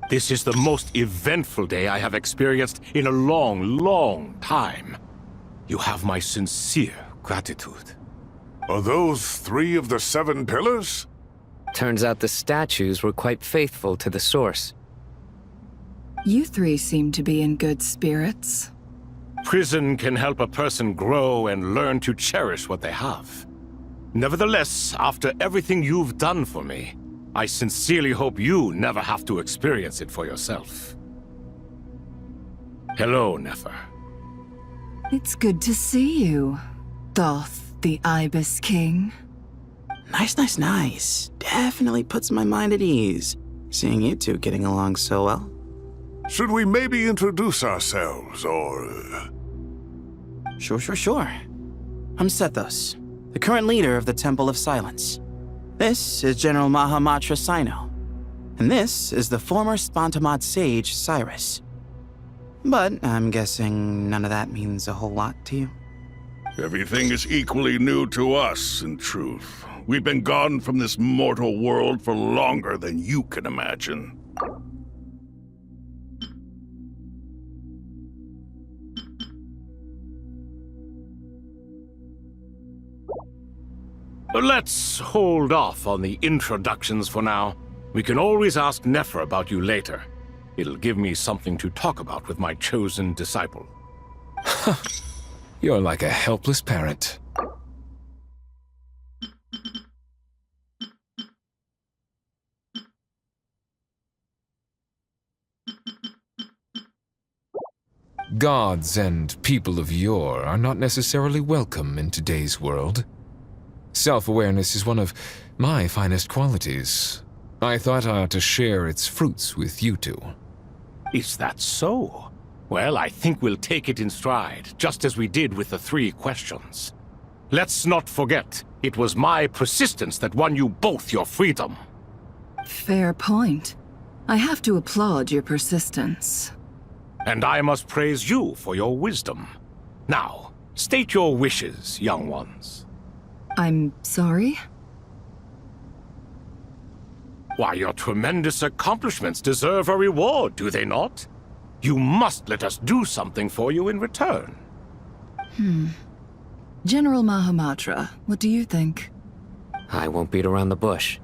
This is the most eventful day I have experienced in a long, long time. You have my sincere gratitude. Are those 3 of the 7 pillars? Turns out the statues were quite faithful to the source. You 3 seem to be in good spirits. Prison can help a person grow and learn to cherish what they have. Nevertheless, after everything you've done for me, I sincerely hope you never have to experience it for yourself. Hello, Nefer. It's good to see you, Thoth, the Ibis King. Nice. Definitely puts my mind at ease, seeing you 2 getting along so well. Should we maybe introduce ourselves, or... Sure. I'm Sethos, the current leader of the Temple of Silence. This is General Mahamatra Sino, and this is the former Spantamad sage, Cyrus. But I'm guessing none of that means a whole lot to you. Everything is equally new to us, in truth. We've been gone from this mortal world for longer than you can imagine. Let's hold off on the introductions for now. We can always ask Nefer about you later. It'll give me something to talk about with my chosen disciple. You're like a helpless parent. Gods and people of yore are not necessarily welcome in today's world. Self-awareness is one of my finest qualities. I thought I ought to share its fruits with you 2. Is that so? Well, I think we'll take it in stride, just as we did with the 3 questions. Let's not forget, it was my persistence that won you both your freedom. Fair point. I have to applaud your persistence. And I must praise you for your wisdom. Now, state your wishes, young ones. I'm sorry? Why, your tremendous accomplishments deserve a reward, do they not? You must let us do something for you in return. General Mahamatra, what do you think? I won't beat around the bush.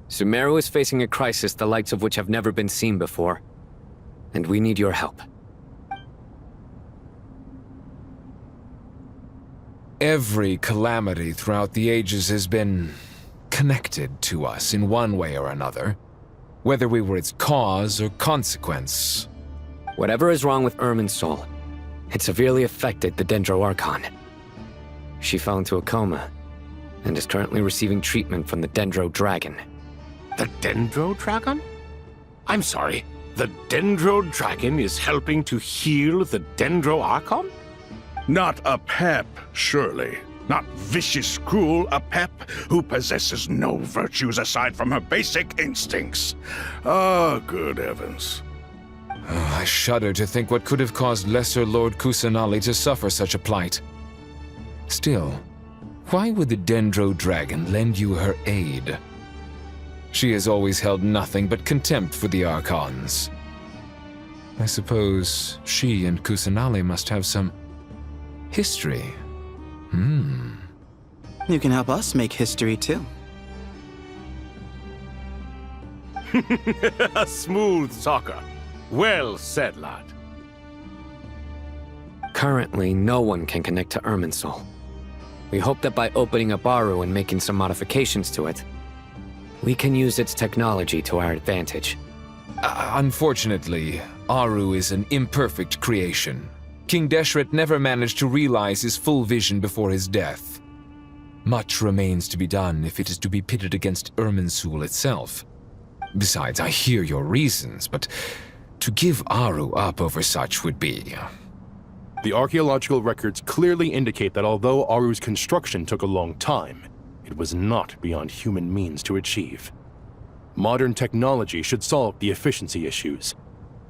Sumeru is facing a crisis the likes of which have never been seen before, and we need your help. Every calamity throughout the ages has been connected to us in one way or another, whether we were its cause or consequence. Whatever is wrong with Irminsul, it severely affected the Dendro Archon. She fell into a coma and is currently receiving treatment from the Dendro Dragon. The Dendro Dragon? I'm sorry, the Dendro Dragon is helping to heal the Dendro Archon? Not a pep, surely. Not vicious, cruel a pep who possesses no virtues aside from her basic instincts. Ah, good heavens. Oh, I shudder to think what could have caused Lesser Lord Kusanali to suffer such a plight. Still, why would the Dendro Dragon lend you her aid? She has always held nothing but contempt for the Archons. I suppose she and Kusanali must have some history. You can help us make history, too. Smooth talker. Well said, lad. Currently, no one can connect to Irminsul. We hope that by opening up Aru and making some modifications to it, we can use its technology to our advantage. Unfortunately, Aru is an imperfect creation. King Deshret never managed to realize his full vision before his death. Much remains to be done if it is to be pitted against Irminsul itself. Besides, I hear your reasons, but to give Aru up over such would be... The archaeological records clearly indicate that although Aru's construction took a long time, it was not beyond human means to achieve. Modern technology should solve the efficiency issues.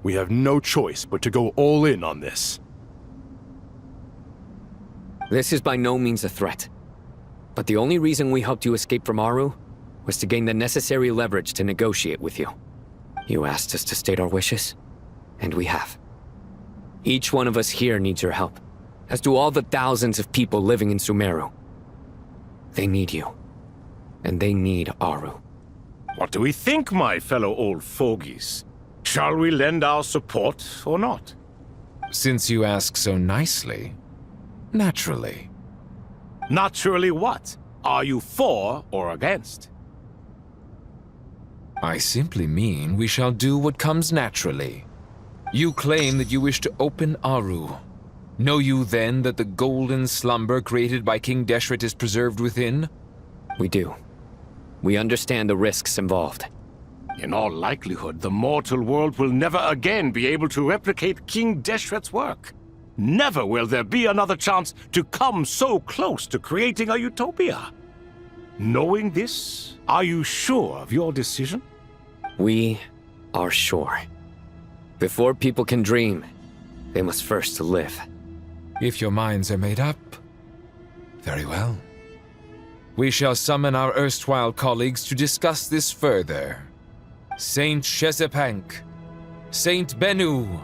We have no choice but to go all in on this. This is by no means a threat. But the only reason we helped you escape from Aru was to gain the necessary leverage to negotiate with you. You asked us to state our wishes, and we have. Each one of us here needs your help, as do all the thousands of people living in Sumeru. They need you, and they need Aru. What do we think, my fellow old fogies? Shall we lend our support or not? Since you ask so nicely, naturally. Naturally what? Are you for or against? I simply mean we shall do what comes naturally. You claim that you wish to open Aru. Know you then that the golden slumber created by King Deshret is preserved within? We do. We understand the risks involved. In all likelihood, the mortal world will never again be able to replicate King Deshret's work. Never will there be another chance to come so close to creating a utopia. Knowing this, are you sure of your decision? We are sure. Before people can dream, they must first live. If your minds are made up, very well. We shall summon our erstwhile colleagues to discuss this further. Saint Shezepank, Saint Bennu.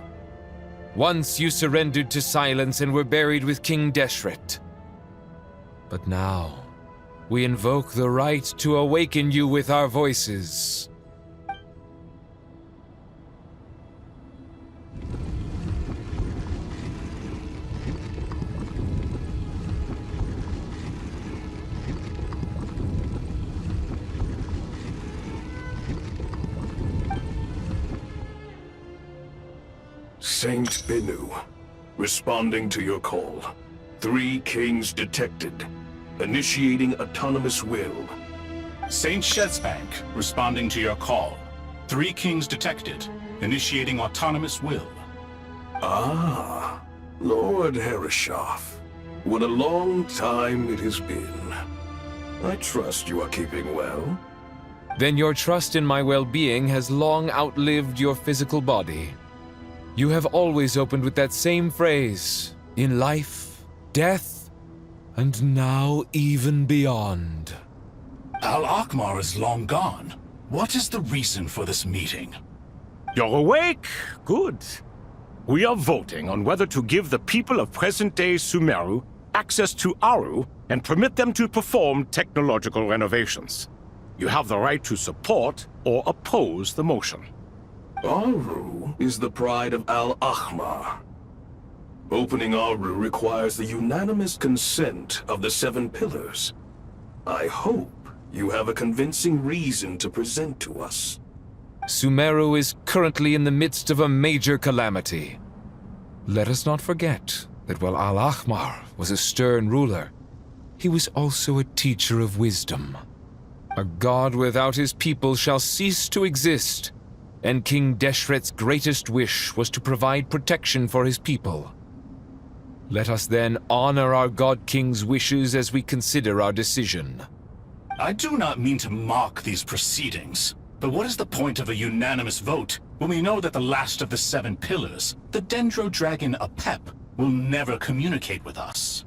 Once you surrendered to silence and were buried with King Deshret. But now, we invoke the right to awaken you with our voices. Saint Bennu, responding to your call. 3 kings detected. Initiating autonomous will. Saint Shezbank, responding to your call. 3 kings detected. Initiating autonomous will. Ah, Lord Herreshoff. What a long time it has been. I trust you are keeping well. Then your trust in my well-being has long outlived your physical body. You have always opened with that same phrase, in life, death, and now even beyond. Al-Akmar is long gone. What is the reason for this meeting? You're awake? Good. We are voting on whether to give the people of present-day Sumeru access to Aru and permit them to perform technological renovations. You have the right to support or oppose the motion. Aru is the pride of Al-Ahmar. Opening Aru requires the unanimous consent of the 7 pillars. I hope you have a convincing reason to present to us. Sumeru is currently in the midst of a major calamity. Let us not forget that while Al-Ahmar was a stern ruler, he was also a teacher of wisdom. A god without his people shall cease to exist, and King Deshret's greatest wish was to provide protection for his people. Let us then honor our God King's wishes as we consider our decision. I do not mean to mock these proceedings, but what is the point of a unanimous vote when we know that the last of the 7 pillars, the Dendro Dragon Apep, will never communicate with us?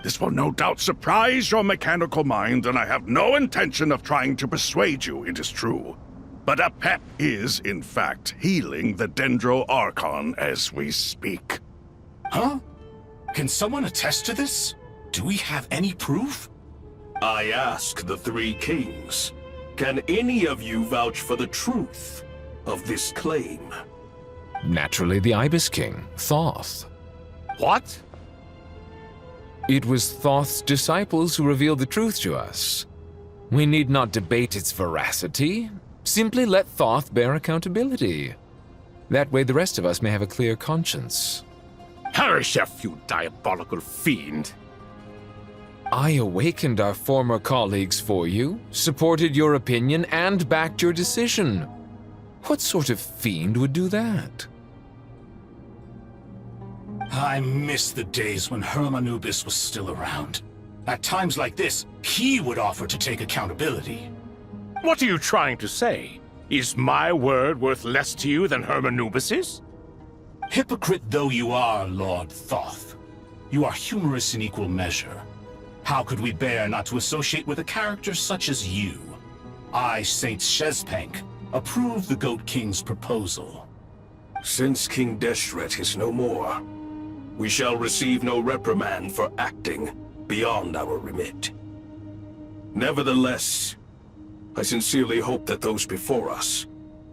This will no doubt surprise your mechanical mind, and I have no intention of trying to persuade you it is true. But Apep is, in fact, healing the Dendro Archon as we speak. Huh? Can someone attest to this? Do we have any proof? I ask the 3 kings, can any of you vouch for the truth of this claim? Naturally, the Ibis King, Thoth. What? It was Thoth's disciples who revealed the truth to us. We need not debate its veracity. Simply let Thoth bear accountability. That way the rest of us may have a clear conscience. Herreshoff, you diabolical fiend! I awakened our former colleagues for you, supported your opinion, and backed your decision. What sort of fiend would do that? I miss the days when Hermanubis was still around. At times like this, he would offer to take accountability. What are you trying to say? Is my word worth less to you than Hermanubis's? Hypocrite though you are, Lord Thoth, you are humorous in equal measure. How could we bear not to associate with a character such as you? I, Saint Shezpank, approve the Goat King's proposal. Since King Deshret is no more, we shall receive no reprimand for acting beyond our remit. Nevertheless, I sincerely hope that those before us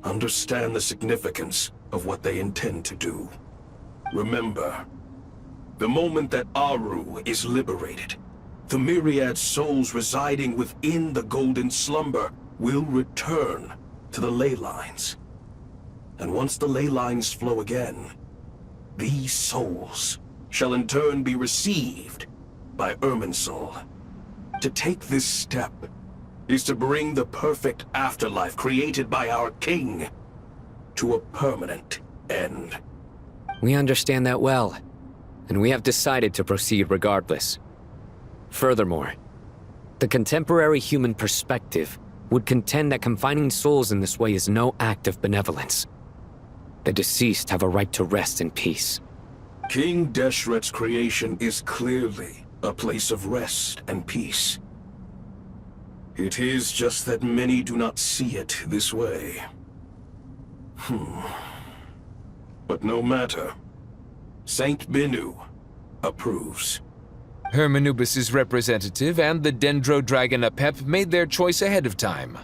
understand the significance of what they intend to do. Remember, the moment that Aru is liberated, the myriad souls residing within the Golden Slumber will return to the ley lines. And once the ley lines flow again, these souls shall in turn be received by Irminsul. To take this step is to bring the perfect afterlife created by our king to a permanent end. We understand that well, and we have decided to proceed regardless. Furthermore, the contemporary human perspective would contend that confining souls in this way is no act of benevolence. The deceased have a right to rest in peace. King Deshret's creation is clearly a place of rest and peace. It is just that many do not see it this way. But no matter. Saint Binu approves. Hermanubis' representative and the Dendro Dragon Apep made their choice ahead of time,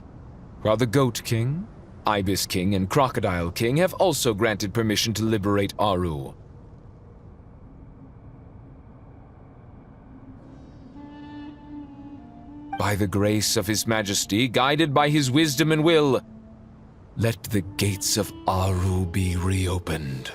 while the Goat King, Ibis King, and Crocodile King have also granted permission to liberate Aru. By the grace of His Majesty, guided by his wisdom and will, let the gates of Aru be reopened.